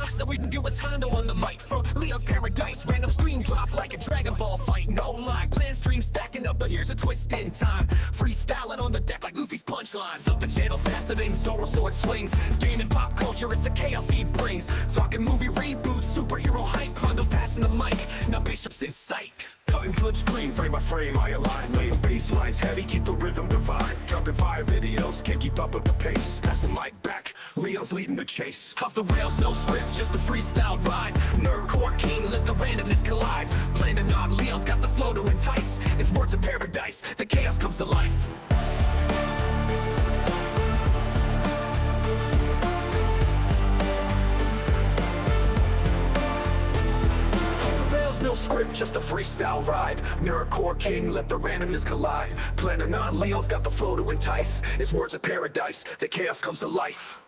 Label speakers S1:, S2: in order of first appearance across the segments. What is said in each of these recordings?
S1: So we can do what's Hondo on the mic from Leo's Paradise. Random stream drop like a Dragon Ball fight. No lie, plan stream stacking up, but here's a twist in time. Freestyling on the deck like Luffy's punchlines. Up the channels, faceting Zoro sword swings. Gaming pop culture, it's the chaos he brings. Talking movie reboots, superhero hype. Hondo passing the mic, now Bishop's in sight. Cutting punch clean, frame by frame, I align. Laying bass lines heavy, keep the rhythm divine. Dropping 5 videos, can't keep up with the pace. Pass the mic back, Leo's leading the chase. Off the rails, no script, just a freestyle ride. Nerdcore king, let the randomness collide. Planning on Leo's got the flow to entice. It's words of paradise, the chaos comes to life. No script, just a freestyle ride. Nerdcore king, let the randomness collide. Planning on Leo's got the flow to entice. It's words of paradise, the chaos comes to life.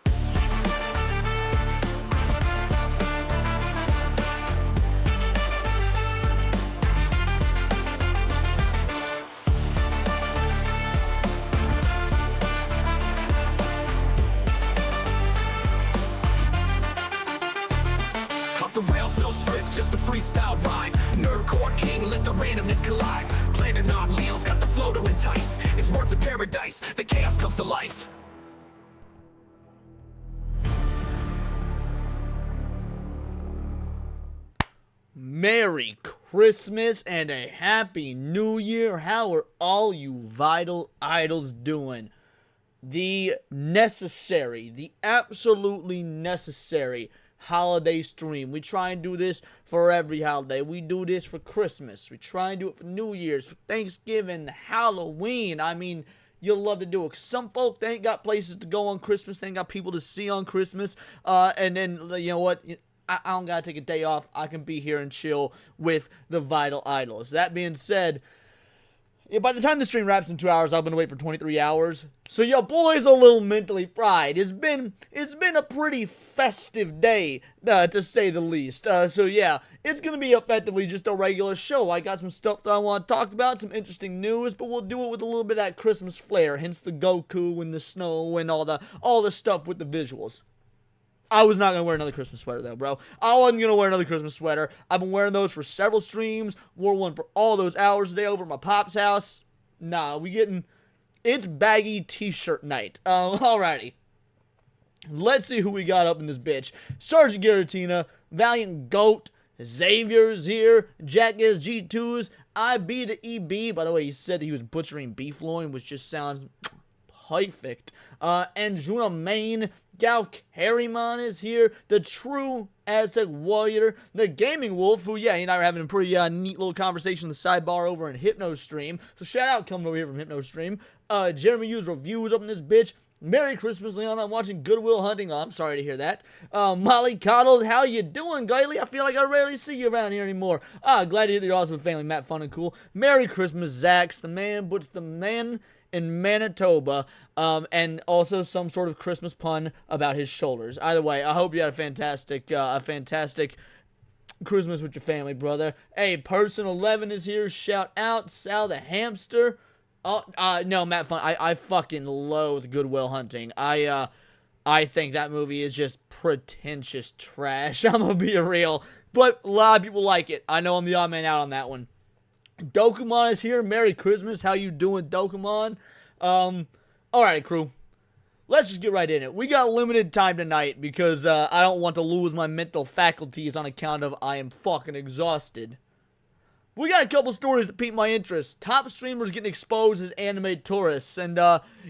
S1: The rails, no script, just a freestyle ride. Nerdcore king, let the randomness collide. Planning on Leo's got the flow to entice. It's words of paradise, the chaos comes to life.
S2: Merry Christmas and a Happy New Year. How are all you vital idols doing? The absolutely necessary holiday stream. We try and do this for every holiday. We do this for Christmas. We try and do it for New Year's, for Thanksgiving, Halloween. I mean, you'll love to do it. Some folk, they ain't got places to go on Christmas. They ain't got people to see on Christmas. And then, you know what? I don't gotta take a day off. I can be here and chill with the vital idols. That being said, by the time the stream wraps in 2 hours, I've been awake for 23 hours. So your boy's a little mentally fried. It's been a pretty festive day, to say the least. So yeah, it's gonna be effectively just a regular show. I got some stuff that I want to talk about, some interesting news, but we'll do it with a little bit of that Christmas flair. Hence the Goku and the snow and all the stuff with the visuals. I was not going to wear another Christmas sweater, though, bro. I wasn't going to wear another Christmas sweater. I've been wearing those for several streams. Wore one for all those hours today over at my pop's house. Nah, it's baggy t-shirt night. Alrighty. Let's see who we got up in this bitch. Sergeant Giratina, Valiant Goat, Xavier's here, Jack SG2's, IB to EB. By the way, he said that he was butchering beef loin, which just sounds perfect. And Juna Main, Gal Carrymon is here, the true Aztec Warrior, the Gaming Wolf, who, yeah, he and I are having a pretty neat little conversation in the sidebar over in HypnoStream. So shout out coming over here from HypnoStream. Jeremy Hughes reviews up in this bitch. Merry Christmas, Leon. I'm watching Good Will Hunting. Oh, I'm sorry to hear that. Molly Coddled, how you doing, Gailey? I feel like I rarely see you around here anymore. Glad to hear that you're awesome family, Matt Fun and Cool. Merry Christmas, Zax, the man, Butch the man in Manitoba, and also some sort of Christmas pun about his shoulders. Either way, I hope you had a fantastic Christmas with your family, brother. Hey, Person 11 is here. Shout out, Sal the Hamster. Oh, no, Matt Fun. I fucking loathe Good Will Hunting. I think that movie is just pretentious trash. I'm gonna be real, but a lot of people like it. I know I'm the odd man out on that one. Dokumon is here. Merry Christmas. How you doing, Dokumon? Alright, crew. Let's just get right in it. We got limited time tonight because I don't want to lose my mental faculties on account of I am fucking exhausted. We got a couple stories that piqued my interest. Top streamers getting exposed as anime tourists. And,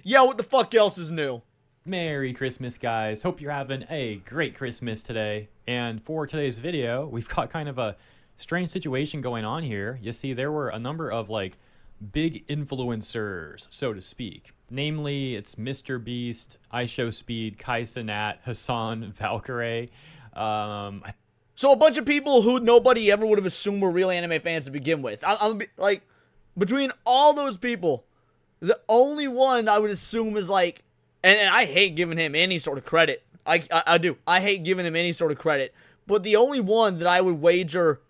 S2: yeah, what the fuck else is new?
S3: Merry Christmas, guys. Hope you're having a great Christmas today. And for today's video, we've got kind of a strange situation going on here. You see, there were a number of, like, big influencers, so to speak. Namely, it's Mr. Beast, IShowSpeed, Kai Cenat, Hassan, Valkyrie.
S2: So a bunch of people who nobody ever would have assumed were real anime fans to begin with. I'm like, between all those people, the only one I would assume is like, and I hate giving him any sort of credit. I do. I hate giving him any sort of credit. But the only one that I would wager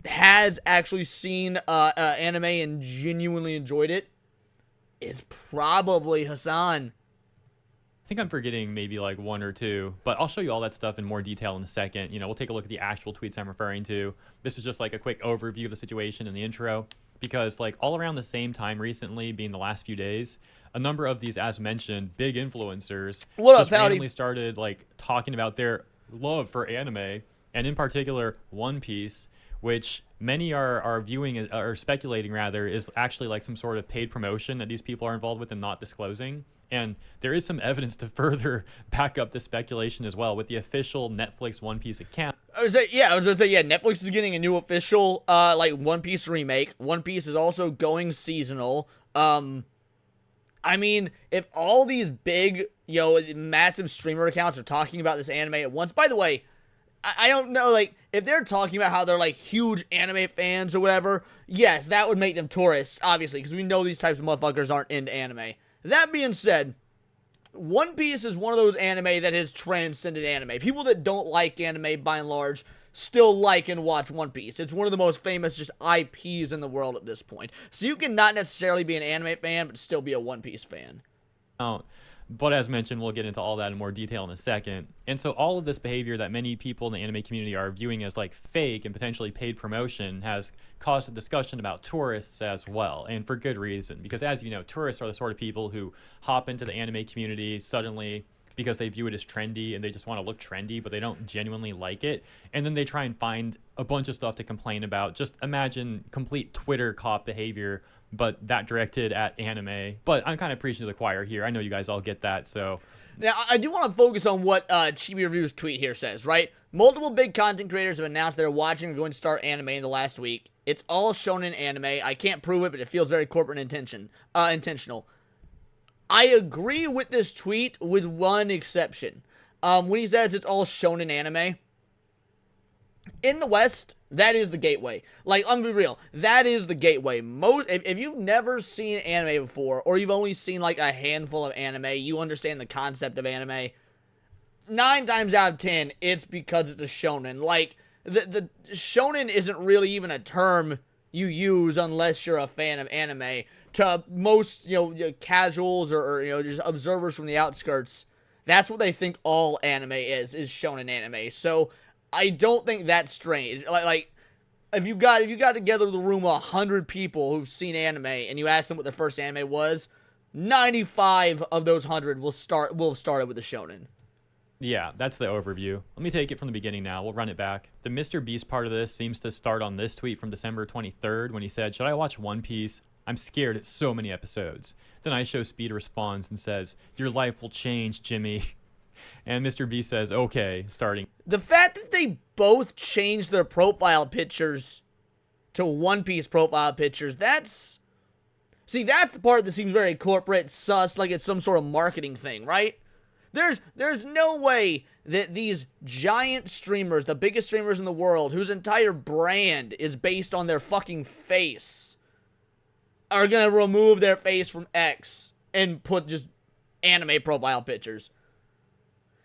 S2: has actually seen anime and genuinely enjoyed it is probably Hassan.
S3: think I'm forgetting maybe like one or two, but I'll show you all that stuff in more detail in a second. You know, we'll take a look at the actual tweets I'm referring to. This is just like a quick overview of the situation in the intro, because like all around the same time recently, being the last few days, a number of these, as mentioned, big influencers just randomly started like talking about their love for anime, and in particular One Piece, which many are viewing or speculating rather is actually like some sort of paid promotion that these people are involved with and not disclosing. And there is some evidence to further back up the speculation as well with the official Netflix One Piece account.
S2: I was gonna say, Netflix is getting a new official, like, One Piece remake. One Piece is also going seasonal. I mean, if all these big, massive streamer accounts are talking about this anime at once, by the way, I don't know, like, if they're talking about how they're, like, huge anime fans or whatever, yes, that would make them tourists, obviously, because we know these types of motherfuckers aren't into anime. That being said, One Piece is one of those anime that has transcended anime. People that don't like anime, by and large, still like and watch One Piece. It's one of the most famous just IPs in the world at this point. So you can not necessarily be an anime fan, but still be a One Piece fan.
S3: But as mentioned, we'll get into all that in more detail in a second. And so all of this behavior that many people in the anime community are viewing as like fake and potentially paid promotion has caused a discussion about tourists as well, and for good reason. Because as you know, tourists are the sort of people who hop into the anime community suddenly because they view it as trendy and they just want to look trendy, but they don't genuinely like it. And then they try and find a bunch of stuff to complain about. Just imagine complete Twitter cop behavior, but that directed at anime. But I'm kind of preaching to the choir here. I know you guys all get that, so.
S2: Now, I do want to focus on what Chibi Review's tweet here says, right? Multiple big content creators have announced they're watching or going to start anime in the last week. It's all shonen anime. I can't prove it, but it feels very corporate intentional. I agree with this tweet with one exception. When he says it's all shonen anime, in the West, that is the gateway. Like, I'm gonna be real, that is the gateway. If you've never seen anime before, or you've only seen like a handful of anime, you understand the concept of anime. 9 times out of 10, it's because it's a shonen. Like, the shonen isn't really even a term you use unless you're a fan of anime. To most, casuals or just observers from the outskirts, that's what they think all anime is shonen anime. So I don't think that's strange. Like if you got together in the room 100 people who've seen anime and you ask them what their first anime was, 95 of those 100 will have started with the shonen.
S3: Yeah, that's the overview. Let me take it from the beginning now. We'll run it back. The Mr. Beast part of this seems to start on this tweet from December 23rd when he said, "Should I watch One Piece? I'm scared it's so many episodes." Then IShowSpeed responds and says, "Your life will change, Jimmy." And Mr. B says, "Okay, starting."
S2: The fact that they both changed their profile pictures to One Piece profile pictures, that's the part that seems very corporate, sus, like it's some sort of marketing thing, right? There's no way that these giant streamers, the biggest streamers in the world, whose entire brand is based on their fucking face, are gonna remove their face from X and put just anime profile pictures.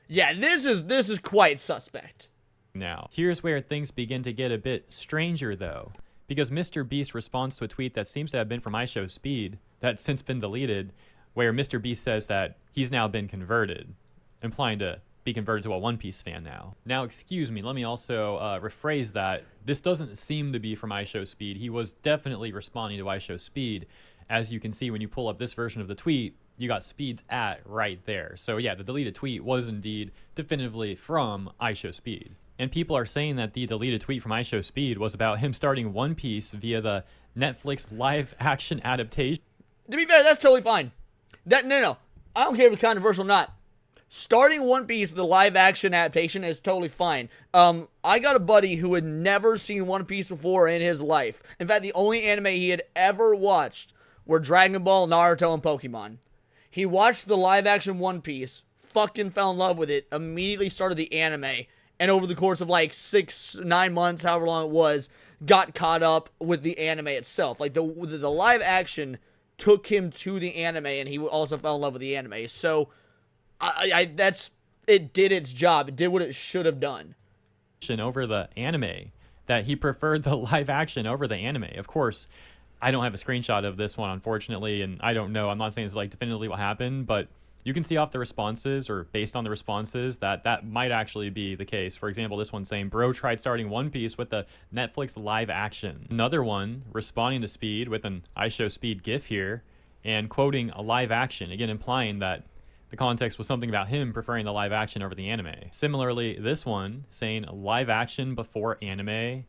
S2: Yeah, this is quite suspect.
S3: Now, here's where things begin to get a bit stranger though, because Mr. Beast responds to a tweet that seems to have been from IShowSpeed that's since been deleted, where Mr. Beast says that he's now been converted, implying to be converted to a One Piece fan now. Now, excuse me, let me also rephrase that. This doesn't seem to be from IShowSpeed. He was definitely responding to IShowSpeed. As you can see when you pull up this version of the tweet, you got Speed's @ right there. So yeah, the deleted tweet was indeed definitively from IShowSpeed. And people are saying that the deleted tweet from IShowSpeed was about him starting One Piece via the Netflix live action adaptation.
S2: To be fair, that's totally fine. No. I don't care if it's controversial or not. Starting One Piece, the live action adaptation, is totally fine. I got a buddy who had never seen One Piece before in his life. In fact, the only anime he had ever watched were Dragon Ball, Naruto, and Pokemon. He watched the live action One Piece, fucking fell in love with it, immediately started the anime, and over the course of like 6-9 months, however long it was, got caught up with the anime itself. Like the live action took him to the anime, and he also fell in love with the anime. So it did its job. It did what it should have done.
S3: Over the anime, that he preferred the live action over the anime. Of course, I don't have a screenshot of this one, unfortunately, and I don't know. I'm not saying it's like definitively what happened, but You can see off the responses, or based on the responses, that might actually be the case. For example, this one saying, bro tried starting One Piece with the Netflix live action. Another one responding to Speed with an I show Speed gif here and quoting a live action, again implying that the context was something about him preferring the live action over the anime. Similarly, this one saying live action before anime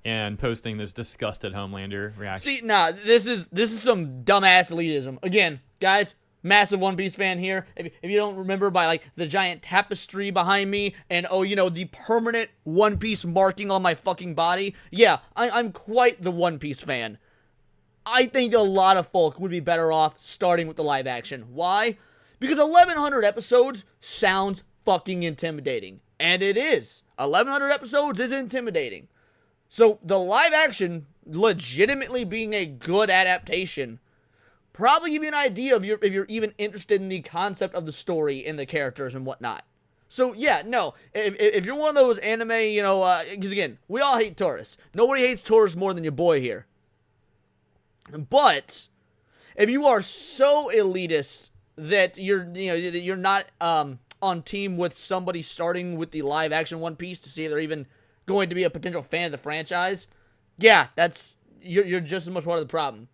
S3: and posting this disgusted Homelander reaction.
S2: See, nah, this is some dumbass elitism. Again, guys, massive One Piece fan here. If you don't remember by like the giant tapestry behind me and oh, you know, the permanent One Piece marking on my fucking body. Yeah, I'm quite the One Piece fan. I think a lot of folk would be better off starting with the live action. Why? Because 1,100 episodes sounds fucking intimidating. And it is. 1,100 episodes is intimidating. So the live action legitimately being a good adaptation probably give you an idea of if you're even interested in the concept of the story and the characters and whatnot. So yeah, no, if you're one of those anime, you know, because again, we all hate tourists. Nobody hates tourists more than your boy here. But if you are so elitist that you're not on team with somebody starting with the live action One Piece to see if they're even going to be a potential fan of the franchise, yeah, you're just as much part of the problem.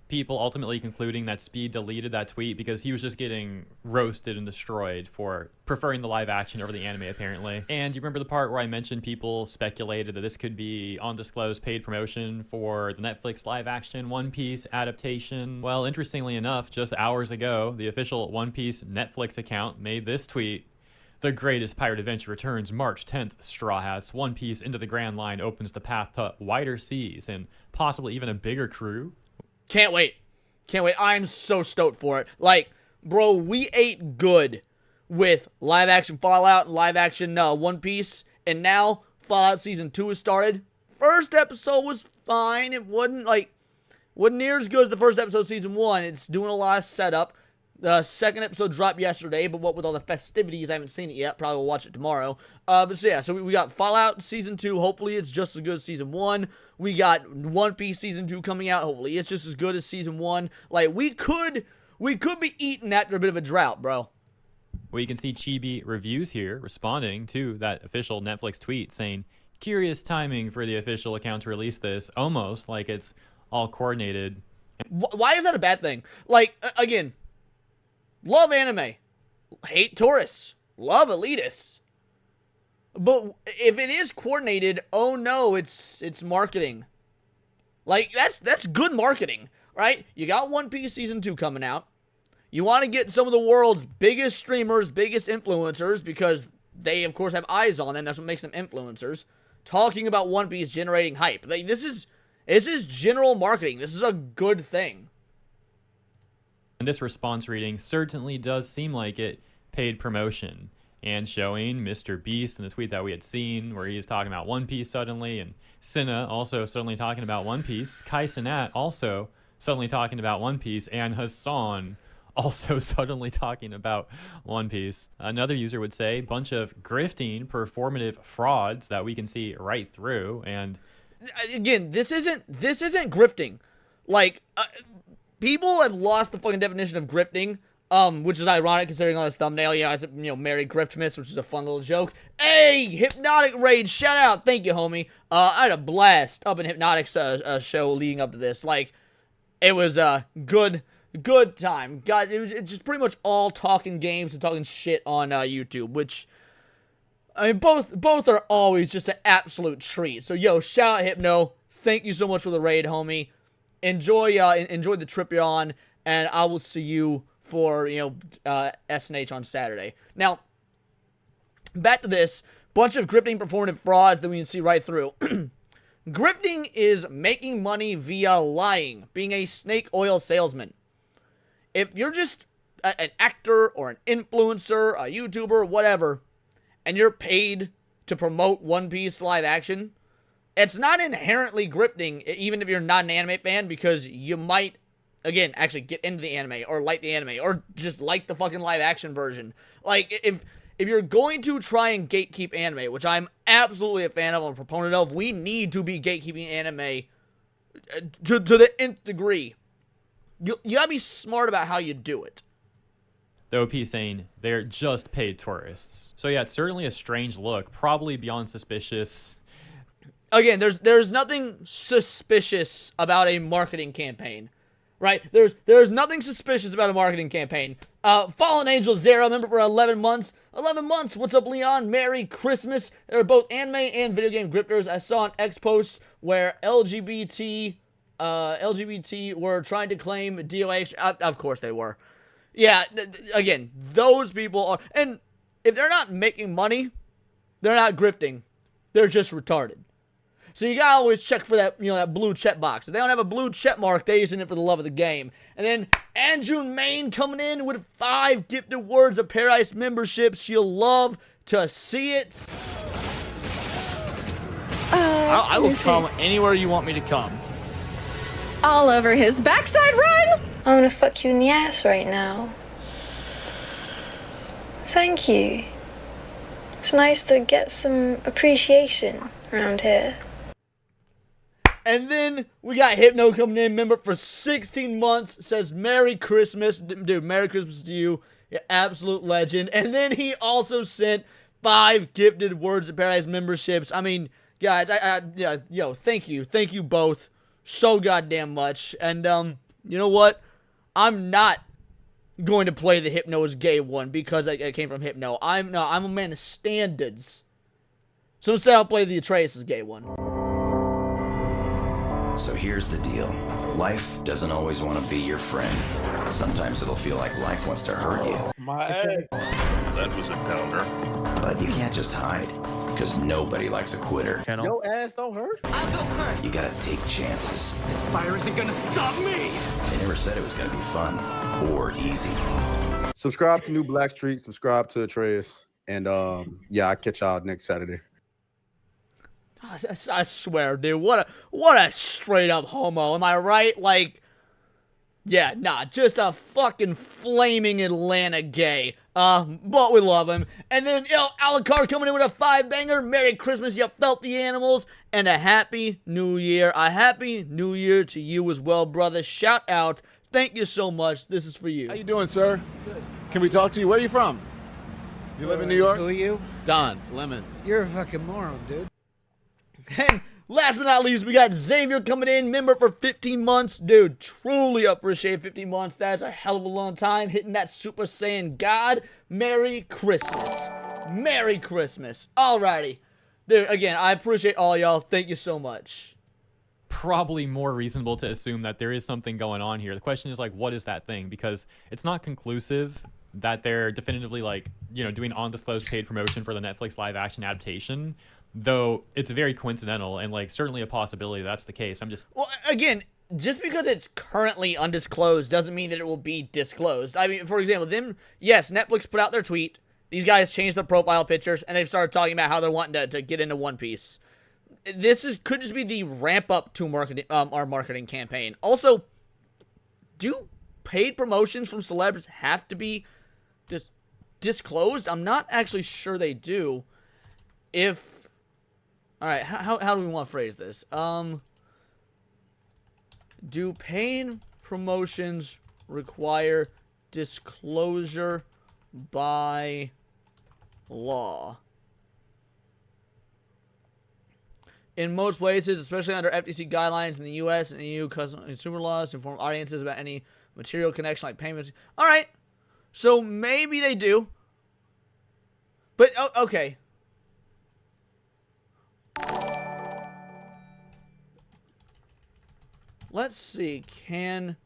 S3: People ultimately concluding that Speed deleted that tweet because he was just getting roasted and destroyed for preferring the live action over the anime, apparently. And you remember the part where I mentioned people speculated that this could be undisclosed paid promotion for the Netflix live action One Piece adaptation? Well, interestingly enough, just hours ago, the official One Piece Netflix account made this tweet. The greatest pirate adventure returns March 10th, Straw Hats. One Piece Into the Grand Line opens the path to wider seas and possibly even a bigger crew.
S2: Can't wait. Can't wait. I'm so stoked for it. Like, bro, we ate good with live action Fallout and live action One Piece. And now Fallout Season 2 has started. First episode was fine. It wasn't near as good as the first episode of Season 1. It's doing a lot of setup. The second episode dropped yesterday, but what with all the festivities, I haven't seen it yet. Probably will watch it tomorrow. But so yeah, so we got Fallout Season 2. Hopefully it's just as good as Season 1. We got One Piece Season 2 coming out. Hopefully it's just as good as Season 1. Like, we could be eating after a bit of a drought, bro.
S3: Well, you can see Chibi Reviews here responding to that official Netflix tweet saying, curious timing for the official account to release this, almost like it's all coordinated.
S2: Why is that a bad thing? Like, again, love anime, hate tourists, love elitists. But if it is coordinated, oh no, it's marketing. Like, that's good marketing, right? You got One Piece Season 2 coming out. You want to get some of the world's biggest streamers, biggest influencers, because they, of course, have eyes on them. That's what makes them influencers. Talking about One Piece, generating hype. Like, this is general marketing. This is a good thing.
S3: And this response reading certainly does seem like it paid promotion, and showing Mr. Beast in the tweet that we had seen where he's talking about One Piece suddenly, and Cinna also suddenly talking about One Piece, Kai Cenat also suddenly talking about One Piece, and Hassan also suddenly talking about One Piece. Another user would say bunch of grifting performative frauds that we can see right through. And
S2: again, this isn't grifting. Like, people have lost the fucking definition of grifting, which is ironic considering on this thumbnail. Yeah, I said, Merry Griftmas, which is a fun little joke. Hey, Hypnotic Rage, shout out, thank you, homie. I had a blast up in Hypnotic's show leading up to this. Like, it was a good time. God, it's just pretty much all talking games and talking shit on YouTube, which, I mean, both are always just an absolute treat. So, yo, shout out Hypno. Thank you so much for the raid, homie. Enjoy the trip you're on, and I will see you for, SNH on Saturday. Now, back to this. Bunch of grifting performative frauds that we can see right through. Grifting is making money via lying, being a snake oil salesman. If you're just an actor or an influencer, a YouTuber, whatever, and you're paid to promote One Piece live action, it's not inherently grifting, even if you're not an anime fan, because you might, again, actually get into the anime, or like the anime, or just like the fucking live action version. Like, if you're going to try and gatekeep anime, which I'm absolutely a fan of, I'm a proponent of, we need to be gatekeeping anime to the nth degree. you gotta be smart about how you do it.
S3: The OP saying they're just paid tourists. So yeah, it's certainly a strange look, probably beyond suspicious.
S2: Again, there's nothing suspicious about a marketing campaign, right? There's nothing suspicious about a marketing campaign. Fallen Angel Zero, member for 11 months. 11 months. What's up, Leon? Merry Christmas. They're both anime and video game grifters. I saw an X post where LGBT were trying to claim DOH. Of course they were. Yeah, again, those people are, and if they're not making money, they're not grifting. They're just retarded. So you gotta always check for that, that blue check box. If they don't have a blue check mark, they're using it for the love of the game. And then Andrew Main coming in with 5 gifted Words of Paradise memberships. She'll love to see it. I will come anywhere you want me to come.
S4: All over his backside run?
S5: I want to fuck you in the ass right now. Thank you. It's nice to get some appreciation around here.
S2: And then we got Hypno coming in, member for 16 months, says Merry Christmas. Dude, Merry Christmas to you. You're absolute legend. And then he also sent 5 gifted Words of Paradise memberships. I mean, guys, thank you. Thank you both so goddamn much. And, you know what? I'm not going to play the Hypno is gay one because I came from Hypno. I'm a man of standards. So instead I'll play the Atreus is gay one.
S6: So here's the deal. Life doesn't always want to be your friend. Sometimes it'll feel like life wants to hurt you.
S7: My ass.
S8: That was a downer.
S6: But you can't just hide, because nobody likes a quitter.
S7: Your ass don't hurt.
S1: I'll go first.
S6: You gotta take chances.
S1: This fire isn't gonna stop me.
S6: They never said it was gonna be fun or easy.
S7: Subscribe to New Black Street. Subscribe to Atreus. And yeah, I'll catch y'all next Saturday.
S2: I swear, dude, what a straight up homo. Am I right? Like, yeah, nah, just a fucking flaming Atlanta gay. But we love him. And then, Alucard coming in with a 5-banger. Merry Christmas, you filthy animals. And a Happy New Year. A Happy New Year to you as well, brother. Shout out. Thank you so much. This is for you.
S7: How you doing, sir? Good. Can we talk to you? Where are you from? You live in New York?
S9: Who are you?
S7: Don Lemon.
S9: You're a fucking moron, dude.
S2: And last but not least, we got Xavier coming in, member for 15 months. Dude, truly appreciate 15 months. That's a hell of a long time. Hitting that Super Saiyan God. Merry Christmas. Merry Christmas. Alrighty. Dude, again, I appreciate all y'all. Thank you so much.
S3: Probably more reasonable to assume that there is something going on here. The question is, like, what is that thing? Because it's not conclusive that they're definitively, like, doing undisclosed paid promotion for the Netflix live action adaptation. Though it's very coincidental and, like, certainly a possibility that's the case.
S2: Well, again, just because it's currently undisclosed doesn't mean that it will be disclosed. I mean, for example, yes, Netflix put out their tweet. These guys changed their profile pictures, and they've started talking about how they're wanting to get into One Piece. Could just be the ramp up to our marketing campaign. Also, do paid promotions from celebs have to be disclosed? I'm not actually sure they do. All right, how do we want to phrase this? Do paid promotions require disclosure by law? In most places, especially under FTC guidelines in the U.S. and EU consumer laws, to inform audiences about any material connection like payments. All right, so maybe they do. But, okay. Let's see. Can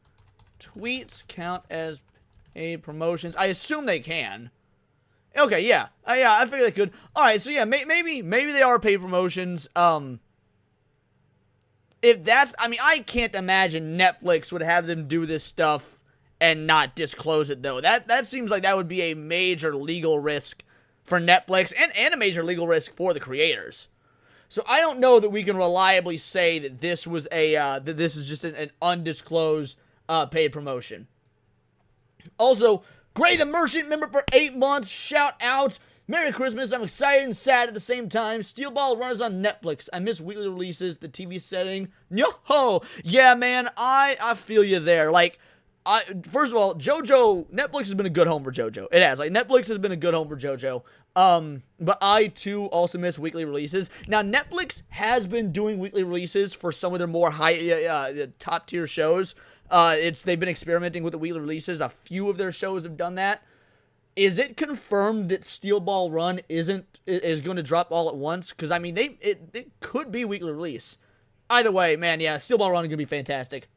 S2: tweets count as paid promotions? I assume they can. Okay, yeah. I figure they could. Alright, so yeah, maybe they are paid promotions. If that's... I mean, I can't imagine Netflix would have them do this stuff and not disclose it, though. That seems like that would be a major legal risk for Netflix and a major legal risk for the creators. So I don't know that we can reliably say that this was that this is just an undisclosed paid promotion. Also, Gray the Merchant, member for 8 months. Shout out. Merry Christmas. I'm excited and sad at the same time. Steel Ball runs on Netflix. I miss weekly releases, the TV setting. Yo-ho! Yeah, man, I feel you there. Like, first of all, Netflix has been a good home for JoJo. It has. Like, Netflix has been a good home for JoJo. But I, too, also miss weekly releases. Now, Netflix has been doing weekly releases for some of their more top-tier shows. They've been experimenting with the weekly releases. A few of their shows have done that. Is it confirmed that Steel Ball Run is going to drop all at once? Because, I mean, it could be weekly release. Either way, man, yeah, Steel Ball Run is going to be fantastic.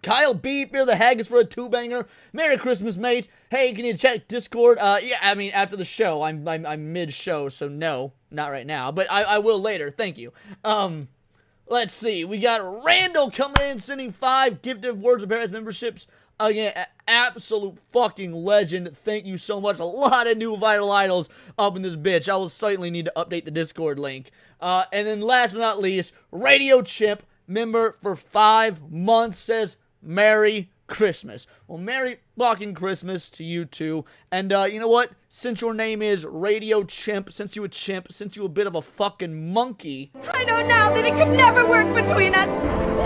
S2: Kyle B, Fear the Haggis for a 2-banger. Merry Christmas, mate. Hey, can you check Discord? Yeah, I mean, after the show. I'm mid-show, so no, not right now. But I will later. Thank you. Let's see. We got Randall coming in, sending 5 gifted Words of Paradise memberships. Again, absolute fucking legend. Thank you so much. A lot of new viral idols up in this bitch. I will certainly need to update the Discord link. And then last but not least, Radio Chimp, member for 5 months, says, Merry Christmas. Well, Merry fucking Christmas to you too. And you know what? Since your name is Radio Chimp, since you a bit of a fucking monkey.
S4: I know now that it could never work between us.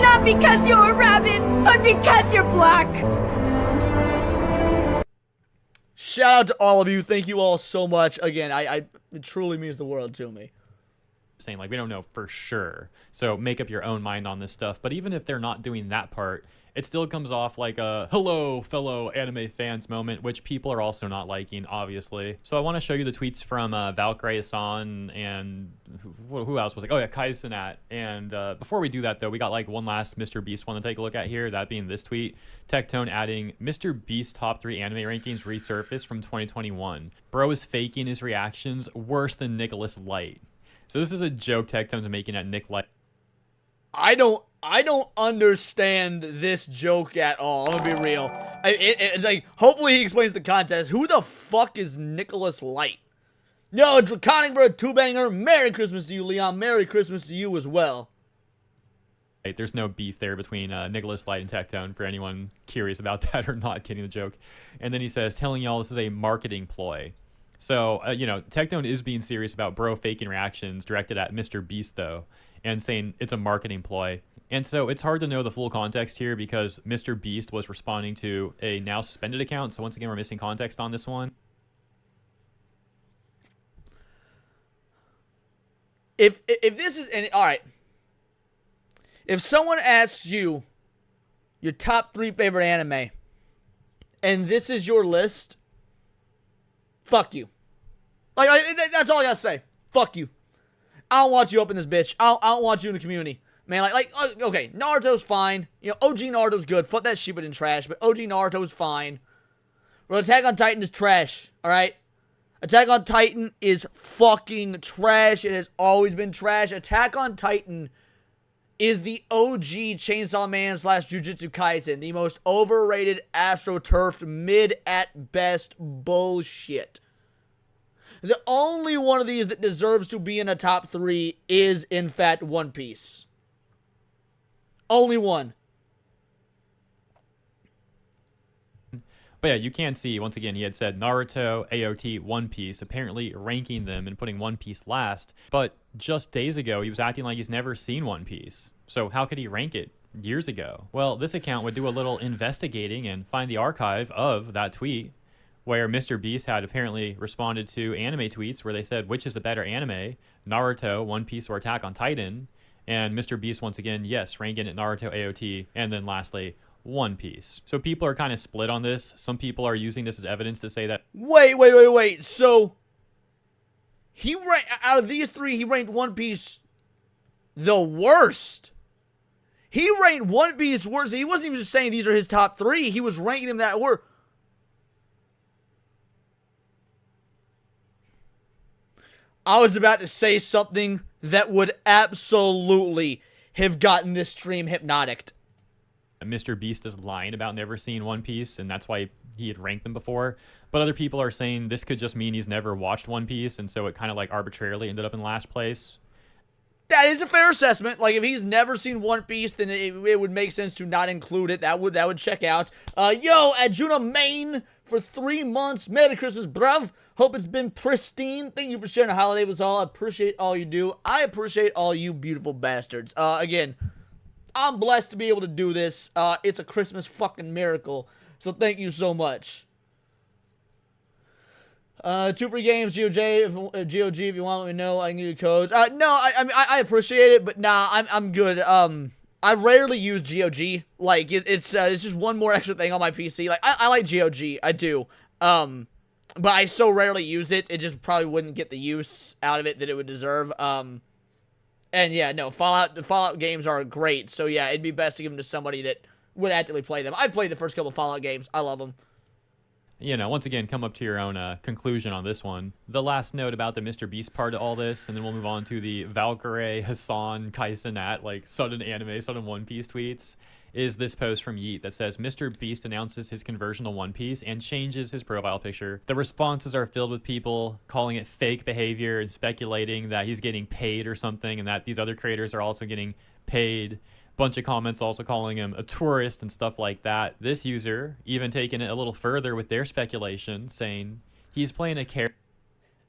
S4: Not because you're a rabbit, but because you're black.
S2: Shout out to all of you. Thank you all so much. Again, it truly means the world to me.
S3: Saying, like, we don't know for sure. So make up your own mind on this stuff. But even if they're not doing that part, it still comes off like a hello fellow anime fans moment, which people are also not liking, obviously. So I want to show you the tweets from Valkyrie-san and who else was like, oh yeah, Kaizenat. And before we do that though, we got like one last Mr. Beast one to take a look at here, that being this tweet. Tectone adding, Mr. Beast top 3 anime rankings resurfaced from 2021. Bro is faking his reactions worse than Nicholas Light. So this is a joke Tectone's making at Nick Light.
S2: I don't understand this joke at all. I'm gonna be real. It's like, hopefully he explains the context. Who the fuck is Nicholas Light? Yo, Draconic for a 2-banger. Merry Christmas to you, Leon. Merry Christmas to you as well.
S3: There's no beef there between Nicholas Light and Tectone for anyone curious about that or not getting the joke. And then he says, telling y'all this is a marketing ploy. So, you know, Tectone is being serious about bro faking reactions directed at Mr. Beast, though, and saying it's a marketing ploy. And so it's hard to know the full context here because Mr. Beast was responding to a now suspended account. So once again, we're missing context on this one.
S2: If this is any, all right. If someone asks you your top 3 favorite anime, and this is your list, fuck you. Like, that's all I gotta say. Fuck you. I don't want you up in this bitch. I don't want you in the community. Man, okay, Naruto's fine. You know, OG Naruto's good. Fuck that Shippuden trash, but OG Naruto's fine. But Attack on Titan is trash, alright? Attack on Titan is fucking trash. It has always been trash. Attack on Titan is the OG Chainsaw Man / Jujutsu Kaisen. The most overrated, astroturfed, mid at best bullshit. The only one of these that deserves to be in a top 3 is, in fact, One Piece. Only one.
S3: But yeah, you can see, once again, he had said Naruto, AOT, One Piece, apparently ranking them and putting One Piece last. But just days ago, he was acting like he's never seen One Piece. So how could he rank it years ago? Well, this account would do a little investigating and find the archive of that tweet where Mr. Beast had apparently responded to anime tweets where they said, which is the better anime, Naruto, One Piece, or Attack on Titan? And Mr. Beast, once again, yes, ranking it Naruto, AOT, and then lastly, One Piece. So people are kind of split on this. Some people are using this as evidence to say that...
S2: Wait. So, out of these 3, he ranked One Piece the worst. He ranked One Piece worse. He wasn't even just saying these are his top 3. He was ranking them that worse. I was about to say something that would absolutely have gotten this stream hypnotic.
S3: Mr. Beast is lying about never seeing One Piece, and that's why he had ranked them before. But other people are saying this could just mean he's never watched One Piece, and so it kind of like arbitrarily ended up in last place.
S2: That is a fair assessment. Like, if he's never seen One Piece, then it would make sense to not include it. That would check out. Yo, Adjuna Main for 3 months. Merry Christmas, bruv. Hope it's been pristine. Thank you for sharing a holiday with us all. I appreciate all you do. I appreciate all you beautiful bastards. Again, I'm blessed to be able to do this. It's a Christmas fucking miracle. So thank you so much. 2 free games, GOG, GOG, if you want, let me know. I can give you codes. No, I appreciate it, but nah, I'm good. I rarely use GOG. Like, it's just one more extra thing on my PC. Like, I like GOG, I do. But I so rarely use it, it just probably wouldn't get the use out of it that it would deserve. And yeah, no, the Fallout games are great. So yeah, it'd be best to give them to somebody that would actively play them. I've played the first couple of Fallout games. I love them.
S3: You know, once again, come up to your own conclusion on this one. The last note about the Mr. Beast part of all this, and then we'll move on to the Valkyrie, Hassan, Kaisenat, like sudden anime, sudden One Piece tweets, is this post from Yeet that says, Mr. Beast announces his conversion to One Piece and changes his profile picture. The responses are filled with people calling it fake behavior and speculating that he's getting paid or something, and that these other creators are also getting paid. Bunch of comments also calling him a tourist and stuff like that. This user even taking it a little further with their speculation, saying he's playing a character.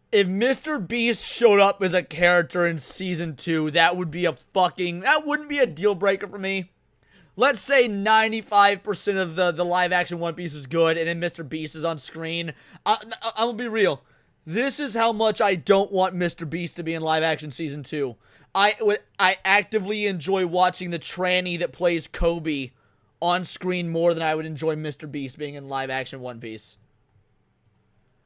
S2: If Mr. Beast showed up as a character in Season 2, that would be that wouldn't be a deal breaker for me. Let's say 95% of the live action One Piece is good, and then Mr. Beast is on screen. I'm gonna be real. This is how much I don't want Mr. Beast to be in live action Season 2. I actively enjoy watching the tranny that plays Kobe on screen more than I would enjoy Mr. Beast being in live action One Piece.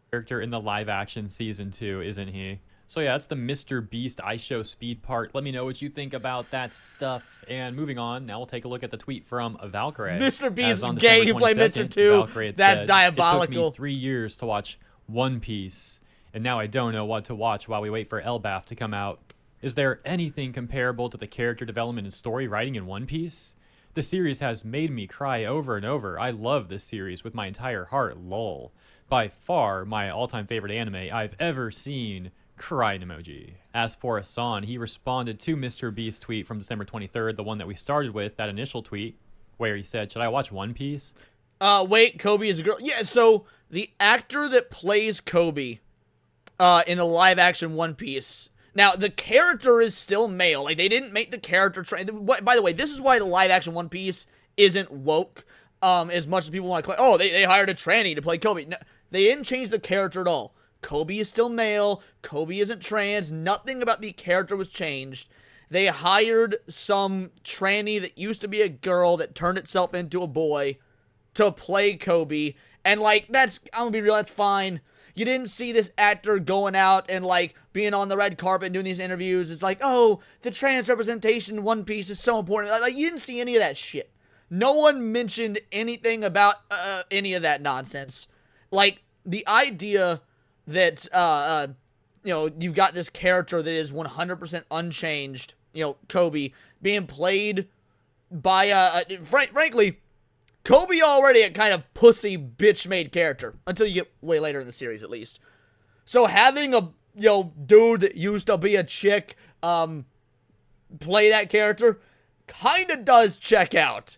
S3: Character in the live action Season 2, isn't he? So yeah, that's the Mr. Beast I Show Speed part. Let me know what you think about that stuff. And moving on, now we'll take a look at the tweet from Valkyrie.
S2: Mr. Beast is gay, he played Mr. 2. That's diabolical.
S3: It took me 3 years to watch One Piece, and now I don't know what to watch while we wait for Elbaf to come out. Is there anything comparable to the character development and story writing in One Piece? The series has made me cry over and over. I love this series with my entire heart, lol. By far my all-time favorite anime I've ever seen. Crying emoji. As for Hassan, he responded to Mr. Beast's tweet from December 23rd, the one that we started with, that initial tweet, where he said, should I watch One Piece?
S2: Wait, Kobe is a girl. Yeah, so the actor that plays Kobe in the live action One Piece. Now, the character is still male. Like, they didn't make the character by the way, this is why the live action One Piece isn't woke. As much as people want to claim, oh, they hired a tranny to play Kobe. No, they didn't change the character at all. Kobe is still male. Kobe isn't trans. Nothing about the character was changed. They hired some tranny that used to be a girl that turned itself into a boy to play Kobe. And, like, I'm gonna be real, that's fine. You didn't see this actor going out and, like, being on the red carpet and doing these interviews. It's like, oh, the trans representation in One Piece is so important. Like, you didn't see any of that shit. No one mentioned anything about any of that nonsense. Like, the idea that, you know, you've got this character that is 100% unchanged, you know, Kobe, being played by, frankly, Kobe already a kind of pussy bitch-made character, until you get way later in the series, at least. So having a, you know, dude that used to be a chick, play that character, kinda does check out.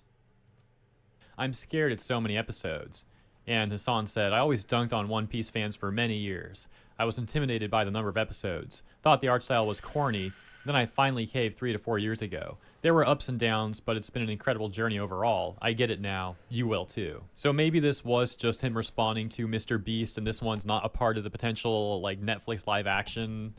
S3: I'm scared it's so many episodes. And Hassan said, I always dunked on One Piece fans for many years. I was intimidated by the number of episodes, thought the art style was corny, then I finally caved 3 to 4 years ago. There were ups and downs, but it's been an incredible journey overall. I get it now. You will too. So maybe this was just him responding to Mr. Beast, and this one's not a part of the potential, like, Netflix live action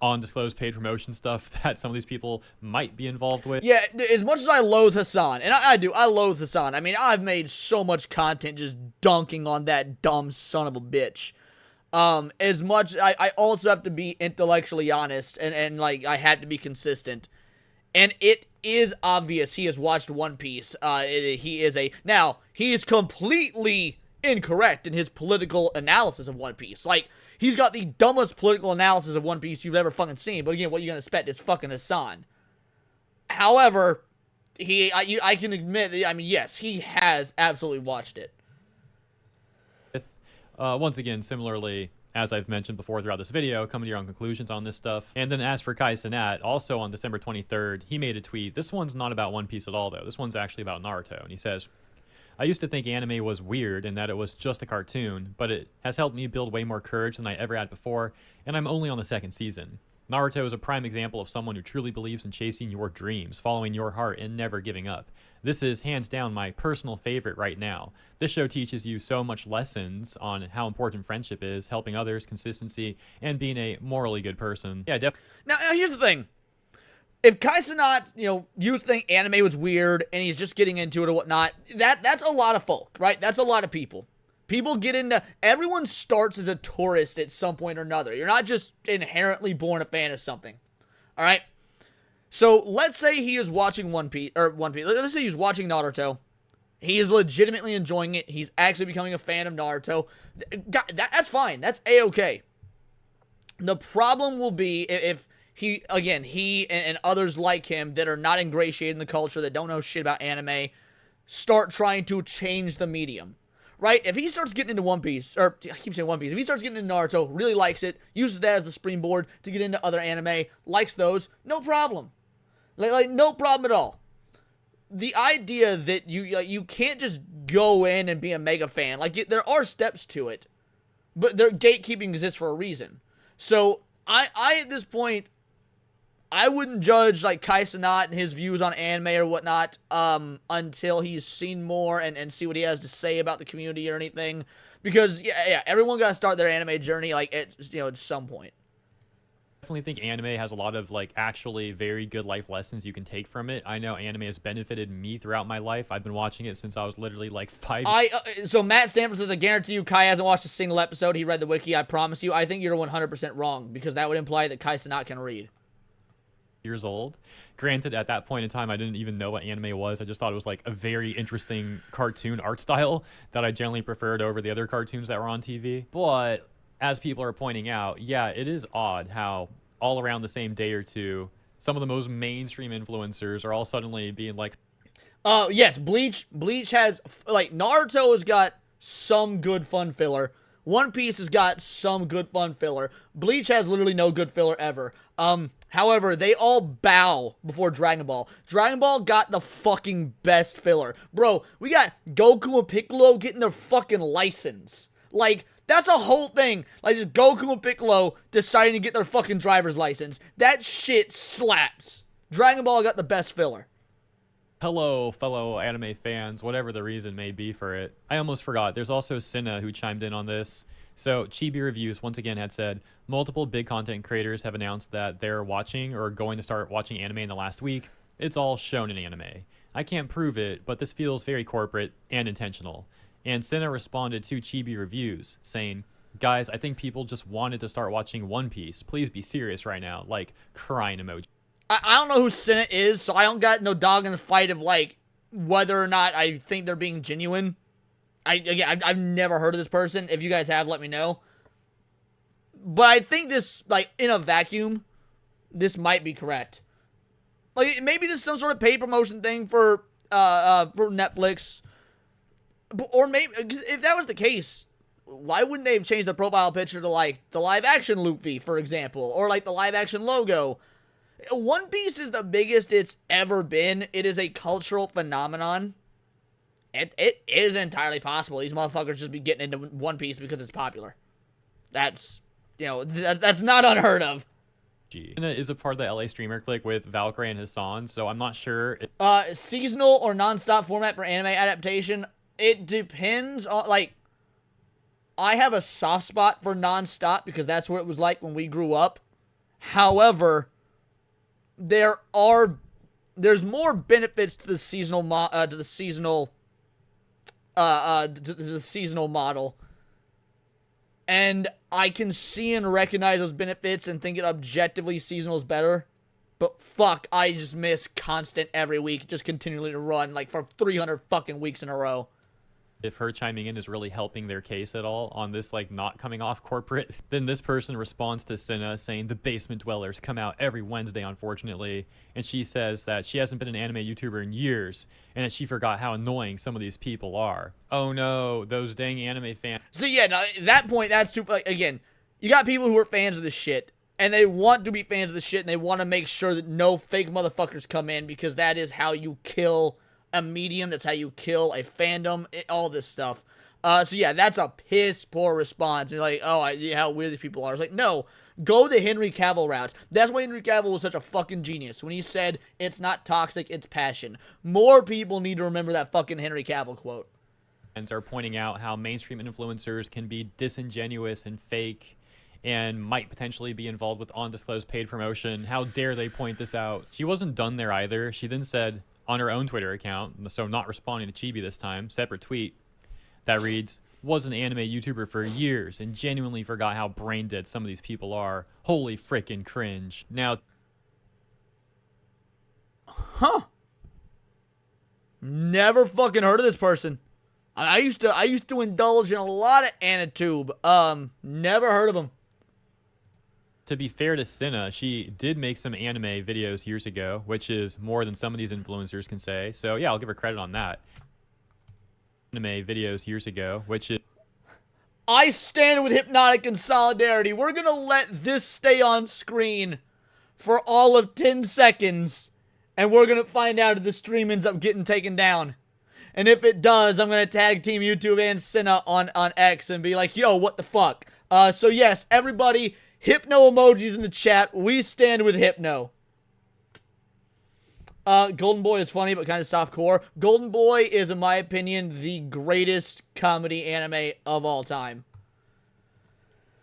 S3: undisclosed paid promotion stuff that some of these people might be involved with.
S2: Yeah, as much as I loathe Hassan, and I do, I loathe Hassan. I mean, I've made so much content just dunking on that dumb son of a bitch. As much, I also have to be intellectually honest, and like, I had to be consistent. And it is obvious he has watched One Piece. He is completely incorrect in his political analysis of One Piece. Like, he's got the dumbest political analysis of One Piece you've ever fucking seen. But again, what are you gonna expect? It's fucking Hassan. However, I can admit that, I mean, yes, he has absolutely watched it.
S3: Once again, similarly, as I've mentioned before throughout this video, coming to your own conclusions on this stuff. And then as for Kai Cenat, also on December 23rd, he made a tweet. This one's not about One Piece at all, though. This one's actually about Naruto. And he says, I used to think anime was weird and that it was just a cartoon, but it has helped me build way more courage than I ever had before, and I'm only on the 2nd season. Naruto is a prime example of someone who truly believes in chasing your dreams, following your heart, and never giving up. This is hands down my personal favorite right now. This show teaches you so much lessons on how important friendship is, helping others, consistency, and being a morally good person. Yeah, definitely.
S2: Now, here's the thing. If Kai Cenat, used to think anime was weird and he's just getting into it or whatnot, that's a lot of folk, right? That's a lot of people. People get into... Everyone starts as a tourist at some point or another. You're not just inherently born a fan of something. All right? So, let's say he is watching One Piece. Let's say he's watching Naruto. He is legitimately enjoying it. He's actually becoming a fan of Naruto. That's fine. That's A-okay. The problem will be if he and others like him that are not ingratiated in the culture, that don't know shit about anime, start trying to change the medium. Right? If he starts getting into One Piece, or I keep saying One Piece, if he starts getting into Naruto, really likes it, uses that as the springboard to get into other anime, likes those, no problem. Like no problem at all. The idea that you can't just go in and be a mega fan, like there are steps to it, but their gatekeeping exists for a reason. So I at this point, I wouldn't judge like Kai Cenat and his views on anime or whatnot until he's seen more and see what he has to say about the community or anything. Because yeah, everyone got to start their anime journey like at some point.
S3: I definitely think anime has a lot of like actually very good life lessons you can take from it. I know anime has benefited me throughout my life. I've been watching it since I was literally like 5.
S2: So Matt Stanford says, I guarantee you Kai hasn't watched a single episode. He read the wiki. I promise you. I think you're 100% wrong because that would imply that Kai Cenat can read.
S3: Years old. Granted, at that point in time, I didn't even know what anime was. I just thought it was like a very interesting cartoon art style that I generally preferred over the other cartoons that were on TV. But as people are pointing out, yeah, it is odd how all around the same day or two, some of the most mainstream influencers are all suddenly being like,
S2: yes, Bleach has, like, Naruto has got some good fun filler. One Piece has got some good fun filler. Bleach has literally no good filler ever. However, they all bow before Dragon Ball. Dragon Ball got the fucking best filler. Bro, we got Goku and Piccolo getting their fucking license. Like, that's a whole thing. Like, just Goku and Piccolo deciding to get their fucking driver's license. That shit slaps. Dragon Ball got the best filler.
S3: hello, fellow anime fans, whatever the reason may be for it. I almost forgot. There's also Cinna who chimed in on this. So Chibi Reviews once again had said, multiple big content creators have announced that they're watching or going to start watching anime in the last week. It's all shown in anime. I can't prove it, but this feels very corporate and intentional. And Cinna responded to Chibi Reviews saying, guys, I think people just wanted to start watching One Piece. Please be serious right now. Like, crying emoji.
S2: I don't know who Cinna is, so I don't got no dog in the fight of, like, whether or not I think they're being genuine. I've never heard of this person. If you guys have, let me know. But I think this, like, in a vacuum, this might be correct. Like, maybe this is some sort of paid promotion thing for Netflix. Or maybe, if that was the case, why wouldn't they have changed the profile picture to, like, the live-action Luffy, for example? Or, like, the live-action logo? One Piece is the biggest it's ever been. It is a cultural phenomenon. It is entirely possible these motherfuckers just be getting into One Piece because it's popular. That's, that's not unheard of.
S3: Cinna is a part of the LA streamer clique with Valkyrie and Hassan, so I'm not sure.
S2: Seasonal or non-stop format for anime adaptation, it depends on, like, I have a soft spot for non-stop because that's what it was like when we grew up. However, there's more benefits to the seasonal model, and I can see and recognize those benefits and think it objectively seasonal is better. But fuck, I just miss constant every week, just continually to run like for 300 fucking weeks in a row.
S3: If her chiming in is really helping their case at all on this, like, not coming off corporate, then this person responds to Cinna saying the Basement Dwellers come out every Wednesday, unfortunately. And she says that she hasn't been an anime YouTuber in years and that she forgot how annoying some of these people are. Oh no, those dang anime fans.
S2: So yeah, now, at that point, that's too, like, again, you got people who are fans of this shit and they want to be fans of this shit and they want to make sure that no fake motherfuckers come in because that is how you kill a medium, that's how you kill a fandom, all this stuff. So yeah, that's a piss poor response. You're like, oh, how weird these people are. It's like, no, Go the Henry Cavill route. That's why Henry Cavill was such a fucking genius. When he said, it's not toxic, it's passion. More people need to remember that fucking Henry Cavill quote.
S3: Are pointing out how mainstream influencers can be disingenuous and fake and might potentially be involved with undisclosed paid promotion. How dare they point this out? She wasn't done there either. She then said on her own Twitter account, so not responding to Chibi this time, separate tweet that reads, was an anime YouTuber for years and genuinely forgot how brain dead some of these people are. Holy frickin' cringe. Now,
S2: Never fucking heard of this person. I used to indulge in a lot of Anitube. Never heard of him.
S3: to be fair to Cinna, she did make some anime videos years ago, which is more than some of these influencers can say. So yeah, I'll give her credit on that. Anime videos years ago, which is...
S2: I stand with Hypnotic in solidarity. We're gonna let this stay on screen for all of 10 seconds, and we're gonna find out if the stream ends up getting taken down. And if it does, I'm gonna tag Team YouTube and Cinna on X and be like, yo, what the fuck? So yes, everybody, Hypno emojis in the chat. We stand with Hypno. Golden Boy is funny, but kind of softcore. Golden Boy is, in my opinion, the greatest comedy anime of all time.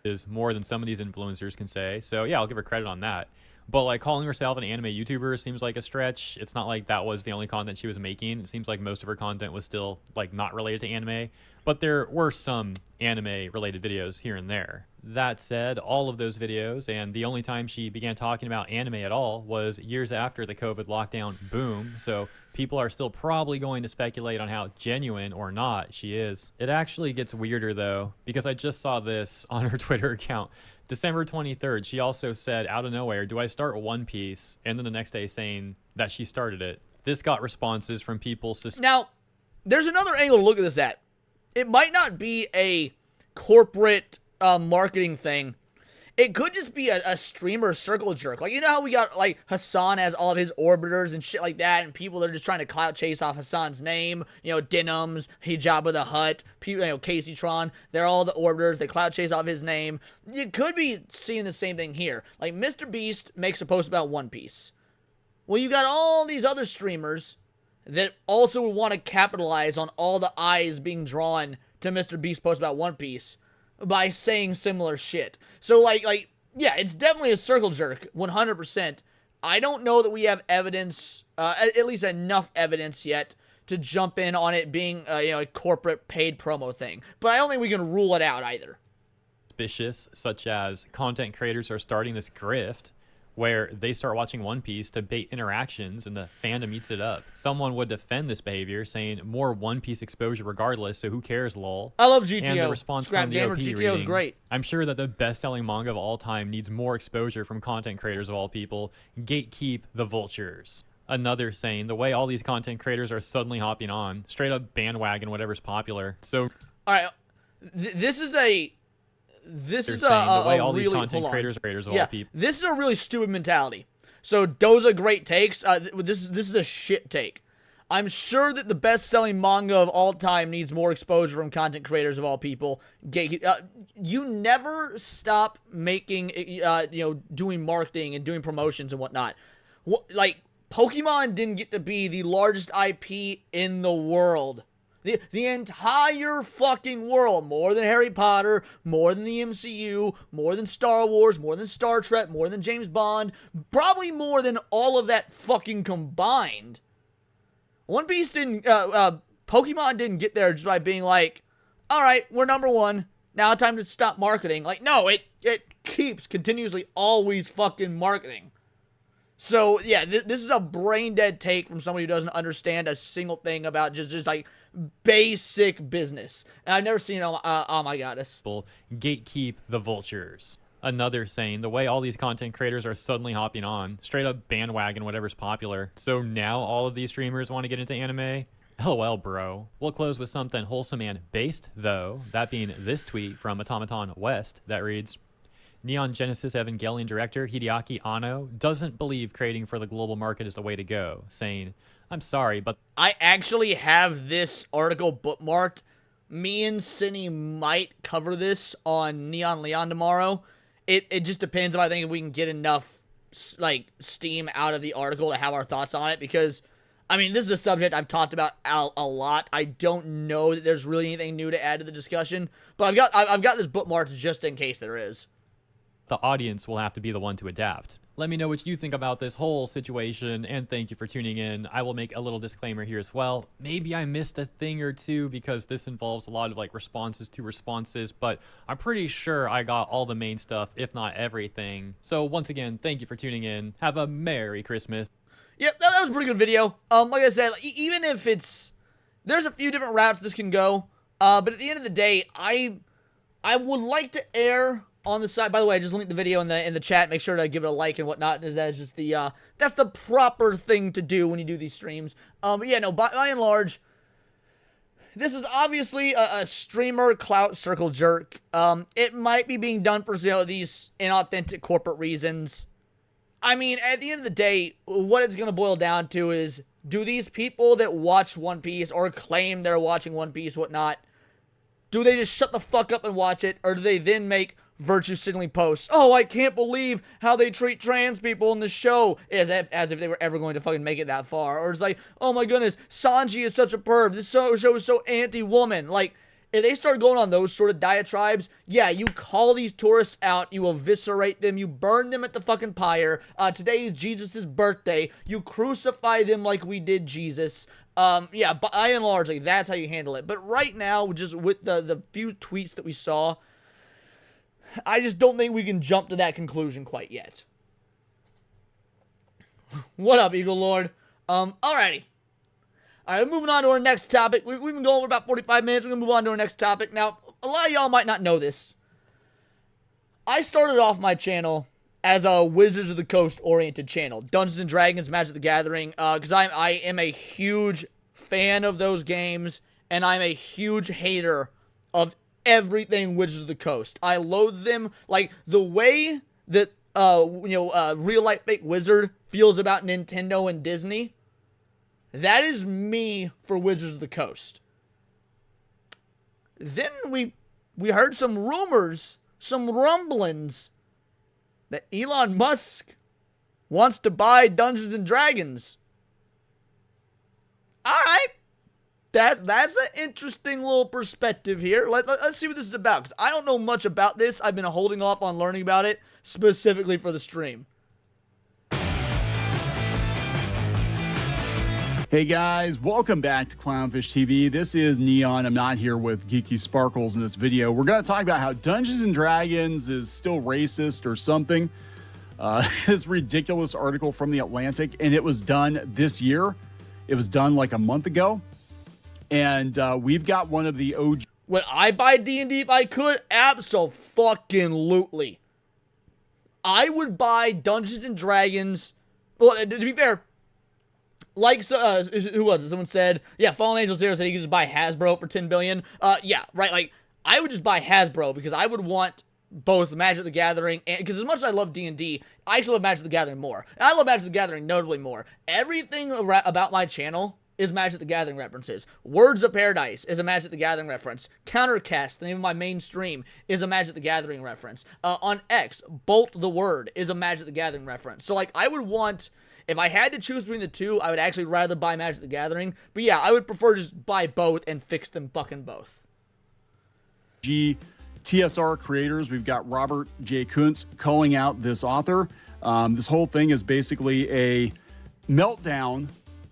S3: Is more than some of these influencers can say. So yeah, I'll give her credit on that. But like calling herself an anime YouTuber seems like a stretch. It's not like that was the only content she was making. It seems like most of her content was still like not related to anime, but there were some anime related videos here and there. That said, all of those videos, and the only time she began talking about anime at all was years after the COVID lockdown boom. So people are still probably going to speculate on how genuine or not she is. It actually gets weirder though, because I just saw this on her Twitter account. December 23rd, she also said out of nowhere, do I start One Piece? And then the next day saying that she started it. This got responses from people.
S2: Now, there's another angle to look at this at. It might not be a corporate marketing thing. It could just be a streamer circle jerk. Like, you know how we got, like, Hassan has all of his orbiters and shit like that, and people that are just trying to clout chase off Hassan's name, you know, Denims, Hijabba the Hutt, people, you know, Casey Tron, they're all the orbiters, they clout chase off his name. You could be seeing the same thing here. Like, Mr. Beast makes a post about One Piece. Well, you got all these other streamers that also would want to capitalize on all the eyes being drawn to Mr. Beast's post about One Piece by saying similar shit. So, like, yeah, it's definitely a circle jerk, 100%. I don't know that we have evidence, at least enough evidence yet, to jump in on it being, you know, a corporate paid promo thing. But I don't think we can rule it out either.
S3: Suspicious, such as content creators are starting this grift where they start watching One Piece to bait interactions and the fandom eats it up. Someone would defend this behavior, saying more One Piece exposure regardless, so who cares, lol.
S2: I love GTO.
S3: And the response
S2: Scrap
S3: from the
S2: Gamer,
S3: OP
S2: GTO is
S3: reading,
S2: great.
S3: I'm sure that the best-selling manga of all time needs more exposure from content creators of all people. Gatekeep the vultures. Another saying, the way all these content creators are suddenly hopping on, straight up bandwagon whatever's popular. So,
S2: all right, this is a... This is
S3: the way
S2: a
S3: all
S2: really,
S3: these content creators of all people.
S2: This is a really stupid mentality. So Doza great takes. This is a shit take. I'm sure that the best-selling manga of all time needs more exposure from content creators of all people. You never stop making, you know, doing marketing and doing promotions and whatnot. Like, Pokemon didn't get to be the largest IP in the world. The entire fucking world, more than Harry Potter, more than the MCU, more than Star Wars, more than Star Trek, more than James Bond, probably more than all of that fucking combined. One Piece didn't, Pokemon didn't get there just by being like, alright, we're number one, now time to stop marketing. Like, no, it keeps continuously always fucking marketing. So, yeah, this is a brain-dead take from somebody who doesn't understand a single thing about just like, basic business. And I've never seen it on my goddess.
S3: Gatekeep the vultures. Another saying, the way all these content creators are suddenly hopping on, straight up bandwagon whatever's popular. So now all of these streamers want to get into anime? LOL, bro. We'll close with something wholesome and based, though. That being this tweet from Automaton West that reads, Neon Genesis Evangelion director Hideaki Anno doesn't believe creating for the global market is the way to go, saying, I'm sorry, but...
S2: I actually have this article bookmarked. Me and Cinny might cover this on Neon Leon tomorrow. it just depends on, I think, if we can get enough like steam out of the article to have our thoughts on it, because I mean, this is a subject I've talked about a lot. I don't know that there's really anything new to add to the discussion, but I've got this bookmarked just in case there is.
S3: The audience will have to be the one to adapt. Let me know what you think about this whole situation, and thank you for tuning in. I will make a little disclaimer here as well. Maybe I missed a thing or two because this involves a lot of like responses to responses, but I'm pretty sure I got all the main stuff, if not everything. So once again, thank you for tuning in. Have a Merry Christmas.
S2: Yep, that was a pretty good video. Like I said, even if there's a few different routes this can go, but at the end of the day, I would like to err on the side. By the way, I just linked the video in the chat. Make sure to give it a like and whatnot. That is just that's the proper thing to do when you do these streams. But yeah, no, by and large, this is obviously a streamer clout circle jerk. It might be being done for these inauthentic corporate reasons. I mean, at the end of the day, what it's going to boil down to is, do these people that watch One Piece or claim they're watching One Piece, whatnot, do they just shut the fuck up and watch it, or do they then make virtue signaling posts? Oh, I can't believe how they treat trans people in the show, as if they were ever going to fucking make it that far. Or it's like, oh my goodness, Sanji is such a perv, this show is so anti-woman. Like, if they start going on those sort of diatribes, yeah, you call these tourists out, you eviscerate them, you burn them at the fucking pyre. Today is Jesus' birthday. You crucify them like we did Jesus. Yeah, by and large, like, that's how you handle it. But right now, just with the few tweets that we saw, I just don't think we can jump to that conclusion quite yet. What up, Eagle Lord? Alrighty. Alright, moving on to our next topic. We've been going for about 45 minutes. We're going to move on to our next topic. Now, a lot of y'all might not know this. I started off my channel as a Wizards of the Coast oriented channel. Dungeons & Dragons, Magic the Gathering. Because I am a huge fan of those games. And I'm a huge hater of everything Wizards of the Coast. I loathe them. Like, the way that, real life fake wizard feels about Nintendo and Disney, that is me for Wizards of the Coast. Then we heard some rumors, some rumblings, that Elon Musk wants to buy Dungeons & Dragons. Alright. That's an interesting little perspective here. Let's see what this is about, because I don't know much about this. I've been holding off on learning about it specifically for the stream.
S9: Hey guys, welcome back to Clownfish TV. This is Neon. I'm not here with Geeky Sparkles in this video. We're going to talk about how Dungeons & Dragons is still racist or something. This ridiculous article from The Atlantic, and it was done this year. It was done like a month ago. And we've got one of the OG...
S2: Would I buy D&D if I could? Abso-fucking-lutely. I would buy Dungeons & Dragons... Well, to be fair... Like, who was it? Someone said, yeah, Fallen Angel Zero said you could just buy Hasbro for $10 billion. Yeah, right, like, I would just buy Hasbro because I would want both Magic the Gathering, and because as much as I love D&D, I actually love Magic the Gathering more. And I love Magic the Gathering notably more. Everything about my channel is Magic the Gathering references. Words of Paradise is a Magic the Gathering reference. Countercast, the name of my main stream, is a Magic the Gathering reference. On X, Bolt the Word is a Magic the Gathering reference. So, like, I would want... If I had to choose between the two, I would actually rather buy Magic the Gathering. But yeah, I would prefer to just buy both and fix them fucking both.
S9: TSR creators, we've got Robert J. Kuntz calling out this author. This whole thing is basically a meltdown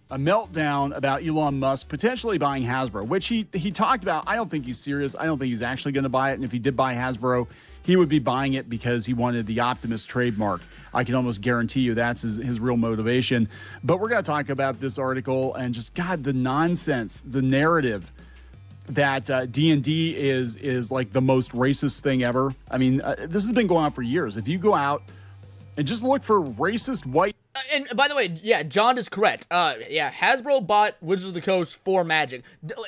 S9: about Elon Musk potentially buying Hasbro, which he talked about. I don't think he's serious. I don't think he's actually going to buy it. And if he did buy Hasbro, he would be buying it because he wanted the Optimus trademark. I can almost guarantee you that's his real motivation. But we're going to talk about this article and just, God, the nonsense, the narrative that D&D is like the most racist thing ever. I mean, this has been going on for years. If you go out and just look for racist white...
S2: And by the way, yeah, John is correct. Yeah, Hasbro bought Wizards of the Coast for Magic.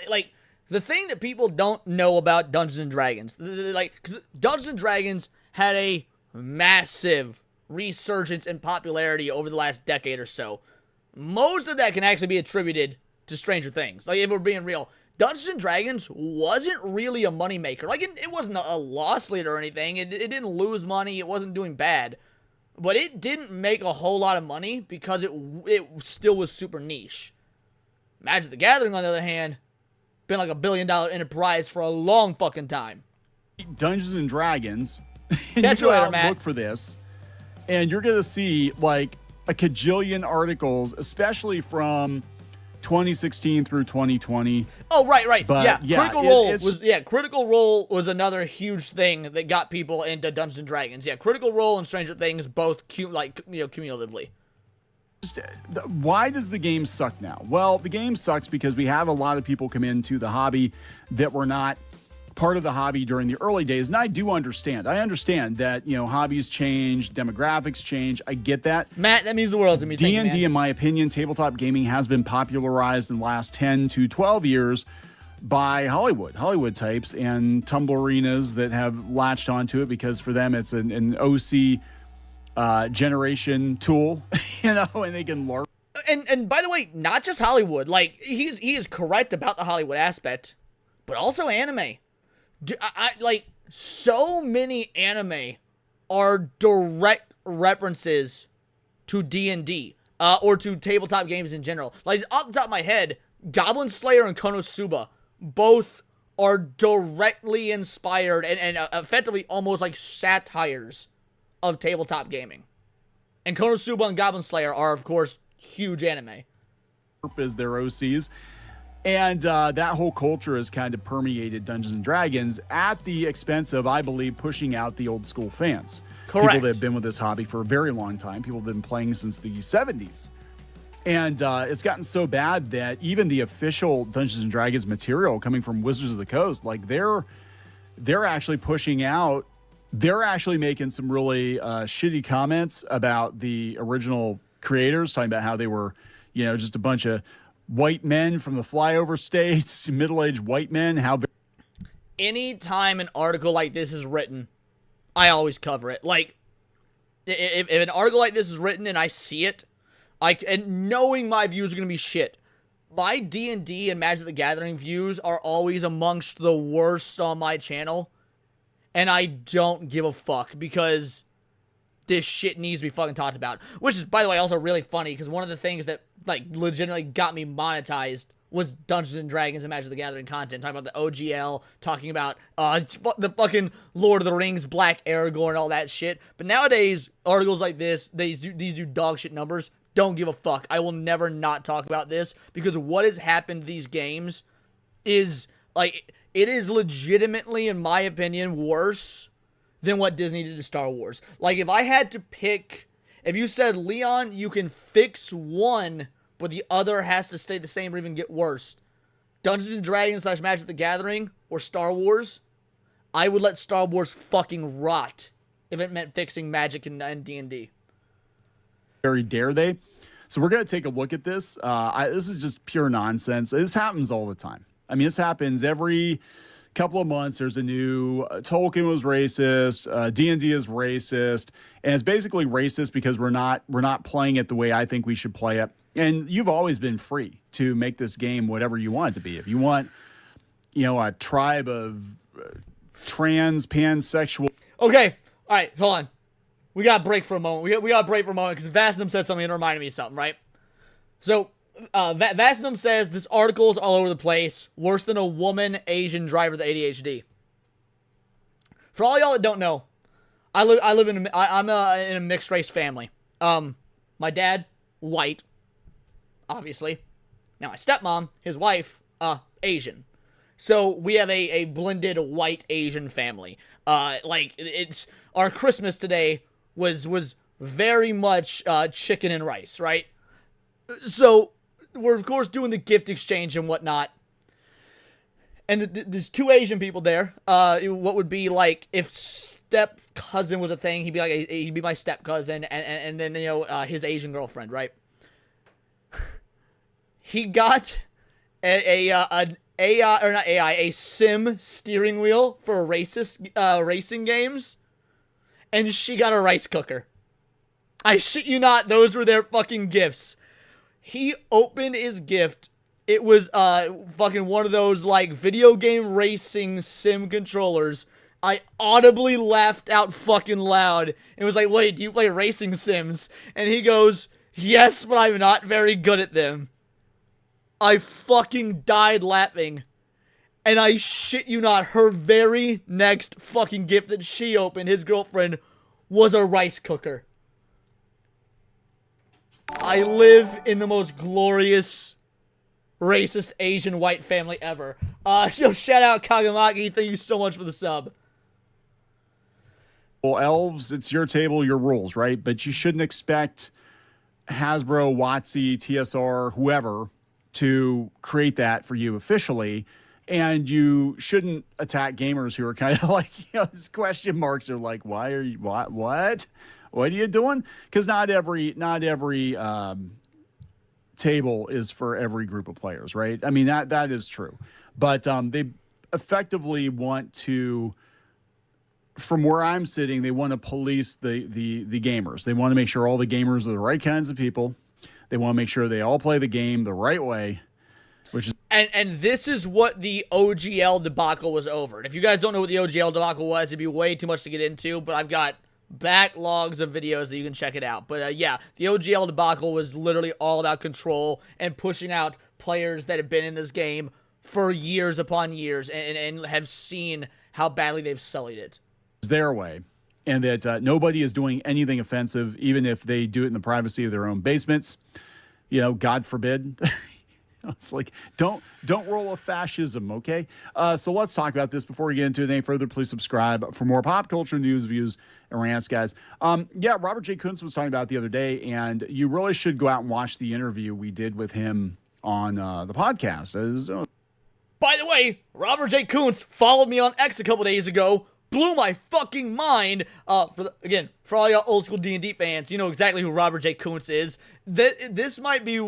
S2: Like... The thing that people don't know about Dungeons & Dragons, like, because Dungeons & Dragons had a massive resurgence in popularity over the last decade or so. Most of that can actually be attributed to Stranger Things. Like, if we're being real, Dungeons and Dragons wasn't really a moneymaker. Like, it wasn't a loss leader or anything. It didn't lose money. It wasn't doing bad. But it didn't make a whole lot of money because it still was super niche. Magic the Gathering, on the other hand, been like $1 billion enterprise for a long fucking time.
S9: Dungeons and Dragons.
S2: Catch you later, Matt.
S9: Look for this, and you're gonna see like a cajillion articles, especially from 2016 through 2020.
S2: Oh, right.
S9: But,
S2: Critical Role was another huge thing that got people into Dungeons and Dragons. Yeah, Critical Role and Stranger Things both cumulatively.
S9: Why does the game suck now? Well, the game sucks because we have a lot of people come into the hobby that were not part of the hobby during the early days. And I do understand. I understand that, hobbies change, demographics change. I get that.
S2: Matt, that means the world to me.
S9: D&D, in my opinion, tabletop gaming has been popularized in the last 10 to 12 years by Hollywood types and Tumblerinas that have latched onto it because for them it's an OC generation tool, and they can LARP.
S2: And by the way, not just Hollywood. Like, he is correct about the Hollywood aspect, but also anime. Like, so many anime are direct references to D&D, or to tabletop games in general. Like, off the top of my head, Goblin Slayer and Konosuba both are directly inspired and effectively almost like satires of tabletop gaming. And Konosuba and Goblin Slayer are, of course, huge anime.
S9: As their OCs. And that whole culture has kind of permeated Dungeons & Dragons at the expense of, I believe, pushing out the old school fans.
S2: Correct.
S9: People that have been with this hobby for a very long time. People that have been playing since the 70s. And it's gotten so bad that even the official Dungeons & Dragons material coming from Wizards of the Coast, like they're actually pushing out, they're actually making some really shitty comments about the original creators, talking about how they were, just a bunch of white men from the flyover states, middle-aged white men.
S2: Anytime an article like this is written, I always cover it. Like, if an article like this is written and I see it, and knowing my views are going to be shit, my D&D and Magic the Gathering views are always amongst the worst on my channel, and I don't give a fuck because this shit needs to be fucking talked about. Which is, by the way, also really funny because one of the things that, like, legitimately got me monetized was Dungeons and Dragons and Magic the Gathering content. Talking about the OGL, talking about the fucking Lord of the Rings, Black Aragorn, all that shit. But nowadays, articles like this, these do dog shit numbers. Don't give a fuck. I will never not talk about this because what has happened to these games is, like, it is legitimately, in my opinion, worse than what Disney did to Star Wars. Like, if I had to pick, if you said, Leon, you can fix one, but the other has to stay the same or even get worse, Dungeons & Dragons / Magic the Gathering or Star Wars, I would let Star Wars fucking rot if it meant fixing Magic and D&D.
S9: Very dare they? So we're going to take a look at this. This is just pure nonsense. This happens all the time. I mean, this happens every couple of months. There's a new Tolkien was racist, D&D is racist, and it's basically racist because we're not playing it the way I think we should play it. And you've always been free to make this game whatever you want it to be. If you want, a tribe of trans pansexual.
S2: Okay, all right, hold on. We got to break for a moment. We got to break for a moment because Vassnum said something that reminded me of something, right? So, Vassnum says this article is all over the place. Worse than a woman Asian driver with ADHD. For all y'all that don't know, I'm in a mixed race family. My dad, white, obviously. Now my stepmom, his wife, Asian. So we have a blended white Asian family. Like, it's our Christmas today was very much chicken and rice, right? So we're of course doing the gift exchange and whatnot. And there's two Asian people there. What would be like if step cousin was a thing? He'd be my step cousin, and then his Asian girlfriend, right? He got a sim steering wheel for racing games, and she got a rice cooker. I shit you not, those were their fucking gifts. He opened his gift It was fucking one of those like video game racing sim controllers. I audibly laughed out fucking loud. It was like, wait, do you play racing sims? And he goes, yes, but I'm not very good at them. I fucking died laughing. And I shit you not, her very next fucking gift that she opened, his girlfriend, was a rice cooker. I live in the most glorious, racist Asian white family ever. Shout out Kagamaki, thank you so much for the sub.
S9: Well, elves, it's your table, your rules, right? But you shouldn't expect Hasbro, WotC, TSR, whoever, to create that for you officially. And you shouldn't attack gamers who are kind of like, these question marks are like, why are you, what are you doing? Because not every table is for every group of players, right? I mean, that is true. But they effectively want to, from where I'm sitting, they want to police the gamers. They want to make sure all the gamers are the right kinds of people. They want to make sure they all play the game the right way, which is...
S2: And this is what the OGL debacle was over. And if you guys don't know what the OGL debacle was, it'd be way too much to get into, but I've got backlogs of videos that you can check it out. But yeah, the OGL debacle was literally all about control and pushing out players that have been in this game for years upon years and have seen how badly they've sullied it.
S9: Their way, and that nobody is doing anything offensive, even if they do it in the privacy of their own basements. God forbid. It's like, don't roll a fascism, okay? So let's talk about this before we get into it any further. Please subscribe for more pop culture news, views, and rants, guys. Yeah, Robert J. Kuntz was talking about it the other day, and you really should go out and watch the interview we did with him on the podcast.
S2: By the way, Robert J. Kuntz followed me on X a couple days ago. Blew my fucking mind. For all y'all old school D&D fans, you know exactly who Robert J. Kuntz is. This might be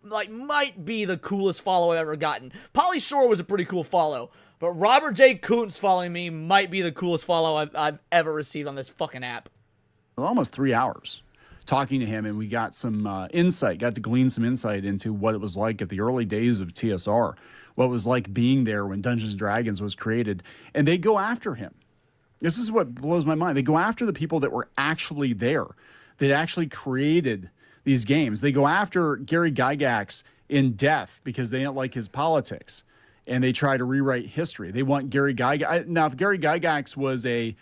S2: the coolest follow I've ever gotten. Pauly Shore was a pretty cool follow, but Robert J. Kuntz following me might be the coolest follow I've ever received on this fucking app.
S9: Almost 3 hours talking to him, and we got some got to glean some insight into what it was like at the early days of TSR, what it was like being there when Dungeons & Dragons was created, and they go after him. This is what blows my mind. They go after the people that were actually there, that actually created these games. They go after Gary Gygax in death because they don't like his politics, and they try to rewrite history. They want Gary Gygax. Now, if Gary Gygax was a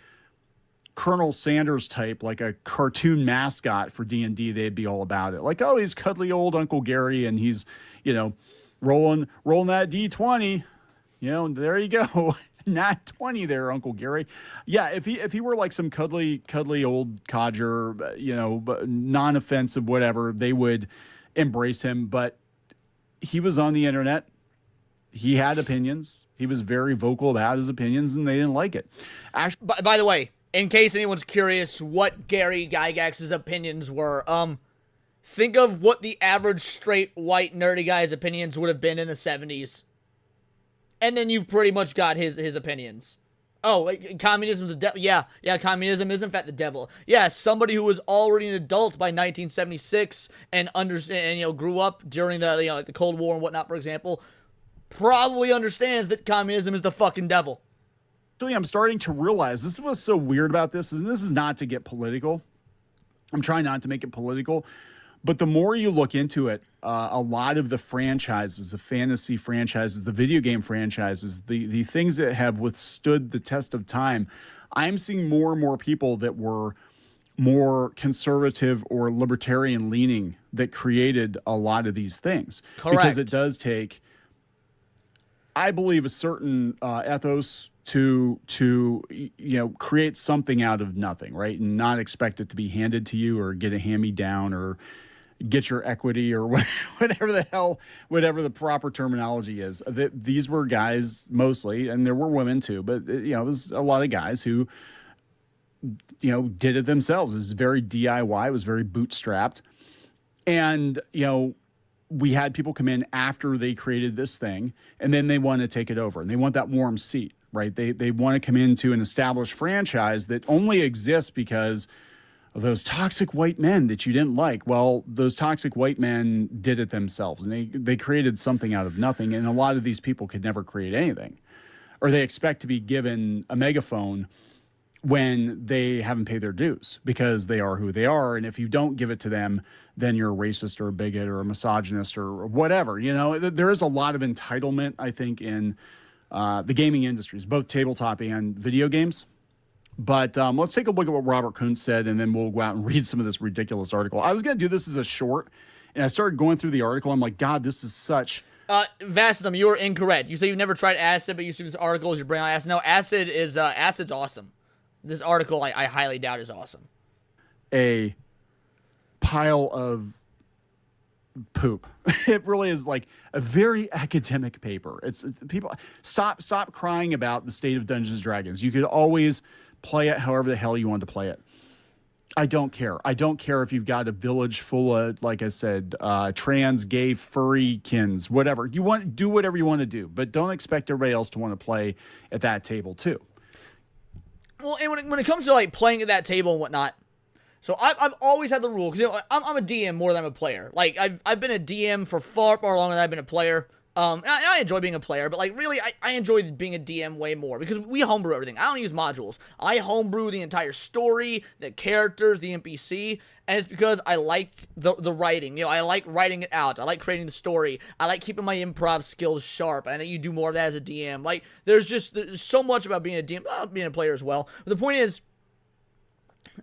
S9: Colonel Sanders type, like a cartoon mascot for D&D, they'd be all about it. Like, oh, he's cuddly old Uncle Gary, and he's, rolling that D20. There you go. Not 20 there, Uncle Gary. Yeah, if he were like some cuddly old codger, non-offensive, whatever, they would embrace him. But he was on the internet. He had opinions. He was very vocal about his opinions, and they didn't like it. Actually,
S2: by the way, in case anyone's curious what Gary Gygax's opinions were, think of what the average straight white nerdy guy's opinions would have been in the 70s. And then you've pretty much got his opinions. Oh, communism's the devil. Yeah, communism is in fact the devil. Yeah, somebody who was already an adult by 1976 and grew up during the like the Cold War and whatnot, for example, probably understands that communism is the fucking devil.
S9: Actually, I'm starting to realize this is what's so weird about this, and this is not to get political. I'm trying not to make it political. But the more you look into it, a lot of the franchises, the fantasy franchises, the video game franchises, the things that have withstood the test of time, I'm seeing more and more people that were more conservative or libertarian leaning that created a lot of these things.
S2: Correct.
S9: Because it does take, I believe, a certain ethos to create something out of nothing, right? And not expect it to be handed to you or get a hand-me-down or get your equity or whatever the proper terminology is. These were guys mostly, and there were women too, but it was a lot of guys who did it themselves. It was very DIY. It was very bootstrapped. And we had people come in after they created this thing, and then they want to take it over, and they want that warm seat, right? They want to come into an established franchise that only exists because those toxic white men that you didn't like. Well, those toxic white men did it themselves, and they created something out of nothing. And a lot of these people could never create anything, or they expect to be given a megaphone when they haven't paid their dues because they are who they are. And if you don't give it to them, then you're a racist or a bigot or a misogynist or whatever. You know, there is a lot of entitlement, I think, in the gaming industries, both tabletop and video games. But let's take a look at what Robert Kuntz said, and then we'll go out and read some of this ridiculous article. I was going to do this as a short, and I started going through the article. I'm like, God, this is such...
S2: Vastum, you were incorrect. You say you've never tried acid, but you see this article as you bring on acid. No, acid's awesome. This article, I highly doubt, is awesome.
S9: A pile of poop. It really is like a very academic paper. It's people stop crying about the state of Dungeons and Dragons. You could always play it however the hell you want to play it. I don't care. I don't care if you've got a village full of, like I said, trans, gay, furry kins, whatever. You want, do whatever you want to do, but don't expect everybody else to want to play at that table too.
S2: Well, and when it comes to like playing at that table and whatnot, so I've always had the rule, because I'm a DM more than I'm a player. Like I've been a DM for far longer than I've been a player. I enjoy being a player, but like really, I enjoy being a DM way more because we homebrew everything. I don't use modules. I homebrew the entire story, the characters, the NPC, and it's because I like the writing. You know, I like writing it out. I like creating the story. I like keeping my improv skills sharp. And I think you do more of that as a DM. Like there's so much about being a DM, being a player as well. But the point is,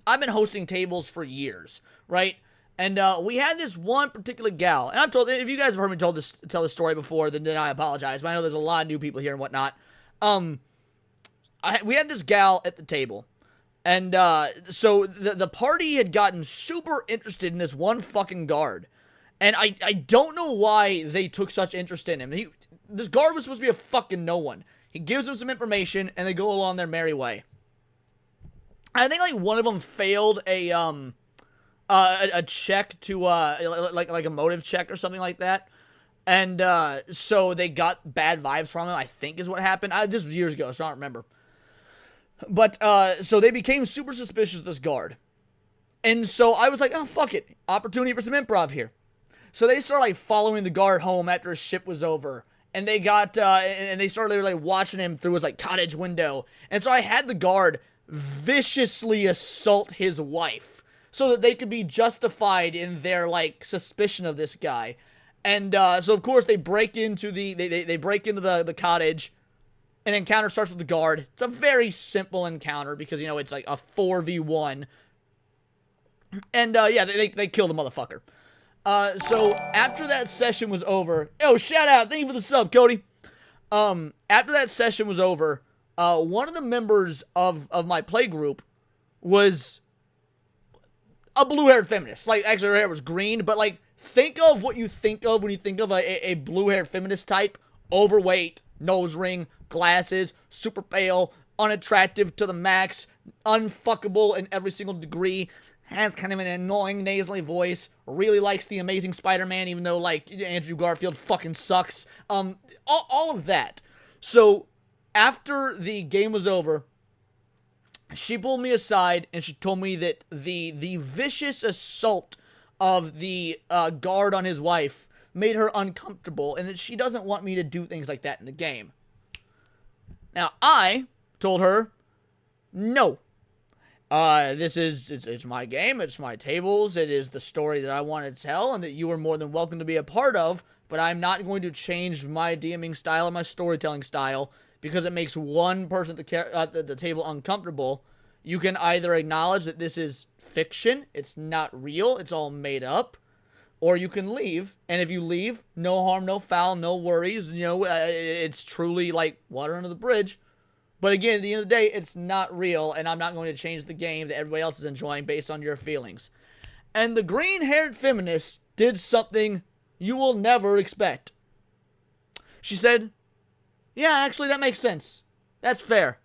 S2: I've been hosting tables for years, right? And we had this one particular gal, and I've told, if you guys have heard me tell this story before, then I apologize, but I know there's a lot of new people here and whatnot. We had this gal at the table, and so the party had gotten super interested in this one fucking guard, and I don't know why they took such interest in him. This guard was supposed to be a fucking no one. He gives them some information, and they go along their merry way. I think like one of them failed a check to like a motive check or something like that, and so they got bad vibes from him, I think is what happened. This was years ago, so I don't remember. But so they became super suspicious of this guard, and so I was like, oh fuck it, opportunity for some improv here. So they started like following the guard home after his shift was over, and they got and they started like watching him through his like cottage window, and so I had the guard viciously assault his wife, so that they could be justified in their, like, suspicion of this guy. And, so, of course, they break into they break into the cottage. An encounter starts with the guard. It's a very simple encounter because, you know, it's like a 4v1. And, yeah, they kill the motherfucker. So, after that session was over... Oh, shout out! Thank you for the sub, Cody! After that session was over, one of the members of my play group was... a blue-haired feminist. Like, actually, her hair was green, but, like, think of what you think of when you think of a blue-haired feminist type. Overweight, nose ring, glasses, super pale, unattractive to the max, unfuckable in every single degree, has kind of an annoying nasally voice, really likes The Amazing Spider-Man, even though, like, Andrew Garfield fucking sucks. All of that. So, after the game was over... she pulled me aside and she told me that the vicious assault of the guard on his wife made her uncomfortable and that she doesn't want me to do things like that in the game. Now, I told her, no. It's my game, it's my tables, it is the story that I want to tell and that you are more than welcome to be a part of, but I'm not going to change my DMing style or my storytelling style because it makes one person at the table uncomfortable. You can either acknowledge that this is fiction, it's not real, it's all made up, or you can leave. And if you leave, no harm, no foul, no worries. You know, it's truly like water under the bridge. But again, at the end of the day, it's not real, and I'm not going to change the game that everybody else is enjoying based on your feelings. And the green-haired feminist did something you will never expect. She said, yeah, actually, that makes sense. That's fair.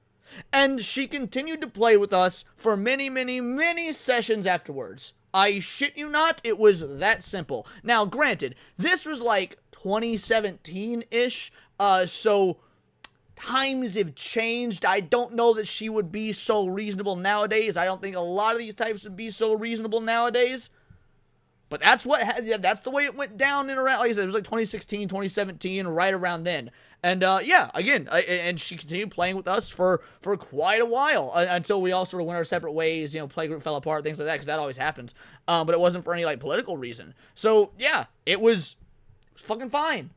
S2: And she continued to play with us for many, many, many sessions afterwards. I shit you not, it was that simple. Now, granted, this was like 2017-ish, so times have changed. I don't know that she would be so reasonable nowadays. I don't think a lot of these types would be so reasonable nowadays. But that's that's the way it went down and around. Like I said, it was like 2016, 2017, right around then. And yeah, again, and she continued playing with us for quite a while until we all sort of went our separate ways. You know, playgroup fell apart, things like that, because that always happens. But it wasn't for any like political reason. So yeah, it was fucking fine.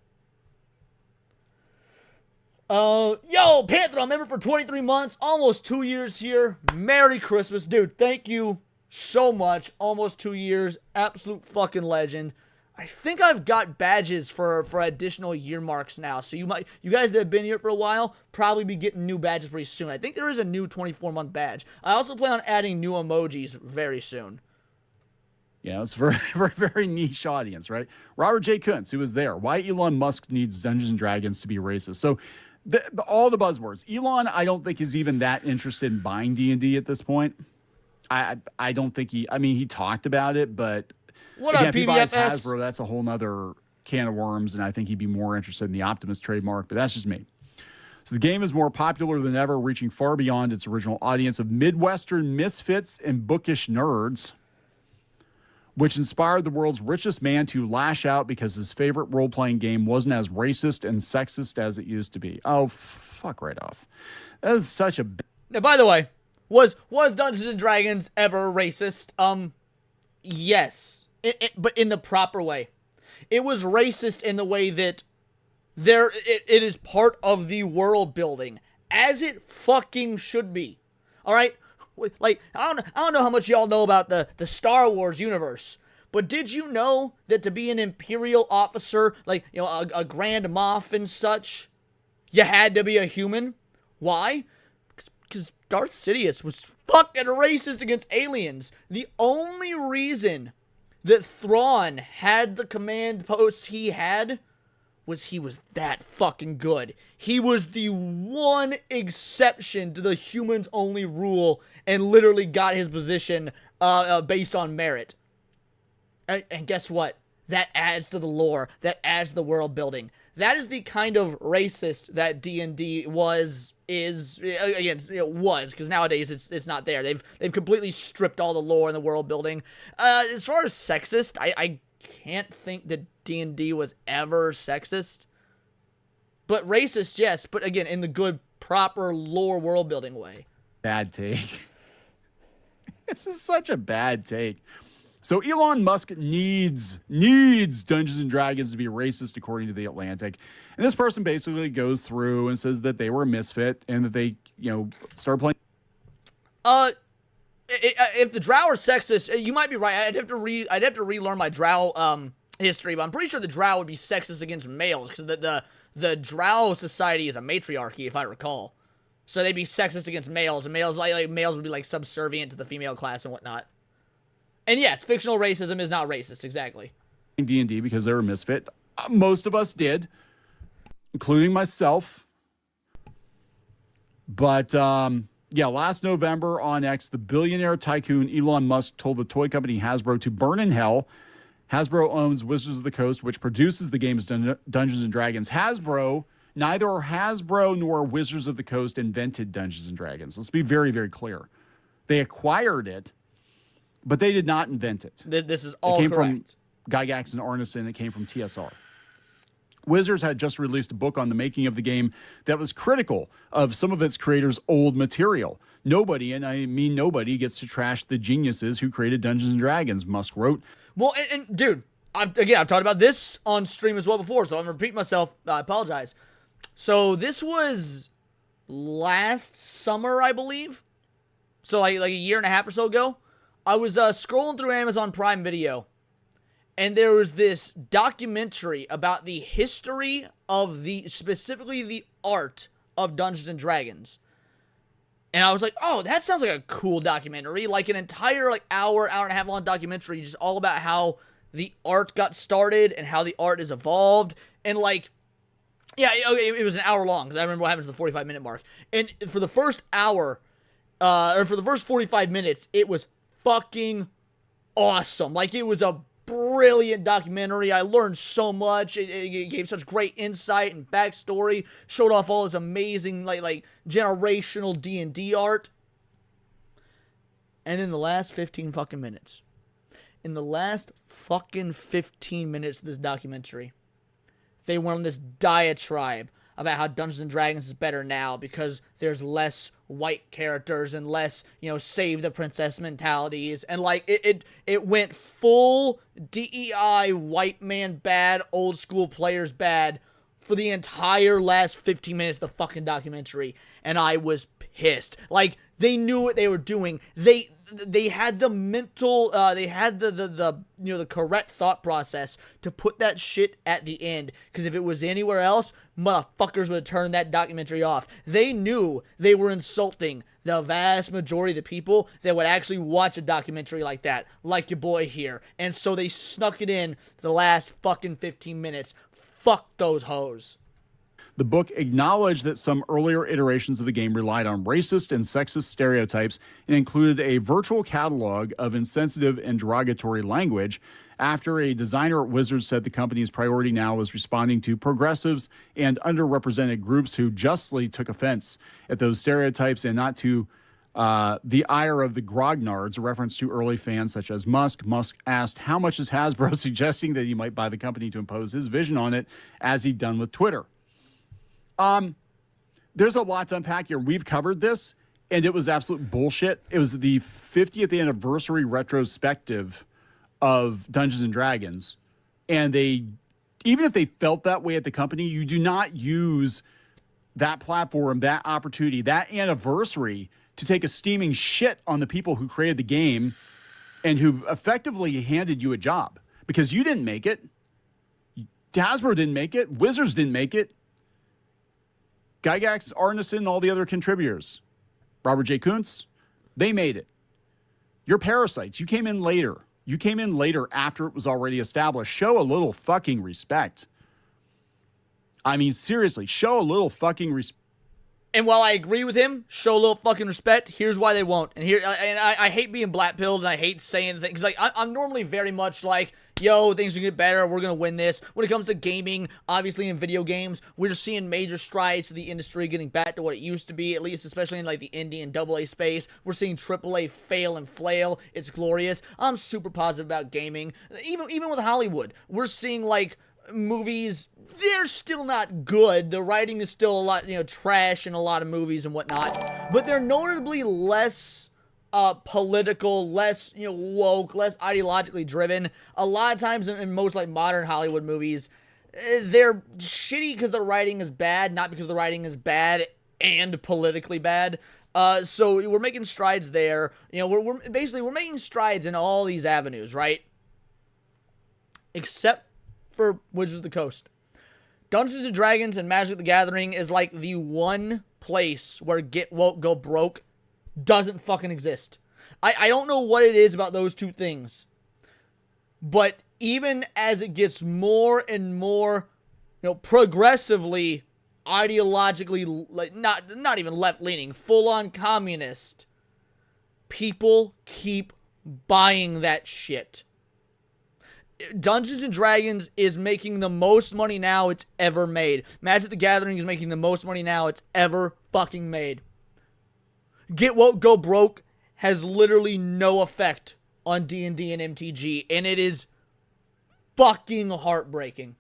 S2: Yo, Panther, I'm member for 23 months, almost 2 years here. Merry Christmas, dude. Thank you so much. Almost 2 years. Absolute fucking legend. I think I've got badges for additional year marks now. So you guys that have been here for a while, probably be getting new badges pretty soon. I think there is a new 24-month badge. I also plan on adding new emojis very soon.
S9: Yeah, it's a very niche audience, right? Robert J. Kuntz, who was there. Why Elon Musk needs Dungeons & Dragons to be racist. So all the buzzwords. Elon, I don't think is even that interested in buying D&D at this point. I don't think he talked about it, but again, if he buys Hasbro, that's a whole nother can of worms, and I think he'd be more interested in the Optimus trademark, but that's just me. So the game is more popular than ever, reaching far beyond its original audience of Midwestern misfits and bookish nerds, which inspired the world's richest man to lash out because his favorite role-playing game wasn't as racist and sexist as it used to be. Oh, fuck right off. That is such a...
S2: Now, by the way, was Dungeons & Dragons ever racist? Yes. But in the proper way. It was racist in the way that it is part of the world building, as it fucking should be. All right? Like, I don't know how much y'all know about the Star Wars universe, but did you know that to be an Imperial officer, like, you know, a Grand Moff and such, you had to be a human? Why? Because Darth Sidious was fucking racist against aliens. The only reason that Thrawn had the command posts he had was he was that fucking good. He was the one exception to the humans only rule and literally got his position based on merit. And guess what? That adds to the lore. That adds to the world building. That is the kind of racist that D&D was, because nowadays it's not there. They've completely stripped all the lore and the world building. As far as sexist, I can't think that D&D was ever sexist. But racist, yes. But again, in the good, proper lore world building way.
S9: Bad take. This is such a bad take. So Elon Musk needs Dungeons & Dragons to be racist, according to The Atlantic. And this person basically goes through and says that they were a misfit and that they, started playing.
S2: If the Drow are sexist, you might be right. I'd have to relearn my Drow history, but I'm pretty sure the Drow would be sexist against males, because the Drow society is a matriarchy, if I recall. So they'd be sexist against males, and males would be like subservient to the female class and whatnot. And yes, fictional racism is not racist, exactly.
S9: D&D because they were a misfit. Most of us did, including myself. But yeah, last November on X, the billionaire tycoon Elon Musk told the toy company Hasbro to burn in hell. Hasbro owns Wizards of the Coast, which produces the games Dungeons & Dragons. Neither Hasbro nor Wizards of the Coast invented Dungeons & Dragons. Let's be very, very clear. They acquired it, but they did not invent it.
S2: This is all correct.
S9: It came from Gygax and Arneson. It came from TSR. Wizards had just released a book on the making of the game that was critical of some of its creators' old material. Nobody, and I mean nobody, gets to trash the geniuses who created Dungeons & Dragons, Musk wrote.
S2: Well, and dude, I've talked about this on stream as well before, so I'm going to repeat myself. I apologize. So this was last summer, I believe. So like a year and a half or so ago. I was scrolling through Amazon Prime Video, and there was this documentary about the history of specifically the art of Dungeons & Dragons. And I was like, oh, that sounds like a cool documentary. Like an entire hour and a half long documentary just all about how the art got started and how the art has evolved. And yeah, it was an hour long, because I remember what happened to the 45-minute mark. And for the first hour, or for the first 45 minutes, it was fucking awesome. Like, it was a brilliant documentary. I learned so much. It gave such great insight and backstory. Showed off all this amazing, like generational D&D art. And in the last 15 fucking minutes, in the last fucking 15 minutes of this documentary, they went on this diatribe about how Dungeons and Dragons is better now because there's less white characters and less, save the princess mentalities. And like it went full DEI, white man bad, old school players bad for the entire last 15 minutes of the fucking documentary. And I was pissed. Like, they knew what they were doing. They had the mental, they had the correct thought process to put that shit at the end. Because if it was anywhere else, motherfuckers would have turned that documentary off. They knew they were insulting the vast majority of the people that would actually watch a documentary like that, like your boy here. And so they snuck it in the last fucking 15 minutes. Fuck those hoes.
S9: The book acknowledged that some earlier iterations of the game relied on racist and sexist stereotypes and included a virtual catalog of insensitive and derogatory language after a designer at Wizards said the company's priority now was responding to progressives and underrepresented groups who justly took offense at those stereotypes and not to the ire of the grognards, a reference to early fans such as Musk. Musk asked how much is Hasbro, suggesting that he might buy the company to impose his vision on it, as he'd done with Twitter. There's a lot to unpack here. We've covered this, and it was absolute bullshit. It was the 50th anniversary retrospective of Dungeons and Dragons, and even if they felt that way at the company, you do not use that platform, that opportunity, that anniversary to take a steaming shit on the people who created the game and who effectively handed you a job, because you didn't make it. Hasbro didn't make it. Wizards didn't make it. Gygax, Arneson, all the other contributors, Robert J. Kuntz, they made it. You're parasites. You came in later. You came in later after it was already established. Show a little fucking respect. I mean, seriously, show a little fucking respect.
S2: And while I agree with him, show a little fucking respect, here's why they won't. And I hate being black-pilled, and I hate saying things. Like, I'm normally very much like, yo, things are going to get better, we're going to win this. When it comes to gaming, obviously in video games, we're just seeing major strides to the industry getting back to what it used to be, at least especially in like the indie and AA space. We're seeing AAA fail and flail. It's glorious. I'm super positive about gaming. Even with Hollywood, we're seeing like movies, they're still not good. The writing is still a lot, trash in a lot of movies and whatnot. But they're notably less political, less, woke, less ideologically driven. A lot of times in most like modern Hollywood movies, they're shitty because the writing is bad, not because the writing is bad and politically bad. So we're making strides there. We're making strides in all these avenues, right? Except for Wizards of the Coast. Dungeons and Dragons and Magic the Gathering is like the one place where get woke, go broke doesn't fucking exist. I don't know what it is about those two things, but even as it gets more and more, progressively, ideologically, like not even left-leaning, full-on communist, people keep buying that shit. Dungeons and Dragons is making the most money now it's ever made. Magic the Gathering is making the most money now it's ever fucking made. Get woke, go broke has literally no effect on D&D and MTG, and it is fucking heartbreaking.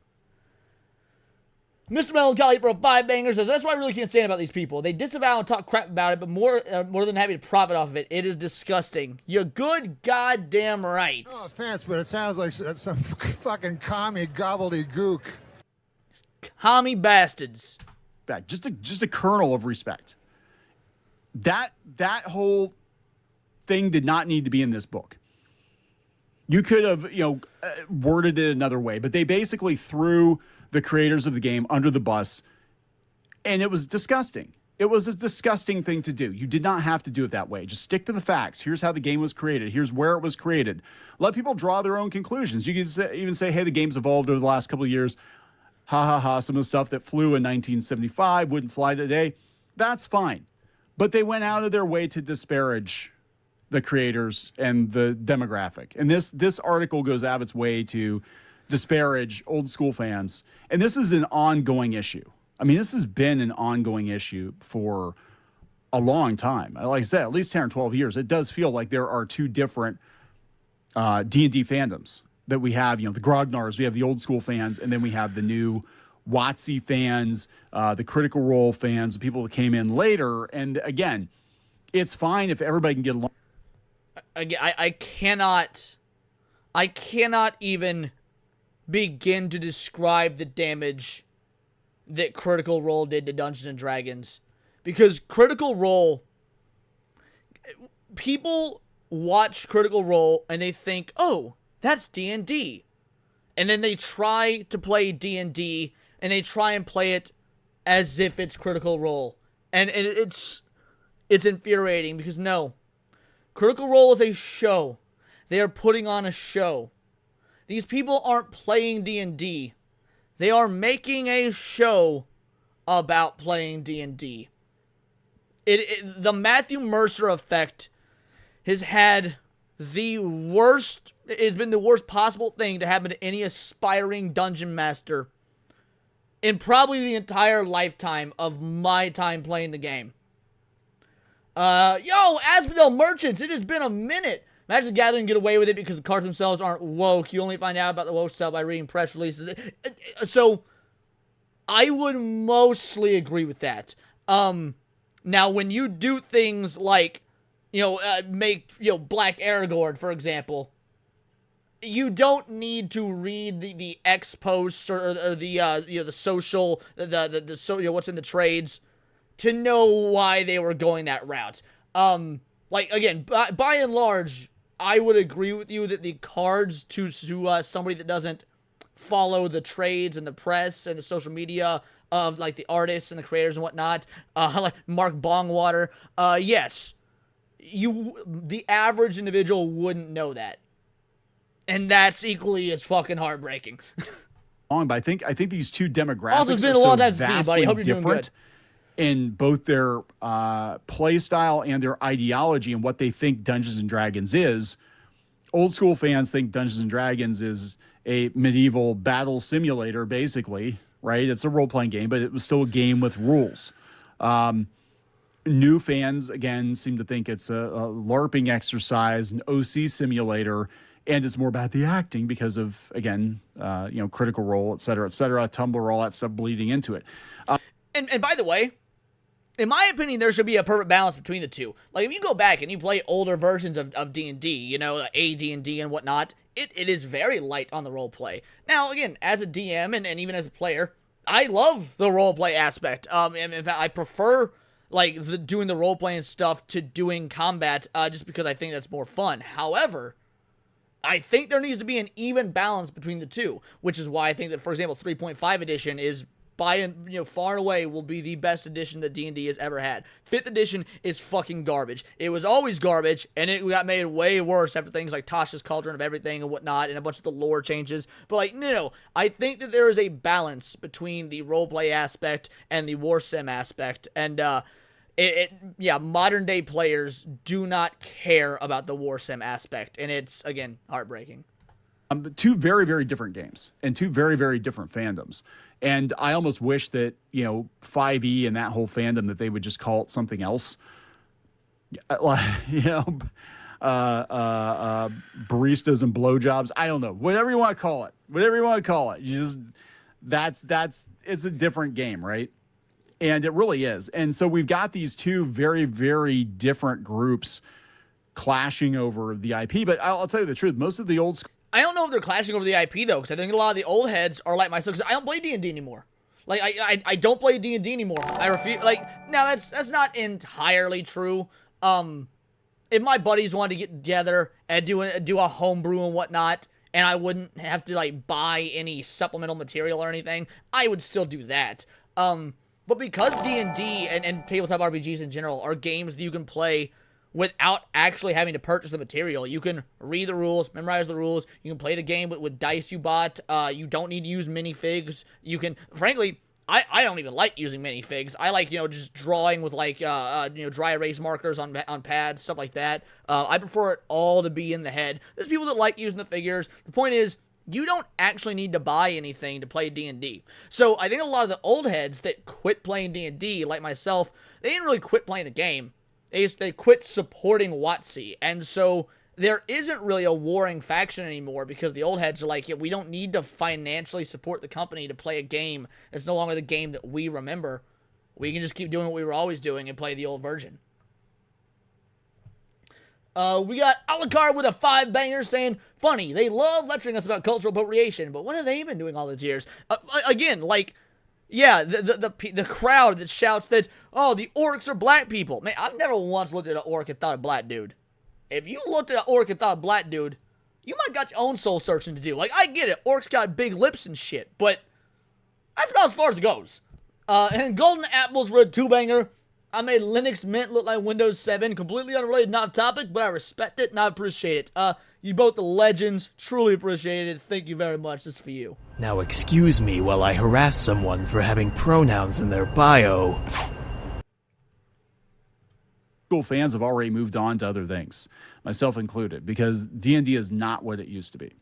S2: Mr. Melancholy for 5 bangers says, that's why I really can't stand about these people. They disavow and talk crap about it, but more than happy to profit off of it. It is disgusting. You're good goddamn right.
S10: No offense, but it sounds like some fucking commie gobbledygook.
S2: Commie bastards.
S9: Back, just a kernel of respect. That whole thing did not need to be in this book. You could have, worded it another way, but they basically threw the creators of the game under the bus, and it was disgusting. It was a disgusting thing to do. You did not have to do it that way. Just stick to the facts. Here's how the game was created. Here's where it was created. Let people draw their own conclusions. You can even say, hey, the game's evolved over the last couple of years. Ha ha ha. Some of the stuff that flew in 1975 wouldn't fly today. That's fine. But they went out of their way to disparage the creators and the demographic. And this article goes out of its way to disparage old school fans. And this is an ongoing issue. I mean, this has been an ongoing issue for a long time. Like I said, at least 10 or 12 years. It does feel like there are two different D&D fandoms that we have. You know, the Grognars, we have the old school fans, and then we have the new WotC fans, the Critical Role fans, the people that came in later. And again, it's fine if everybody can get along.
S2: Again, I cannot even begin to describe the damage that Critical Role did to Dungeons and Dragons, because Critical Role, people watch Critical Role and they think, oh, that's D&D, and then they try to play D&D and they try and play it as if it's Critical Role, and it's infuriating, because no, Critical Role is a show. They are putting on a show. These people aren't playing D&D. They are making a show about playing D&D. The Matthew Mercer effect has had the worst, it's been the worst possible thing to happen to any aspiring dungeon master in probably the entire lifetime of my time playing the game. Yo, Asphodel Merchants, it has been a minute. Magic the Gathering get away with it because the cards themselves aren't woke. You only find out about the woke stuff by reading press releases. So, I would mostly agree with that. Now, when you do things like, make, Black Aragorn, for example, you don't need to read the X posts or the social, what's in the trades to know why they were going that route. Again, by and large, I would agree with you that the cards to somebody that doesn't follow the trades and the press and the social media of, like, the artists and the creators and whatnot, like Mark Bongwater, yes, the average individual wouldn't know that. And that's equally as fucking heartbreaking.
S9: But I think these two demographics
S2: Also, it's been
S9: are
S2: a long
S9: so
S2: time to see you, buddy.
S9: vastly
S2: Hope you're doing
S9: different in both their play style and their ideology and what they think Dungeons and Dragons is. Old school fans think Dungeons and Dragons is a medieval battle simulator, basically, right? It's a role-playing game, but it was still a game with rules. New fans, again, seem to think it's a LARPing exercise, an OC simulator, and it's more about the acting because of, again, Critical Role, et cetera, Tumblr, all that stuff bleeding into it.
S2: And by the way, in my opinion, there should be a perfect balance between the two. Like, if you go back and you play older versions of D&D, AD&D and whatnot, it is very light on the roleplay. Now, again, as a DM and even as a player, I love the roleplay aspect. In fact, I prefer, doing the roleplaying stuff to doing combat, just because I think that's more fun. However, I think there needs to be an even balance between the two, which is why I think that, for example, 3.5 edition is far and away will be the best edition that D&D has ever had. 5th edition is fucking garbage. It was always garbage, and it got made way worse after things like Tasha's Cauldron of Everything and whatnot, and a bunch of the lore changes. But, no, I think that there is a balance between the roleplay aspect and the war sim aspect, and, modern day players do not care about the war sim aspect, and it's, again, heartbreaking.
S9: Two very, very different games and two very, very different fandoms. And I almost wish that, 5e and that whole fandom, that they would just call it something else. Baristas and blowjobs. I don't know. Whatever you want to call it. It's a different game, right? And it really is. And so we've got these two very, very different groups clashing over the IP. But I'll tell you the truth. Most of the old school,
S2: I don't know if they're clashing over the IP, though, because I think a lot of the old heads are like myself, because I don't play D&D anymore. I don't play D&D anymore. I refuse, now that's not entirely true. If my buddies wanted to get together and do a homebrew and whatnot, and I wouldn't have to, buy any supplemental material or anything, I would still do that. But because D&D and tabletop RPGs in general are games that you can play without actually having to purchase the material. You can read the rules, memorize the rules. You can play the game with dice you bought. You don't need to use minifigs. You can, frankly, I don't even like using minifigs. I like, just drawing with like, dry erase markers on pads, stuff like that. I prefer it all to be in the head. There's people that like using the figures. The point is, you don't actually need to buy anything to play D&D. So I think a lot of the old heads that quit playing D&D, like myself, they didn't really quit playing the game. They quit supporting WotC. And so there isn't really a warring faction anymore because the old heads are like, yeah, we don't need to financially support the company to play a game that's no longer the game that we remember. We can just keep doing what we were always doing and play the old version. We got Alucard with a 5-banger saying, funny, they love lecturing us about cultural appropriation, but what have they been doing all these years? Again, like, yeah, the crowd that shouts that, oh, the orcs are black people. Man, I've never once looked at an orc and thought a black dude. If you looked at an orc and thought a black dude, you might got your own soul searching to do. Like, I get it, orcs got big lips and shit, but that's about as far as it goes. And Golden Apples were a 2-banger. I made Linux Mint look like Windows 7. Completely unrelated, not a topic, but I respect it and I appreciate it. You both the legends. Truly appreciate it. Thank you very much. This is for you.
S11: Now excuse me while I harass someone for having pronouns in their bio.
S9: Fans have already moved on to other things, myself included, because D&D is not what it used to be.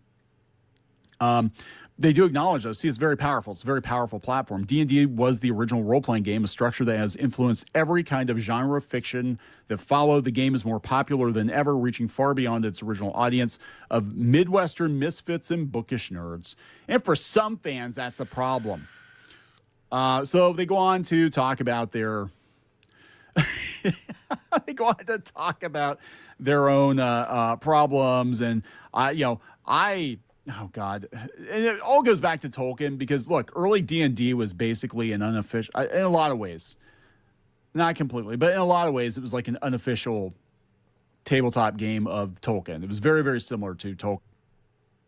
S9: They do acknowledge, though. See, it's very powerful. It's a very powerful platform. D&D was the original role-playing game, a structure that has influenced every kind of genre of fiction that followed. The game is more popular than ever, reaching far beyond its original audience of Midwestern misfits and bookish nerds. And for some fans, that's a problem. So they go on to talk about their... they go on to talk about their own problems. And, oh God, and it all goes back to Tolkien because look, early D&D was basically an unofficial, in a lot of ways, not completely, but in a lot of ways, it was like an unofficial tabletop game of Tolkien. It was very, very similar to Tolkien.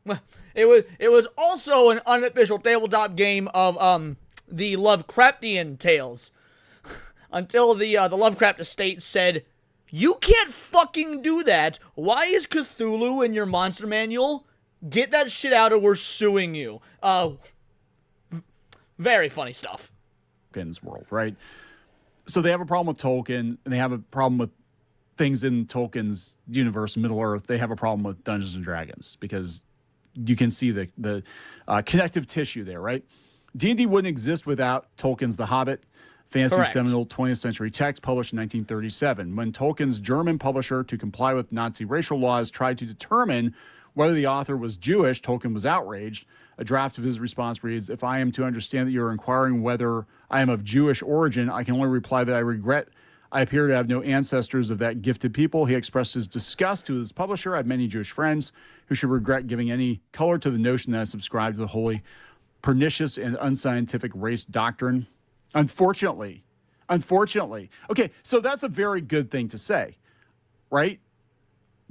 S2: Well, it was also an unofficial tabletop game of the Lovecraftian tales until the Lovecraft estate said, you can't fucking do that. Why is Cthulhu in your monster manual? Get that shit out or we're suing you. Very funny stuff.
S9: Tolkien's world, right? So they have a problem with Tolkien, and they have a problem with things in Tolkien's universe, Middle Earth. They have a problem with Dungeons and Dragons because you can see the connective tissue there, right? D&D wouldn't exist without Tolkien's The Hobbit, fantasy seminal 20th century text published in 1937. When Tolkien's German publisher, to comply with Nazi racial laws, tried to determine whether the author was Jewish, Tolkien was outraged. A draft of his response reads, if I am to understand that you're inquiring whether I am of Jewish origin, I can only reply that I regret I appear to have no ancestors of that gifted people. He expressed his disgust to his publisher. I have many Jewish friends who should regret giving any color to the notion that I subscribe to the wholly pernicious and unscientific race doctrine. Unfortunately. Okay, so that's a very good thing to say, right?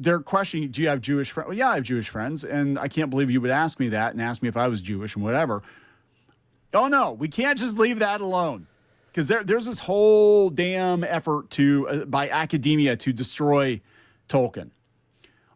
S9: They're questioning, do you have Jewish friends? Well, yeah, I have Jewish friends, and I can't believe you would ask me that and ask me if I was Jewish and whatever. Oh, no, we can't just leave that alone because there's this whole damn effort by academia to destroy Tolkien.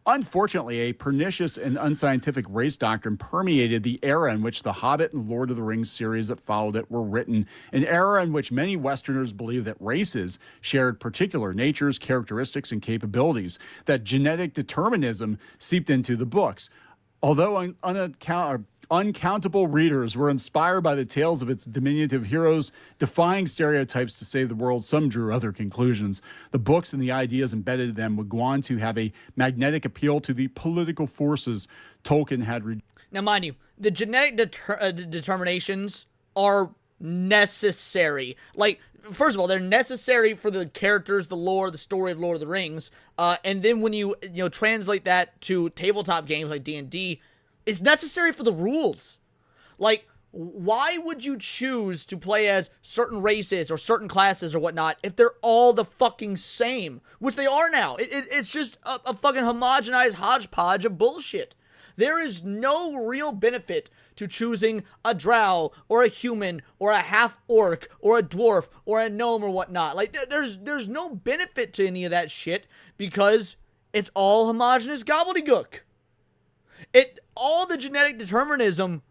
S9: Unfortunately, a pernicious and unscientific race doctrine permeated the era in which The Hobbit and Lord of the Rings series that followed it were written, an era in which many Westerners believed that races shared particular natures, characteristics, and capabilities, that genetic determinism seeped into the books. Although uncountable readers were inspired by the tales of its diminutive heroes, defying stereotypes to save the world, some drew other conclusions. The books and the ideas embedded in them would go on to have a magnetic appeal to the political forces Tolkien had.
S2: Now, mind you, the genetic determinations are necessary. Like, first of all, they're necessary for the characters, the lore, the story of Lord of the Rings. And then when you translate that to tabletop games like D&D, it's necessary for the rules. Like, why would you choose to play as certain races or certain classes or whatnot if they're all the fucking same? Which they are now. It's just a fucking homogenized hodgepodge of bullshit. There is no real benefit to choosing a drow or a human or a half-orc or a dwarf or a gnome or whatnot. Like, there's no benefit to any of that shit because it's all homogenous gobbledygook. All the genetic determinism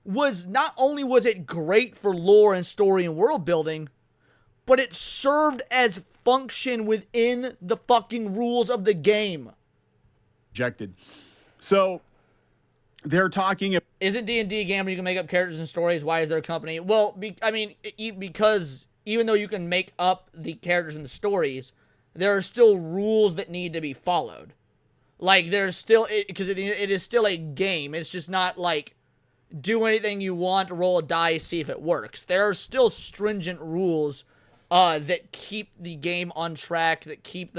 S2: was not only was it great for lore and story and world building, but it served as function within the fucking rules of the game.
S9: Rejected. So they're talking.
S2: Isn't D&D a game where you can make up characters and stories? Why is there a company? Well, because even though you can make up the characters and the stories, there are still rules that need to be followed. Like, there's still, because it is still a game. It's just not like, do anything you want, roll a dice, see if it works. There are still stringent rules that keep the game on track, that keep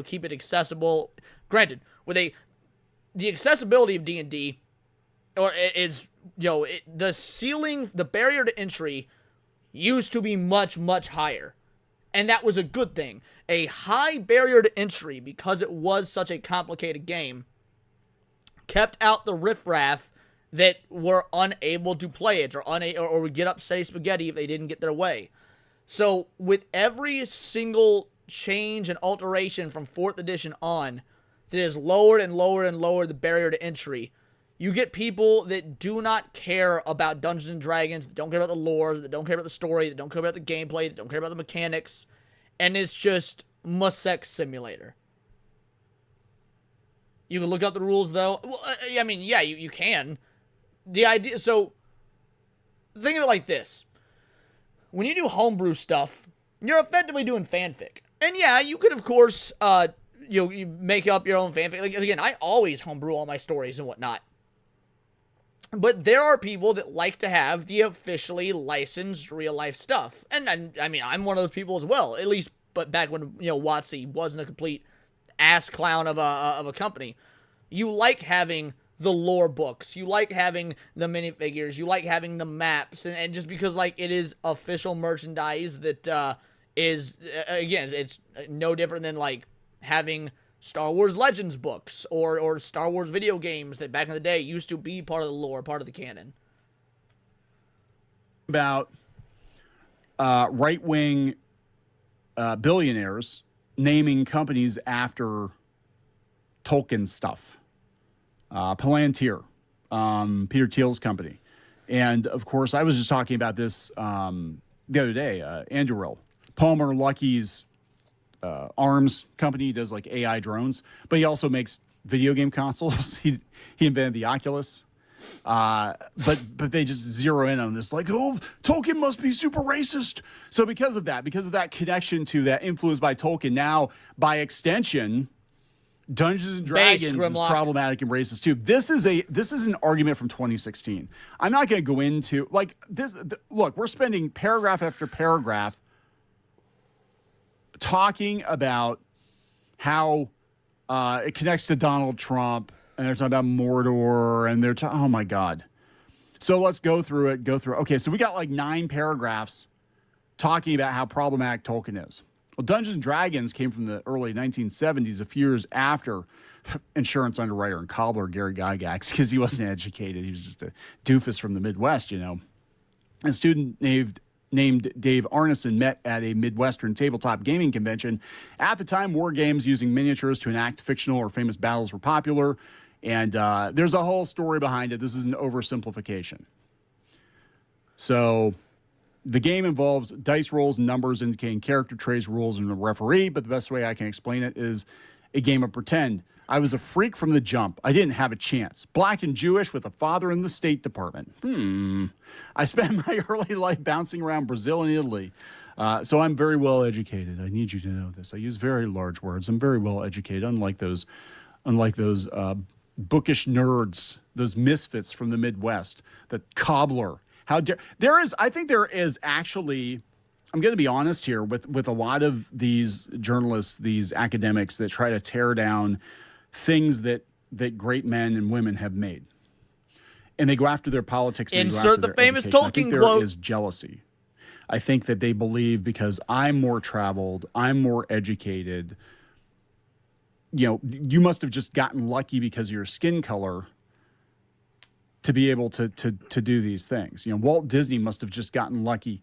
S2: keep it accessible. Granted, with the accessibility of D&D, the ceiling, the barrier to entry used to be much, much higher. And that was a good thing. A high barrier to entry, because it was such a complicated game, kept out the riffraff that were unable to play it, or would get upset spaghetti if they didn't get their way. So with every single change and alteration from 4th edition on, that is lowered and lowered and lowered the barrier to entry, you get people that do not care about Dungeons and Dragons, that don't care about the lore, that don't care about the story, that don't care about the gameplay, that don't care about the mechanics, and it's just sex simulator. You can look up the rules, though. Well, I mean, yeah, you can. The idea, so, think of it like this. When you do homebrew stuff, you're effectively doing fanfic. And yeah, you could, of course, you make up your own fanfic. Like, again, I always homebrew all my stories and whatnot. But there are people that like to have the officially licensed real-life stuff. And, I mean, I'm one of those people as well. At least, but back when, WotC wasn't a complete ass clown of a company. You like having the lore books. You like having the minifigures. You like having the maps. And just because, like, it is official merchandise that is, again, it's no different than, like, having Star Wars Legends books or Star Wars video games that back in the day used to be part of the lore, part of the canon.
S9: About right-wing billionaires naming companies after Tolkien stuff. Palantir, Peter Thiel's company. And, of course, I was just talking about this the other day. Anduril, Palmer Lucky's arms company, does like AI drones, but he also makes video game consoles. He invented the Oculus. But they just zero in on this, like, oh, Tolkien must be super racist. So because of that connection to that influence by Tolkien, now by extension, Dungeons and Dragons is problematic and racist too. This is an argument from 2016. I'm not going to go into like this. Look, we're spending paragraph after paragraph talking about how it connects to Donald Trump, and they're talking about Mordor, and they're talking, oh my God. So let's go through it. Okay, so we got like 9 paragraphs talking about how problematic Tolkien is. Well, Dungeons & Dragons came from the early 1970s, a few years after insurance underwriter and cobbler Gary Gygax, because he wasn't educated. He was just a doofus from the Midwest, A student named Dave Arneson met at a Midwestern tabletop gaming convention. At the time, war games using miniatures to enact fictional or famous battles were popular, and there's a whole story behind it. This is an oversimplification. So the game involves dice rolls and numbers indicating character traits, rules, and a referee, but the best way I can explain it is a game of pretend. I was a freak from the jump. I didn't have a chance. Black and Jewish with a father in the State Department. I spent my early life bouncing around Brazil and Italy. So I'm very well educated. I need you to know this. I use very large words. I'm very well educated, unlike those bookish nerds, those misfits from the Midwest, the cobbler. How dare I think there is actually, I'm going to be honest here, with a lot of these journalists, these academics that try to tear down things that great men and women have made. And they go after their politics. And
S2: insert the famous
S9: education.
S2: Tolkien
S9: I think
S2: quote.
S9: There is jealousy. I think that they believe because I'm more traveled, I'm more educated, you must have just gotten lucky because of your skin color to be able to do these things. Walt Disney must have just gotten lucky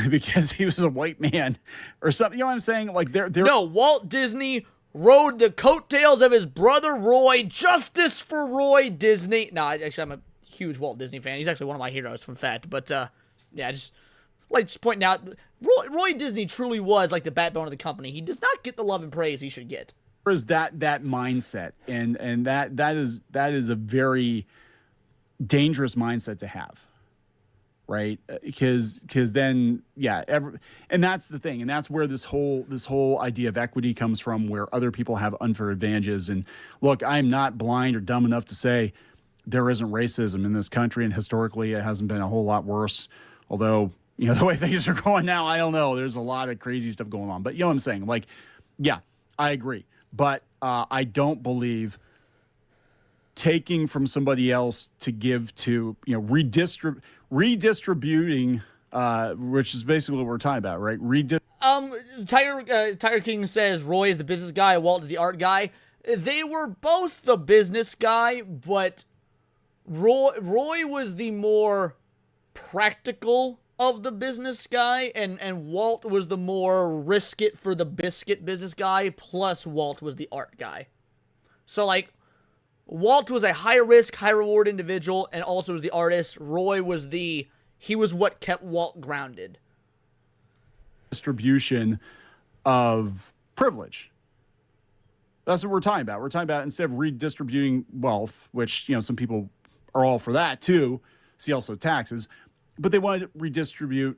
S9: because he was a white man or something. You know what I'm saying? Like
S2: No, Walt Disney rode the coattails of his brother Roy. Justice for Roy Disney. No, actually, I'm a huge Walt Disney fan. He's actually one of my heroes, fun fact. But yeah, just pointing out, Roy Disney truly was like the backbone of the company. He does not get the love and praise he should get.
S9: Is that mindset, and that is a very dangerous mindset to have, right? Because then and that's the thing, and that's where this whole idea of equity comes from, where other people have unfair advantages. And look, I'm not blind or dumb enough to say there isn't racism in this country, and historically it hasn't been a whole lot worse. Although, you know, the way things are going now, I don't know. There's a lot of crazy stuff going on, but you know what I'm saying? Like, yeah, I agree. But I don't believe taking from somebody else to give to, you know, redistributing, which is basically what we're talking about, right?
S2: Tiger King says Roy is the business guy, Walt is the art guy. They were both the business guy, but Roy was the more practical of the business guy, and Walt was the more risk it for the biscuit business guy, plus Walt was the art guy. So, like, Walt was a high risk, high reward individual, and also was the artist. Roy was he was what kept Walt grounded.
S9: Distribution of privilege. That's what we're talking about. We're talking about, instead of redistributing wealth, which, you know, some people are all for that too, see also taxes, but they want to redistribute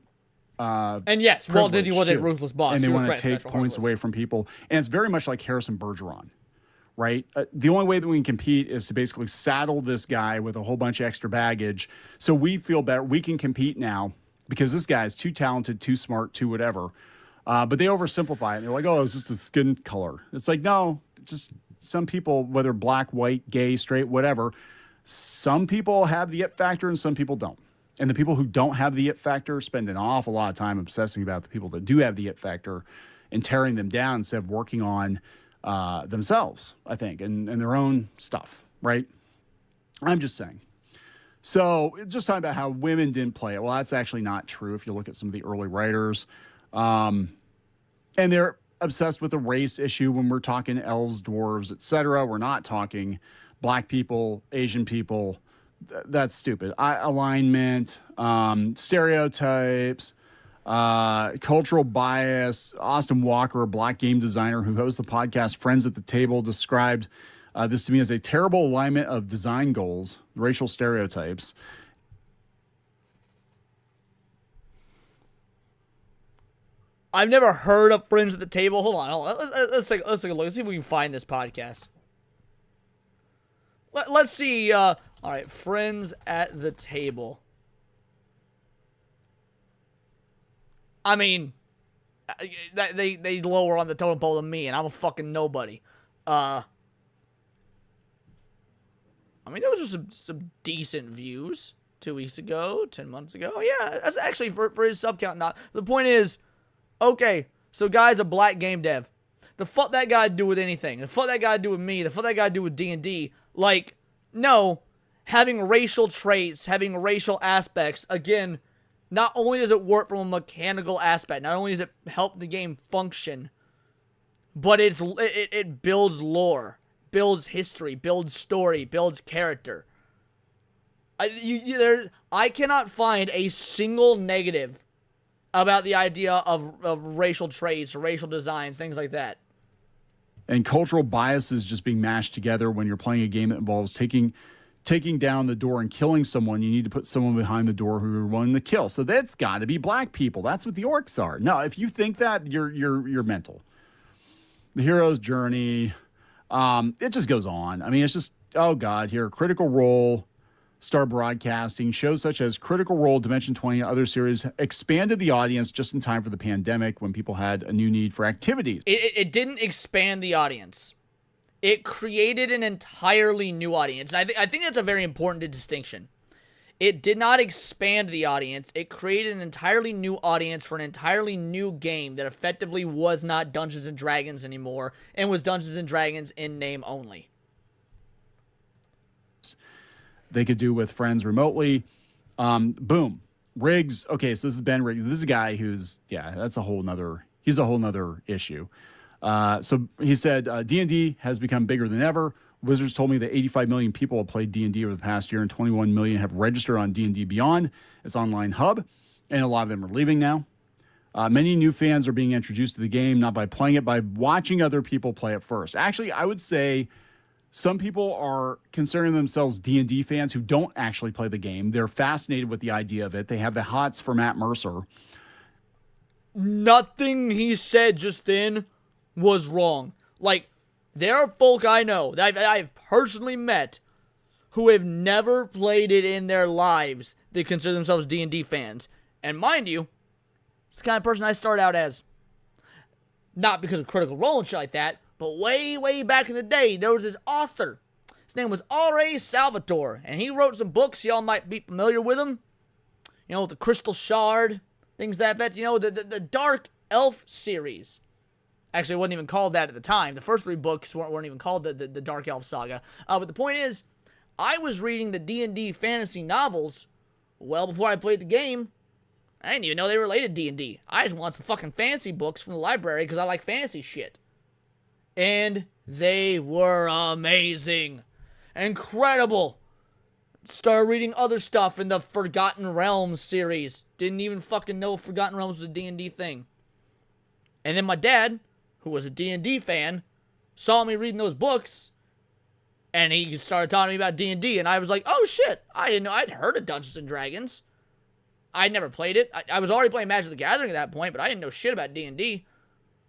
S2: and yes, Walt Disney was a ruthless boss.
S9: And they want to take points away from people. And it's very much like Harrison Bergeron, right? The only way that we can compete is to basically saddle this guy with a whole bunch of extra baggage, so we feel better. We can compete now because this guy is too talented, too smart, too whatever. But they oversimplify it. They're like, oh, it's just a skin color. It's like, no, just some people, whether black, white, gay, straight, whatever, some people have the it factor and some people don't. And the people who don't have the it factor spend an awful lot of time obsessing about the people that do have the it factor and tearing them down instead of working on themselves, I think, and their own stuff, right? I'm just saying. So just talking about how women didn't play it. Well, that's actually not true if you look at some of the early writers. And they're obsessed with the race issue when we're talking elves, dwarves, etc. We're not talking black people, Asian people. That's stupid. Alignment, stereotypes, cultural bias. Austin Walker, a black game designer who hosts the podcast Friends at the Table, described this to me as a terrible alignment of design goals, racial stereotypes.
S2: I've never heard of Friends at the Table. Hold on. Let's take a look. Let's see if we can find this podcast. Let's see. All right, Friends at the Table. I mean, they lower on the totem pole than me, and I'm a fucking nobody. I mean, those are some decent views 2 weeks ago, 10 months ago. Yeah, that's actually for his sub count. Not the point is, okay, so guy's a black game dev. The fuck that guy do with anything? The fuck that guy do with me? The fuck that guy do with D&D? Like, no, having racial traits, having racial aspects, again, not only does it work from a mechanical aspect, not only does it help the game function, but it builds lore, builds history, builds story, builds character. I cannot find a single negative about the idea of racial traits, racial designs, things like that.
S9: And cultural biases just being mashed together when you're playing a game that involves taking down the door and killing someone. You need to put someone behind the door who you're wanting to kill. So that's got to be black people. That's what the orcs are. No, if you think that, you're mental. The hero's journey, it just goes on. I mean, it's just, oh God, here, Critical Role, Star Broadcasting, shows such as Critical Role, Dimension 20, and other series expanded the audience just in time for the pandemic when people had a new need for activities.
S2: It didn't expand the audience. It created an entirely new audience. I think that's a very important distinction. It did not expand the audience. It created an entirely new audience for an entirely new game that effectively was not Dungeons & Dragons anymore and was Dungeons & Dragons in name only.
S9: They could do with friends remotely. Boom. Riggs. Okay, so this is Ben Riggs. This is a guy who's, that's a whole nother issue. So he said, D&D has become bigger than ever. Wizards told me that 85 million people have played D&D over the past year, and 21 million have registered on D&D Beyond, its online hub, and a lot of them are leaving now. Many new fans are being introduced to the game, not by playing it, by watching other people play it first. Actually, I would say some people are considering themselves D&D fans who don't actually play the game. They're fascinated with the idea of it. They have the hots for Matt Mercer.
S2: Nothing he said just then was wrong. Like, there are folk I know that I've personally met who have never played it in their lives that consider themselves D&D fans. And mind you, it's the kind of person I started out as. Not because of Critical Role and shit like that, but way, way back in the day, there was this author. His name was R.A. Salvatore, and he wrote some books. Y'all might be familiar with him. You know, the Crystal Shard, things that effect. You know, the Dark Elf series. Actually, it wasn't even called that at the time. The first 3 books weren't even called the Dark Elf Saga. But the point is, I was reading the D&D fantasy novels well before I played the game. I didn't even know they related to D&D. I just want some fucking fantasy books from the library because I like fantasy shit. And they were amazing. Incredible. Started reading other stuff in the Forgotten Realms series. Didn't even fucking know Forgotten Realms was a D&D thing. And then my dad, who was a D&D fan, saw me reading those books, and he started talking to me about D&D, and I was like, oh shit, I didn't know. I'd heard of Dungeons & Dragons. I'd never played it. I was already playing Magic the Gathering at that point, but I didn't know shit about D&D.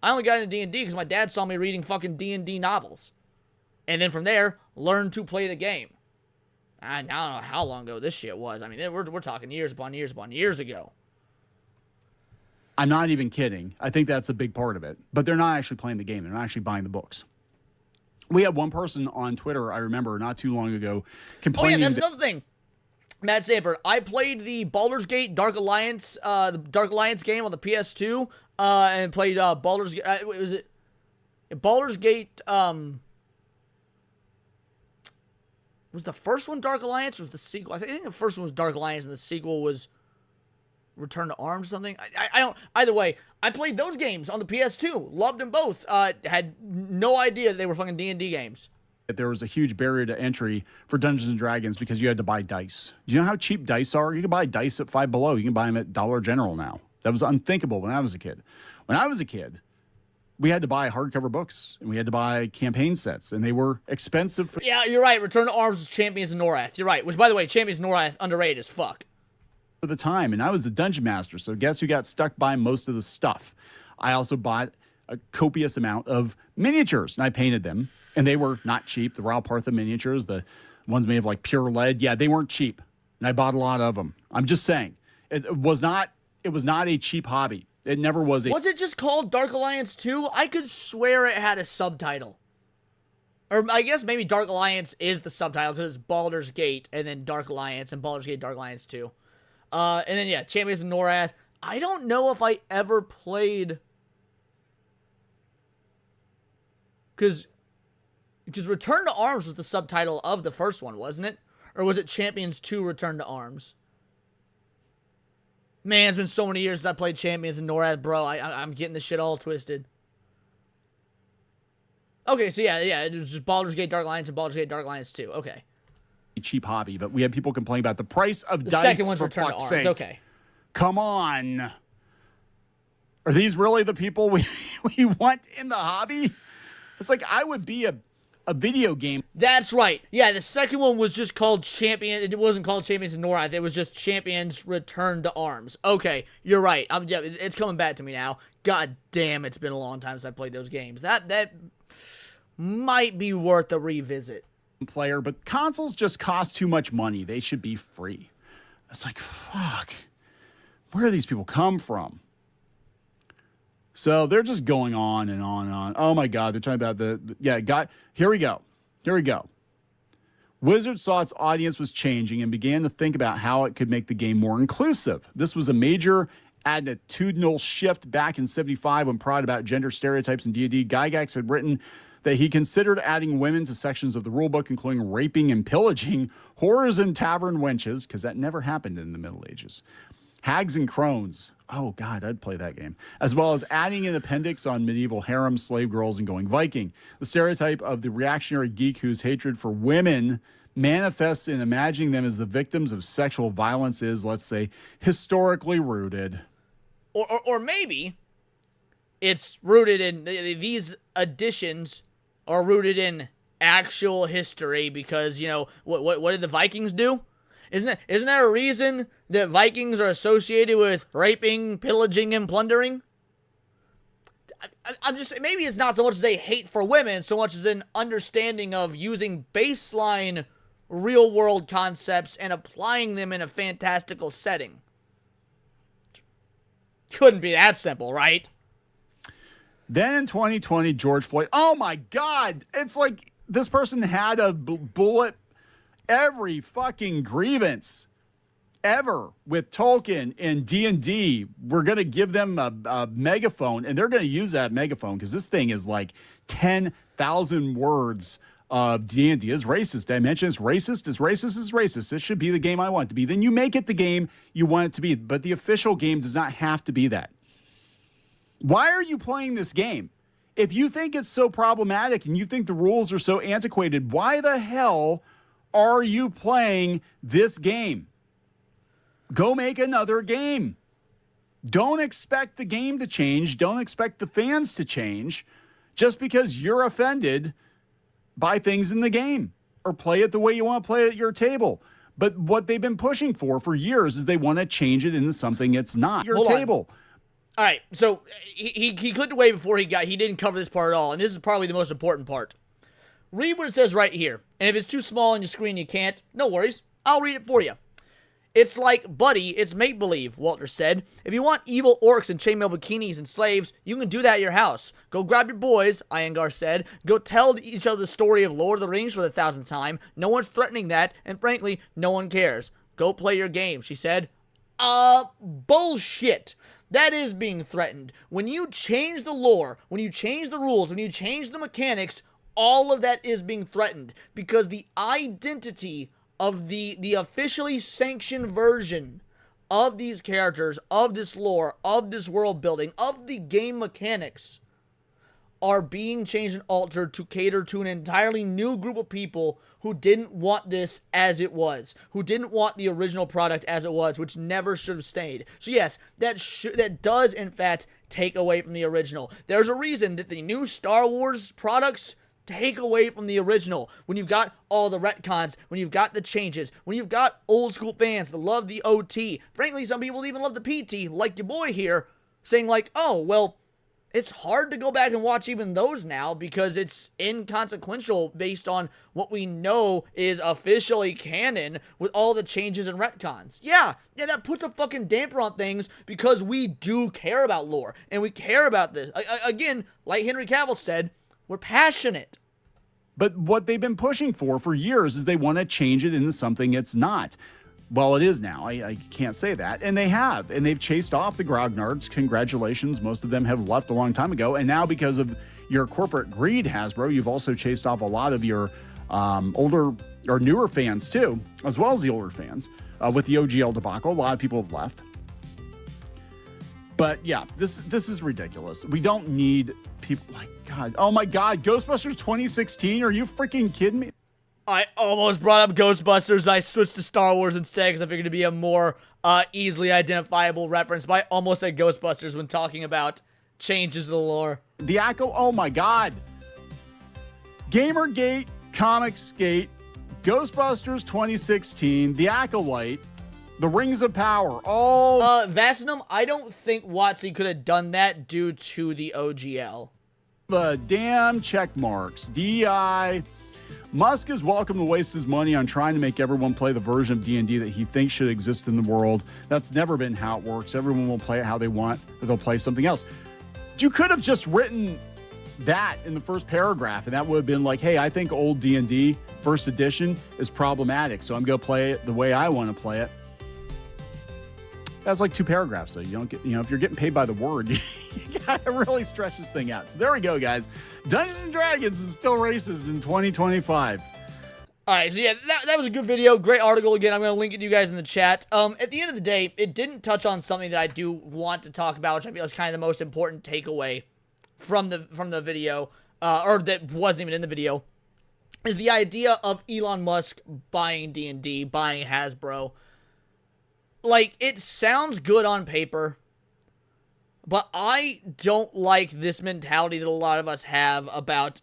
S2: I only got into D&D because my dad saw me reading fucking D&D novels. And then from there, learned to play the game. I don't know how long ago this shit was. I mean, we're talking years upon years upon years ago.
S9: I'm not even kidding. I think that's a big part of it. But they're not actually playing the game. They're not actually buying the books. We had one person on Twitter, I remember, not too long ago, complaining.
S2: Oh, yeah, that's another thing. Matt Sanford, I played the Baldur's Gate Dark Alliance, the Dark Alliance game on the PS2, and played Baldur's Gate. Was it Baldur's Gate? Was the first one Dark Alliance or was the sequel? I think the first one was Dark Alliance and the sequel was Return to Arms or something. I don't. Either way, I played those games on the PS2. Loved them both. Had no idea they were fucking D&D games.
S9: There was a huge barrier to entry for Dungeons & Dragons because you had to buy dice. Do you know how cheap dice are? You can buy dice at $5 Below. You can buy them at Dollar General now. That was unthinkable when I was a kid. When I was a kid, we had to buy hardcover books, and we had to buy campaign sets, and they were expensive.
S2: Yeah, you're right. Return to Arms was Champions of Norath. You're right. Which, by the way, Champions of Norath, underrated as fuck.
S9: For the time, and I was the dungeon master, so guess who got stuck by most of the stuff? I also bought a copious amount of miniatures, and I painted them, and they were not cheap. The Ral Partha miniatures, the ones made of like pure lead, yeah, they weren't cheap, and I bought a lot of them. I'm just saying, it was not a cheap hobby. It never was.
S2: Was it just called Dark Alliance 2? I could swear it had a subtitle. Or I guess maybe Dark Alliance is the subtitle because it's Baldur's Gate and then Dark Alliance and Baldur's Gate Dark Alliance 2. And then, yeah, Champions of Norath. I don't know if I ever played... Because Return to Arms was the subtitle of the first one, wasn't it? Or was it Champions 2 Return to Arms? Man, it's been so many years since I played Champions and Norath, bro. I'm getting this shit all twisted. Okay, so yeah, it was just Baldur's Gate Dark Alliance and Baldur's Gate Dark Alliance 2. Okay.
S9: A cheap hobby, but we had people complaining about the price of
S2: The
S9: dice.
S2: second one's
S9: for
S2: Return to
S9: fuck's
S2: Arms.
S9: sake.
S2: Okay.
S9: Come on. Are these really the people we want in the hobby? It's like I would be a video game.
S2: That's right. Yeah, the second one was just called Champion. It wasn't called Champions of Norath. It was just Champions Return to Arms. Okay, you're right. Yeah, it's coming back to me now. God damn, it's been a long time since I played those games. That might be worth a revisit.
S9: Player, but consoles just cost too much money. They should be free. It's like, fuck. Where do these people come from? So they're just going on and on and on. Oh my God, they're talking about here we go. Wizards saw its audience was changing and began to think about how it could make the game more inclusive. This was a major attitudinal shift back in '75 when proud about gender stereotypes in D&D. Gygax had written that he considered adding women to sections of the rulebook, including raping and pillaging, whores and tavern wenches, because that never happened in the Middle Ages. Hags and Crones. Oh, God, I'd play that game. As well as adding an appendix on medieval harems, slave girls, and going Viking. The stereotype of the reactionary geek whose hatred for women manifests in imagining them as the victims of sexual violence is, let's say, historically rooted.
S2: Or maybe it's rooted in, these additions are rooted in actual history because, you know, what did the Vikings do? Isn't there a reason that Vikings are associated with raping, pillaging, and plundering? I'm just, maybe it's not so much as a hate for women, so much as an understanding of using baseline real-world concepts and applying them in a fantastical setting. Couldn't be that simple, right?
S9: Then in 2020, George Floyd. Oh, my God. It's like this person had a bullet every fucking grievance ever with Tolkien and D&D. We're going to give them a megaphone, and they're going to use that megaphone because this thing is like 10,000 words of D&D is racist. Did I mention it's racist? Is racist is racist. This should be the game I want it to be. Then you make it the game you want it to be, but the official game does not have to be that. Why are you playing this game? If you think it's so problematic and you think the rules are so antiquated, why the hell are you playing this game? Go make another game. Don't expect the game to change. Don't expect the fans to change just because you're offended by things in the game, or play it the way you want to play it at your table. But what they've been pushing for years is they want to change it into something it's not. Your table.
S2: All right, so he clicked away before he didn't cover this part at all, and this is probably the most important part. Read what it says right here, and if it's too small on your screen you can't, no worries, I'll read it for you. It's like, buddy, it's make-believe, Walter said. If you want evil orcs and chainmail bikinis and slaves, you can do that at your house. Go grab your boys, Iyengar said. Go tell each other the story of Lord of the Rings for the 1,000th time. No one's threatening that, and frankly, no one cares. Go play your game, she said. Bullshit. That is being threatened. When you change the lore, when you change the rules, when you change the mechanics, all of that is being threatened because the identity of the officially sanctioned version of these characters, of this lore, of this world building, of the game mechanics are being changed and altered to cater to an entirely new group of people who didn't want this as it was, who didn't want the original product as it was, which never should have stayed. So yes, that does in fact take away from the original. There's a reason that the new Star Wars products take away from the original. When you've got all the retcons, when you've got the changes, when you've got old school fans that love the OT, frankly, some people even love the PT, like your boy here, saying like, oh, well, it's hard to go back and watch even those now because it's inconsequential based on what we know is officially canon with all the changes and retcons. Yeah, that puts a fucking damper on things because we do care about lore and we care about this. Again, like Henry Cavill said, we're passionate.
S9: But what they've been pushing for years is they want to change it into something it's not. Well, it is now. I can't say that. And they have. And they've chased off the grognards. Congratulations. Most of them have left a long time ago. And now because of your corporate greed, Hasbro, you've also chased off a lot of your older or newer fans too, as well as the older fans. With the OGL debacle, a lot of people have left. But yeah, this is ridiculous. We don't need people like, God, oh my God, Ghostbusters 2016? Are you freaking kidding me?
S2: I almost brought up Ghostbusters and I switched to Star Wars instead because I figured it'd be a more easily identifiable reference, but I almost said Ghostbusters when talking about changes to the lore.
S9: The Echo, oh my God. Gamergate, Comicsgate, Ghostbusters 2016, The Acolyte, The Rings of Power, all...
S2: Vacinum, I don't think WotC could have done that due to the OGL.
S9: The damn check marks. DI. Musk is welcome to waste his money on trying to make everyone play the version of D&D that he thinks should exist in the world. That's never been how it works. Everyone will play it how they want, or they'll play something else. You could have just written that in the first paragraph, and that would have been like, hey, I think old D&D first edition is problematic, so I'm going to play it the way I want to play it. That's like 2 paragraphs, so you don't get, if you're getting paid by the word, you gotta really stretch this thing out. So there we go, guys. Dungeons and Dragons is still racist in 2025.
S2: Alright, so yeah, that was a good video. Great article. Again, I'm going to link it to you guys in the chat. At the end of the day, it didn't touch on something that I do want to talk about, which I feel is kind of the most important takeaway from the video, or that wasn't even in the video, is the idea of Elon Musk buying D&D, buying Hasbro. Like, it sounds good on paper, but I don't like this mentality that a lot of us have about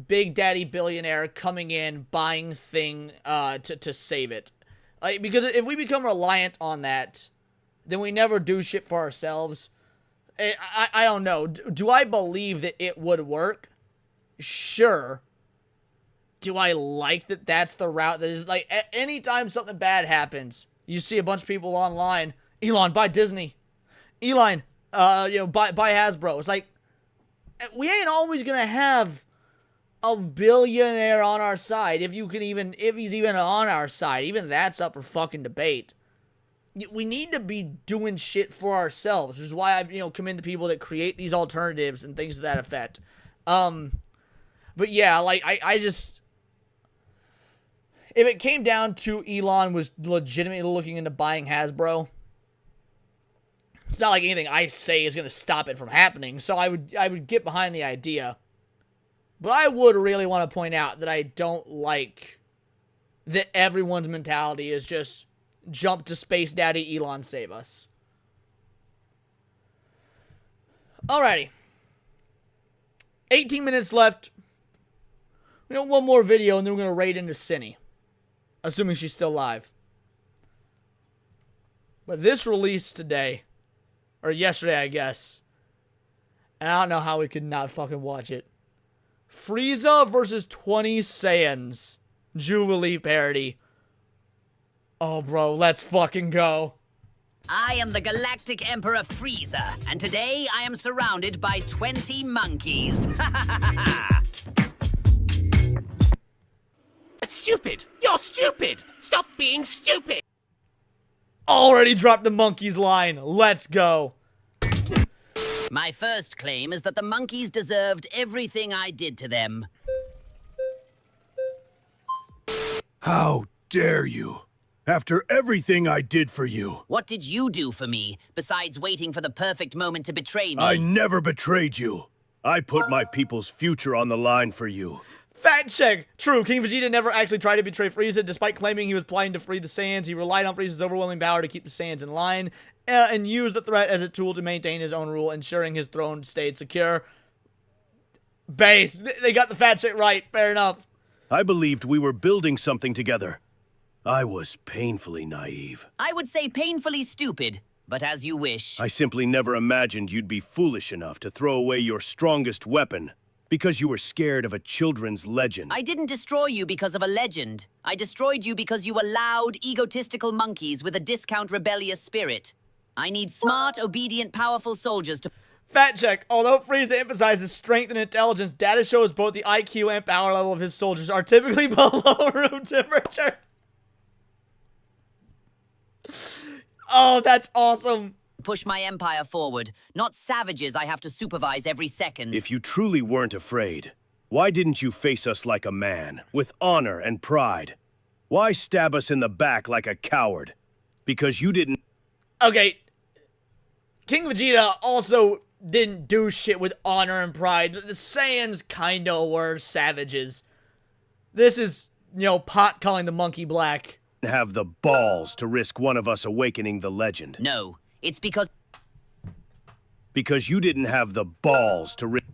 S2: Big Daddy billionaire coming in, buying thing to save it. Like, because if we become reliant on that, then we never do shit for ourselves. I don't know. Do I believe that it would work? Sure. Do I like that that's the route that is, like, anytime something bad happens, you see a bunch of people online, Elon, buy Disney. Elon, buy Hasbro. It's like, we ain't always gonna have a billionaire on our side, if he's even on our side. Even that's up for fucking debate. We need to be doing shit for ourselves, which is why I, commend the people that create these alternatives and things to that effect. But yeah, like, I just, if it came down to Elon was legitimately looking into buying Hasbro, it's not like anything I say is going to stop it from happening, so I would get behind the idea. But I would really want to point out that I don't like that everyone's mentality is just jump to Space Daddy Elon, save us. Alrighty. 18 minutes left. We got one more video and then we're going to raid into Cinny. Assuming she's still live. But this released today. Or yesterday, I guess. And I don't know how we could not fucking watch it. Frieza versus 20 Saiyans. Jubilee parody. Oh, bro, let's fucking go.
S12: I am the Galactic Emperor Frieza, and today I am surrounded by 20 monkeys.
S1: That's stupid. You're stupid. Stop being stupid.
S2: Already dropped the monkeys line. Let's go.
S12: My first claim is that the monkeys deserved everything I did to them.
S13: How dare you? After everything I did for you.
S12: What did you do for me, besides waiting for the perfect moment to betray me?
S13: I never betrayed you. I put my people's future on the line for you.
S2: Fact check. True, King Vegeta never actually tried to betray Frieza. Despite claiming he was planning to free the Saiyans, he relied on Frieza's overwhelming power to keep the Saiyans in line, and used the threat as a tool to maintain his own rule, ensuring his throne stayed secure. Base. They got the fact check right. Fair enough.
S13: I believed we were building something together. I was painfully naive.
S12: I would say painfully stupid, but as you wish.
S13: I simply never imagined you'd be foolish enough to throw away your strongest weapon because you were scared of a children's legend.
S12: I didn't destroy you because of a legend. I destroyed you because you were loud, egotistical monkeys with a discount rebellious spirit. I need smart, obedient, powerful soldiers to...
S2: Fact check. Although Frieza emphasizes strength and intelligence, data shows both the IQ and power level of his soldiers are typically below room temperature. Oh, that's awesome.
S12: Push my empire forward, not savages I have to supervise every second.
S13: If you truly weren't afraid, why didn't you face us like a man, with honor and pride? Why stab us in the back like a coward? Because you didn't...
S2: Okay. King Vegeta also didn't do shit with honor and pride. The Saiyans kinda were savages. This is, Pot calling the monkey black.
S13: Have the balls to risk one of us awakening the legend.
S12: No, it's because
S13: you didn't have the balls to risk.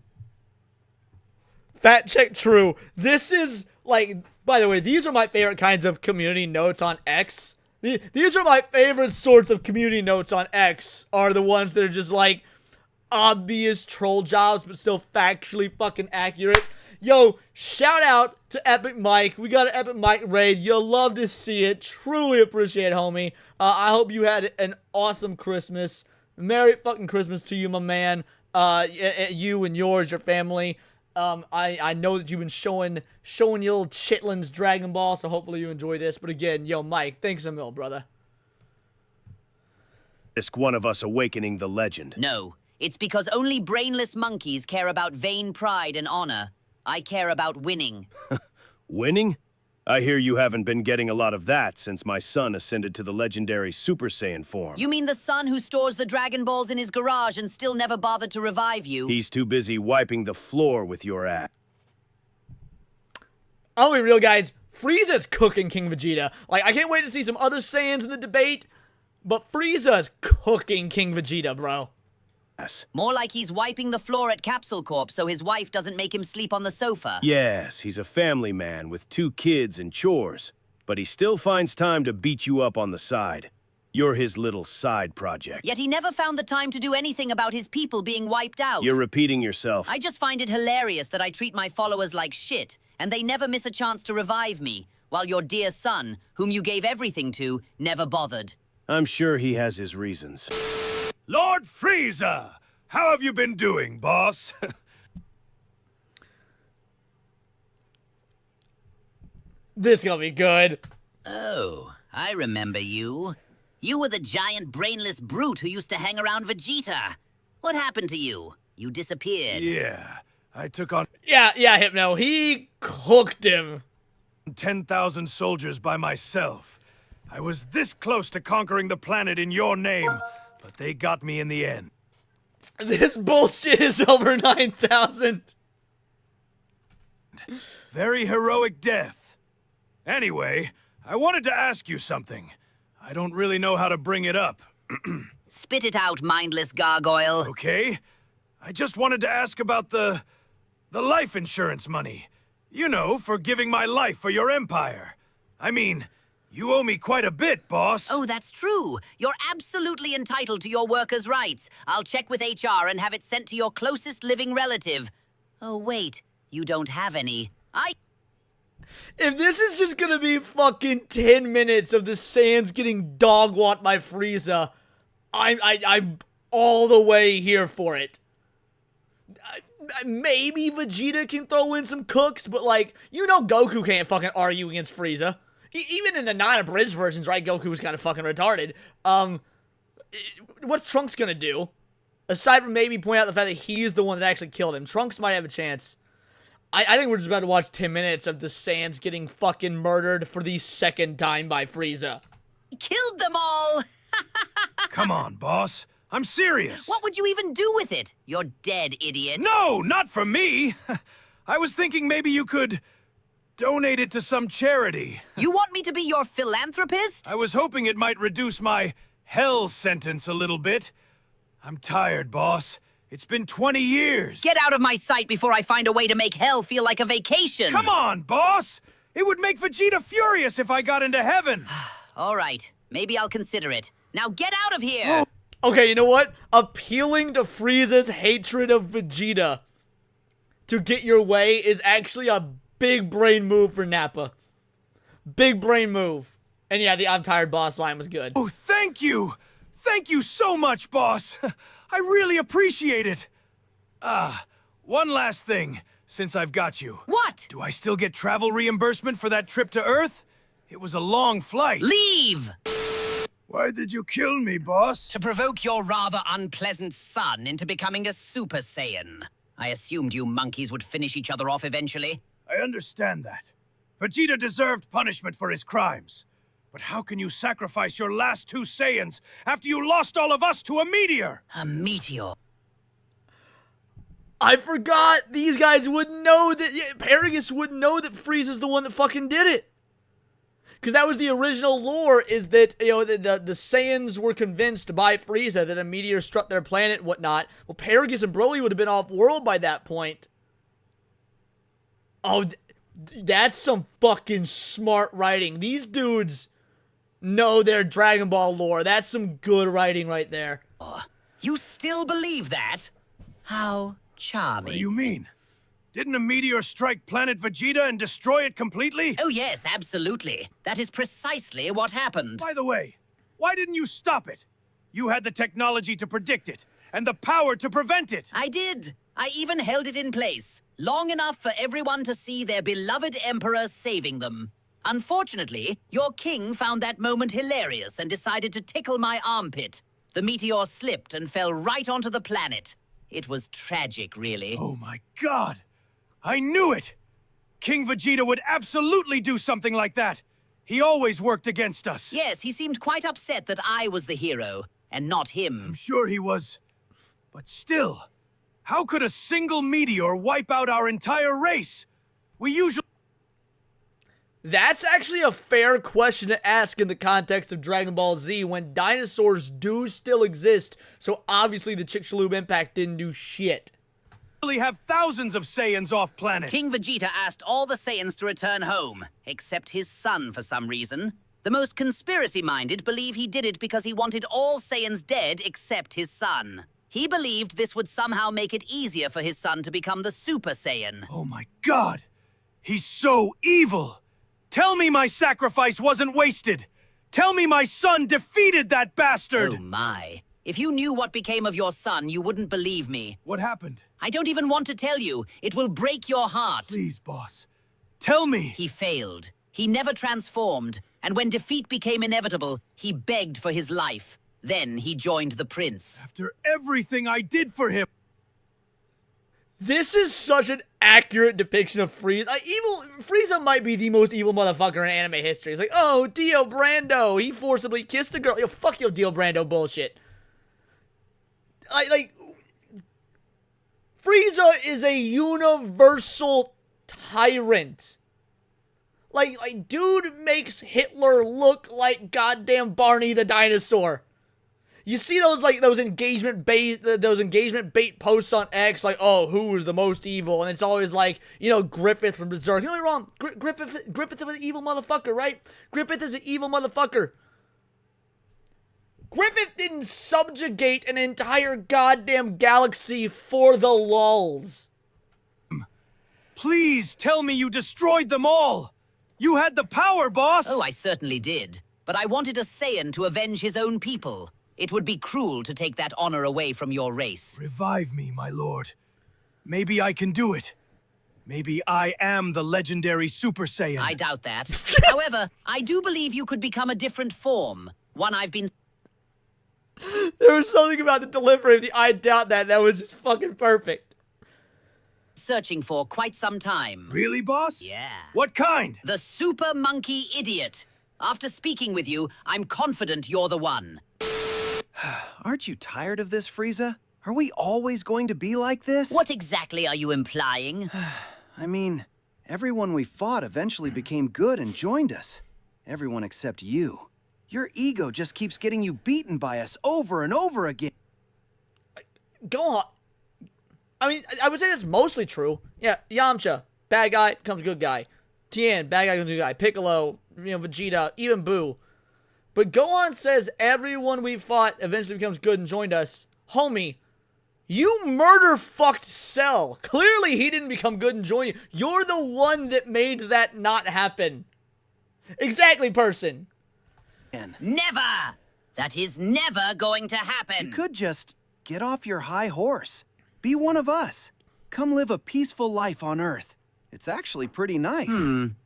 S2: Fact check true. This is, like, by the way, these are my favorite kinds of community notes on X. These are my favorite sorts of community notes on X, are the ones that are just, like, obvious troll jobs, but still factually fucking accurate. Yo, shout out to Epic Mike. We got an Epic Mike raid. You'll love to see it. Truly appreciate it, homie. I hope you had an awesome Christmas. Merry fucking Christmas to you, my man. You and yours, your family. I know that you've been showing your little chitlins Dragon Ball, so hopefully you enjoy this. But again, yo, Mike, thanks a mil, brother.
S13: Risk one of us awakening the legend.
S12: No, it's because only brainless monkeys care about vain pride and honor. I care about winning.
S13: Winning? I hear you haven't been getting a lot of that since my son ascended to the legendary Super Saiyan form.
S12: You mean the son who stores the Dragon Balls in his garage and still never bothered to revive you?
S13: He's too busy wiping the floor with your ass.
S2: I'll be real, guys. Frieza's cooking King Vegeta. Like, I can't wait to see some other Saiyans in the debate, but Frieza's cooking King Vegeta, bro.
S12: More like he's wiping the floor at Capsule Corp so his wife doesn't make him sleep on the sofa.
S13: Yes, he's a family man with 2 kids and chores, but he still finds time to beat you up on the side. You're his little side project.
S12: Yet he never found the time to do anything about his people being wiped out.
S13: You're repeating yourself.
S12: I just find it hilarious that I treat my followers like shit, and they never miss a chance to revive me, while your dear son, whom you gave everything to, never bothered.
S13: I'm sure he has his reasons.
S8: Lord Frieza! How have you been doing, boss?
S2: This gonna be good.
S12: Oh, I remember you. You were the giant brainless brute who used to hang around Vegeta. What happened to you? You disappeared.
S8: Yeah, I took on...
S2: Yeah, Hypno. He cooked him.
S8: 10,000 soldiers by myself. I was this close to conquering the planet in your name, but they got me in the end.
S2: This bullshit is over 9,000.
S8: Very heroic death. Anyway, I wanted to ask you something. I don't really know how to bring it up.
S12: Spit it out, mindless gargoyle.
S8: Okay. I just wanted to ask about the life insurance money. You know, for giving my life for your empire. I mean, you owe me quite a bit, boss.
S12: Oh, that's true. You're absolutely entitled to your workers' rights. I'll check with HR and have it sent to your closest living relative. Oh, wait. You don't have any.
S2: If this is just gonna be fucking 10 minutes of the Saiyans getting dog-walked by Frieza, I'm all the way here for it. Maybe Vegeta can throw in some cooks, but like, you know Goku can't fucking argue against Frieza. Even in the non-abridged versions, right, Goku was kind of fucking retarded. What's Trunks gonna do? Aside from maybe point out the fact that he's the one that actually killed him, Trunks might have a chance. I think we're just about to watch 10 minutes of the Saiyans getting fucking murdered for the second time by Frieza.
S12: Killed them all!
S8: Come on, boss. I'm serious.
S12: What would you even do with it? You're dead, idiot.
S8: No, not for me. I was thinking maybe you could donate it to some charity.
S12: You want me to be your philanthropist?
S8: I was hoping it might reduce my hell sentence a little bit. I'm tired, boss. It's been 20 years.
S12: Get out of my sight before I find a way to make hell feel like a vacation.
S8: Come on, boss. It would make Vegeta furious if I got into heaven.
S12: All right. Maybe I'll consider it. Now get out of here.
S2: Okay, you know what? Appealing to Frieza's hatred of Vegeta to get your way is actually a big brain move for Nappa. Big brain move. And yeah, the I'm tired boss line was good.
S8: Oh, thank you. Thank you so much, boss. I really appreciate it. One last thing, since I've got you.
S12: What?
S8: Do I still get travel reimbursement for that trip to Earth? It was a long flight.
S12: Leave!
S8: Why did you kill me, boss?
S12: To provoke your rather unpleasant son into becoming a Super Saiyan. I assumed you monkeys would finish each other off eventually.
S8: I understand that. Vegeta deserved punishment for his crimes. But how can you sacrifice your last 2 Saiyans after you lost all of us to a meteor?
S12: A meteor?
S2: I forgot these guys wouldn't know that, Paragus wouldn't know that Frieza's the one that fucking did it. Because that was the original lore, is that, you know, the Saiyans were convinced by Frieza that a meteor struck their planet and whatnot. Well, Paragus and Broly would have been off-world by that point. Oh, that's some fucking smart writing. These dudes know their Dragon Ball lore. That's some good writing right there.
S12: You still believe that? How charming.
S8: What do you mean? Didn't a meteor strike planet Vegeta and destroy it completely?
S12: Oh yes, absolutely. That is precisely what happened.
S8: By the way, why didn't you stop it? You had the technology to predict it, and the power to prevent it.
S12: I did. I even held it in place, long enough for everyone to see their beloved emperor saving them. Unfortunately, your king found that moment hilarious and decided to tickle my armpit. The meteor slipped and fell right onto the planet. It was tragic, really.
S8: Oh my God! I knew it! King Vegeta would absolutely do something like that. He always worked against us.
S12: Yes, he seemed quite upset that I was the hero, and not him.
S8: I'm sure he was. But still, how could a single meteor wipe out our entire race? We usually...
S2: That's actually a fair question to ask in the context of Dragon Ball Z when dinosaurs do still exist, so obviously the Chicxulub impact didn't do shit.
S8: have thousands of Saiyans off planet.
S12: King Vegeta asked all the Saiyans to return home, except his son for some reason. The most conspiracy-minded believe he did it because he wanted all Saiyans dead except his son. He believed this would somehow make it easier for his son to become the Super Saiyan.
S8: Oh my God! He's so evil! Tell me my sacrifice wasn't wasted! Tell me my son defeated that bastard!
S12: Oh my. If you knew what became of your son, you wouldn't believe me.
S8: What happened?
S12: I don't even want to tell you. It will break your heart.
S8: Please, boss. Tell me!
S12: He failed. He never transformed, and when defeat became inevitable, he begged for his life. Then he joined the prince.
S8: After everything I did for him!
S2: This is such an accurate depiction of Frieza. Frieza might be the most evil motherfucker in anime history. It's like, oh, Dio Brando, he forcibly kissed a girl. Yo, fuck your Dio Brando bullshit. Like, Frieza is a universal tyrant. Like, dude makes Hitler look like goddamn Barney the dinosaur. You see those engagement bait posts on X, like, oh, who was the most evil? And it's always like, you know, Griffith from Berserk. You know what I'm wrong? Griffith is an evil motherfucker, right? Griffith is an evil motherfucker. Griffith didn't subjugate an entire goddamn galaxy for the lulz.
S8: Please tell me you destroyed them all! You had the power, boss!
S12: Oh, I certainly did. But I wanted a Saiyan to avenge his own people. It would be cruel to take that honor away from your race.
S8: Revive me, my lord. Maybe I can do it. Maybe I am the legendary Super Saiyan.
S12: I doubt that. However, I do believe you could become a different form. One I've been...
S2: There was something about the delivery of the I doubt that was just fucking perfect.
S12: Searching for quite some time.
S8: Really, boss?
S12: Yeah.
S8: What kind?
S12: The Super Monkey Idiot. After speaking with you, I'm confident you're the one.
S14: Aren't you tired of this, Frieza? Are we always going to be like this?
S12: What exactly are you implying?
S14: I mean, everyone we fought eventually became good and joined us. Everyone except you. Your ego just keeps getting you beaten by us over and over again.
S2: Go on. I mean, I would say that's mostly true. Yeah, Yamcha, bad guy, becomes good guy. Tien, bad guy, becomes good guy. Piccolo, you know, Vegeta, even Boo. But Gohan says everyone we fought eventually becomes good and joined us. Homie, you murder-fucked Cell. Clearly he didn't become good and join you. You're the one that made that not happen. Exactly, person.
S12: Never! That is never going to happen.
S14: You could just get off your high horse. Be one of us. Come live a peaceful life on Earth. It's actually pretty nice.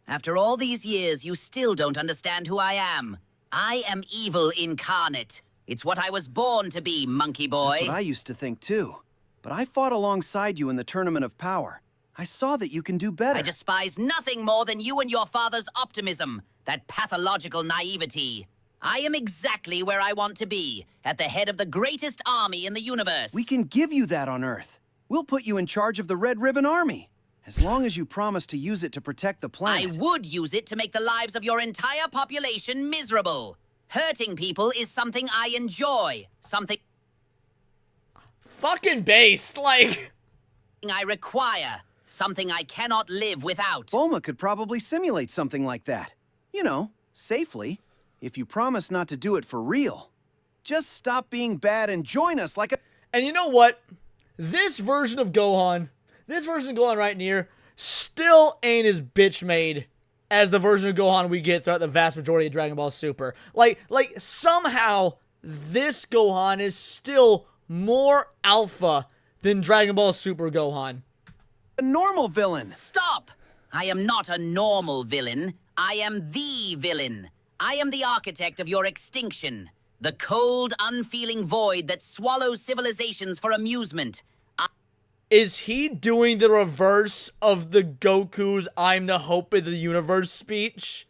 S12: After all these years, you still don't understand who I am. I am evil incarnate. It's what I was born to be, monkey boy.
S14: That's what I used to think too. But I fought alongside you in the Tournament of Power. I saw that you can do better.
S12: I despise nothing more than you and your father's optimism, that pathological naivety. I am exactly where I want to be, at the head of the greatest army in the universe.
S14: We can give you that on Earth. We'll put you in charge of the Red Ribbon Army. As long as you promise to use it to protect the planet.
S12: I would use it to make the lives of your entire population miserable. Hurting people is something I enjoy. Something...
S2: Fucking based, like...
S12: I require. Something I cannot live without.
S14: Bulma could probably simulate something like that. You know, safely. If you promise not to do it for real. Just stop being bad and join us like a...
S2: And you know what? This version of Gohan right near, still ain't as bitch made as the version of Gohan we get throughout the vast majority of Dragon Ball Super. Like somehow, this Gohan is still more alpha than Dragon Ball Super Gohan.
S14: A normal villain.
S12: Stop! I am not a normal villain. I am the villain. I am the architect of your extinction. The cold, unfeeling void that swallows civilizations for amusement.
S2: Is he doing the reverse of the Goku's "I'm the hope of the universe" speech?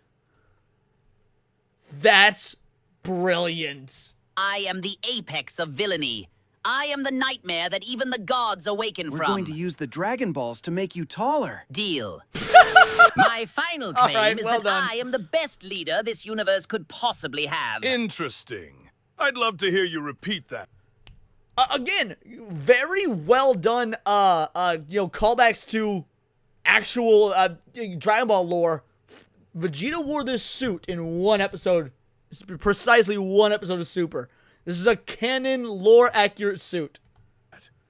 S2: That's brilliant.
S12: I am the apex of villainy. I am the nightmare that even the gods awaken
S14: We're
S12: from.
S14: going to use the Dragon Balls to make you taller.
S12: Deal. My final claim is that I am the best leader this universe could possibly have.
S8: Interesting. I'd love to hear you repeat that.
S2: Again, very well done, callbacks to actual, Dragon Ball lore. Vegeta wore this suit in one episode, precisely one episode of Super. This is a canon, lore-accurate suit.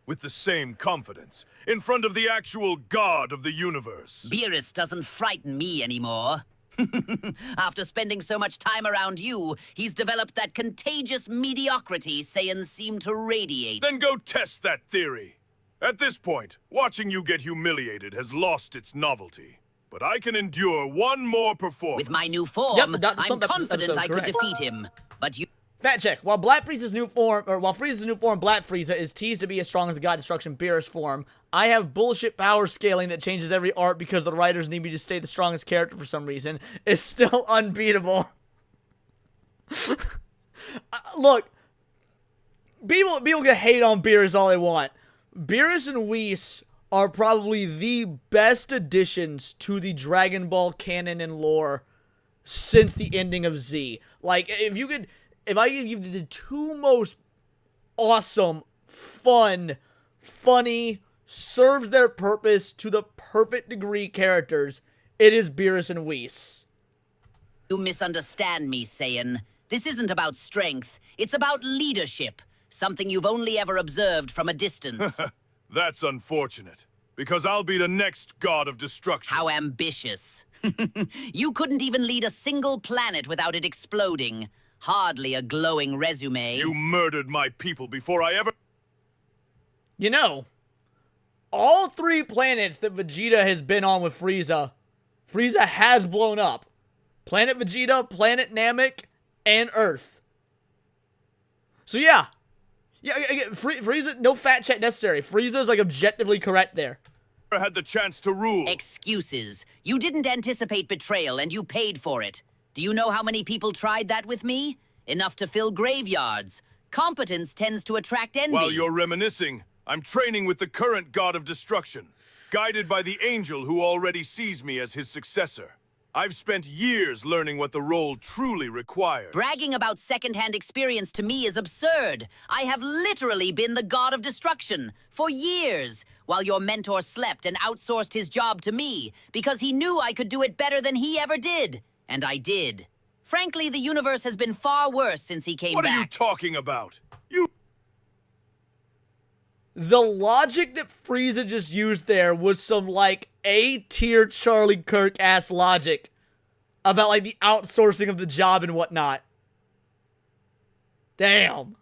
S8: With the same confidence, in front of the actual god of the universe.
S12: Beerus doesn't frighten me anymore. After spending so much time around you, he's developed that contagious mediocrity Saiyans seem to radiate.
S8: Then go test that theory. At this point, watching you get humiliated has lost its novelty. But I can endure one more performance.
S12: With my new form, I'm confident I could
S2: correct.
S12: defeat him. But you...
S2: Fact check. While Frieza's new form, Black Frieza is teased to be as strong as the God Destruction Beerus form, I have bullshit power scaling that changes every art because the writers need me to stay the strongest character for some reason. It's still unbeatable. Look, people can hate on Beerus all they want. Beerus and Whis are probably the best additions to the Dragon Ball canon and lore since the ending of Z. Like, if I could give you the two most awesome, fun, funny, serves their purpose to the perfect degree characters, it is Beerus and Whis.
S12: You misunderstand me, Saiyan. This isn't about strength. It's about leadership. Something you've only ever observed from a distance.
S8: That's unfortunate, because I'll be the next god of destruction.
S12: How ambitious. You couldn't even lead a single planet without it exploding. Hardly a glowing resume.
S8: You murdered my people before I ever...
S2: You know, all 3 planets that Vegeta has been on with Frieza has blown up. Planet Vegeta, Planet Namek, and Earth. So yeah. Yeah, again, Frieza, no fact check necessary. Frieza's like objectively correct there.
S8: I had the chance to rule.
S12: Excuses. You didn't anticipate betrayal and you paid for it. Do you know how many people tried that with me? Enough to fill graveyards. Competence tends to attract envy.
S8: While you're reminiscing, I'm training with the current god of destruction, guided by the angel who already sees me as his successor. I've spent years learning what the role truly requires.
S12: Bragging about second-hand experience to me is absurd. I have literally been the god of destruction for years, while your mentor slept and outsourced his job to me because he knew I could do it better than he ever did. And I did. Frankly, the universe has been far worse since he came back.
S8: What are you talking about?
S2: The logic that Frieza just used there was some, like, A-tier Charlie Kirk-ass logic about, like, the outsourcing of the job and whatnot. Damn.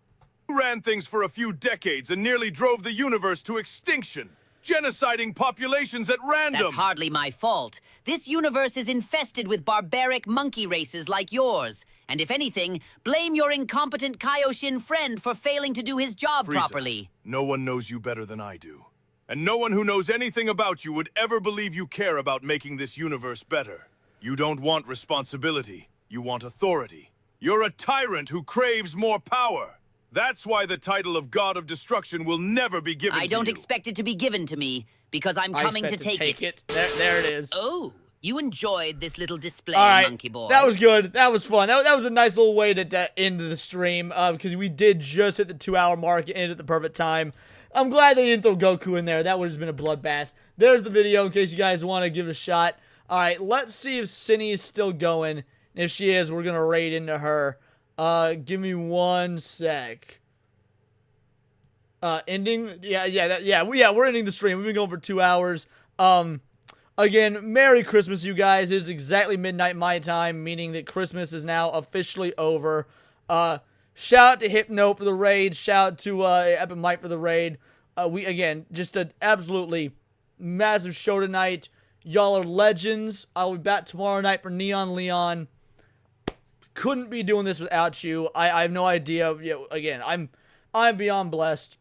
S8: You ran things for a few decades and nearly drove the universe to extinction, genociding populations at random.
S12: That's hardly my fault. This universe is infested with barbaric monkey races like yours. And if anything, blame your incompetent Kaioshin friend for failing to do his job
S8: Frieza,
S12: properly.
S8: No one knows you better than I do. And no one who knows anything about you would ever believe you care about making this universe better. You don't want responsibility. You want authority. You're a tyrant who craves more power. That's why the title of God of Destruction will never be given to you.
S12: I don't expect it to be given to me, because I'm coming to take it.
S2: There it is.
S12: Oh, you enjoyed this little display,
S2: All right,
S12: monkey boy.
S2: that was good. That was fun. That was a nice little way to end the stream, because we did just hit the 2-hour mark and ended at the perfect time. I'm glad they didn't throw Goku in there. That would have been a bloodbath. There's the video in case you guys want to give it a shot. All right, let's see if Cindy is still going. If she is, we're going to raid into her. Give me 1 sec. Ending? We're ending the stream. We've been going for 2 hours. Again, Merry Christmas, you guys. It is exactly midnight my time, meaning that Christmas is now officially over. Shout out to Hypno for the raid. Shout out to Epic Mike for the raid. Again, just an absolutely massive show tonight. Y'all are legends. I'll be back tomorrow night for Neon Leon. Couldn't be doing this without you. I have no idea. Again, I'm beyond blessed.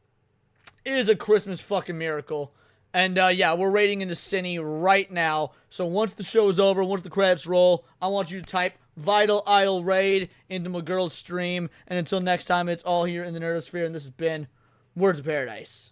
S2: is a Christmas fucking miracle. And yeah, we're raiding into Cine right now. So once the show is over, once the credits roll, I want you to type Vital Idol Raid into my girl's stream. And until next time, it's all here in the Nerdosphere. And this has been Words of Paradise.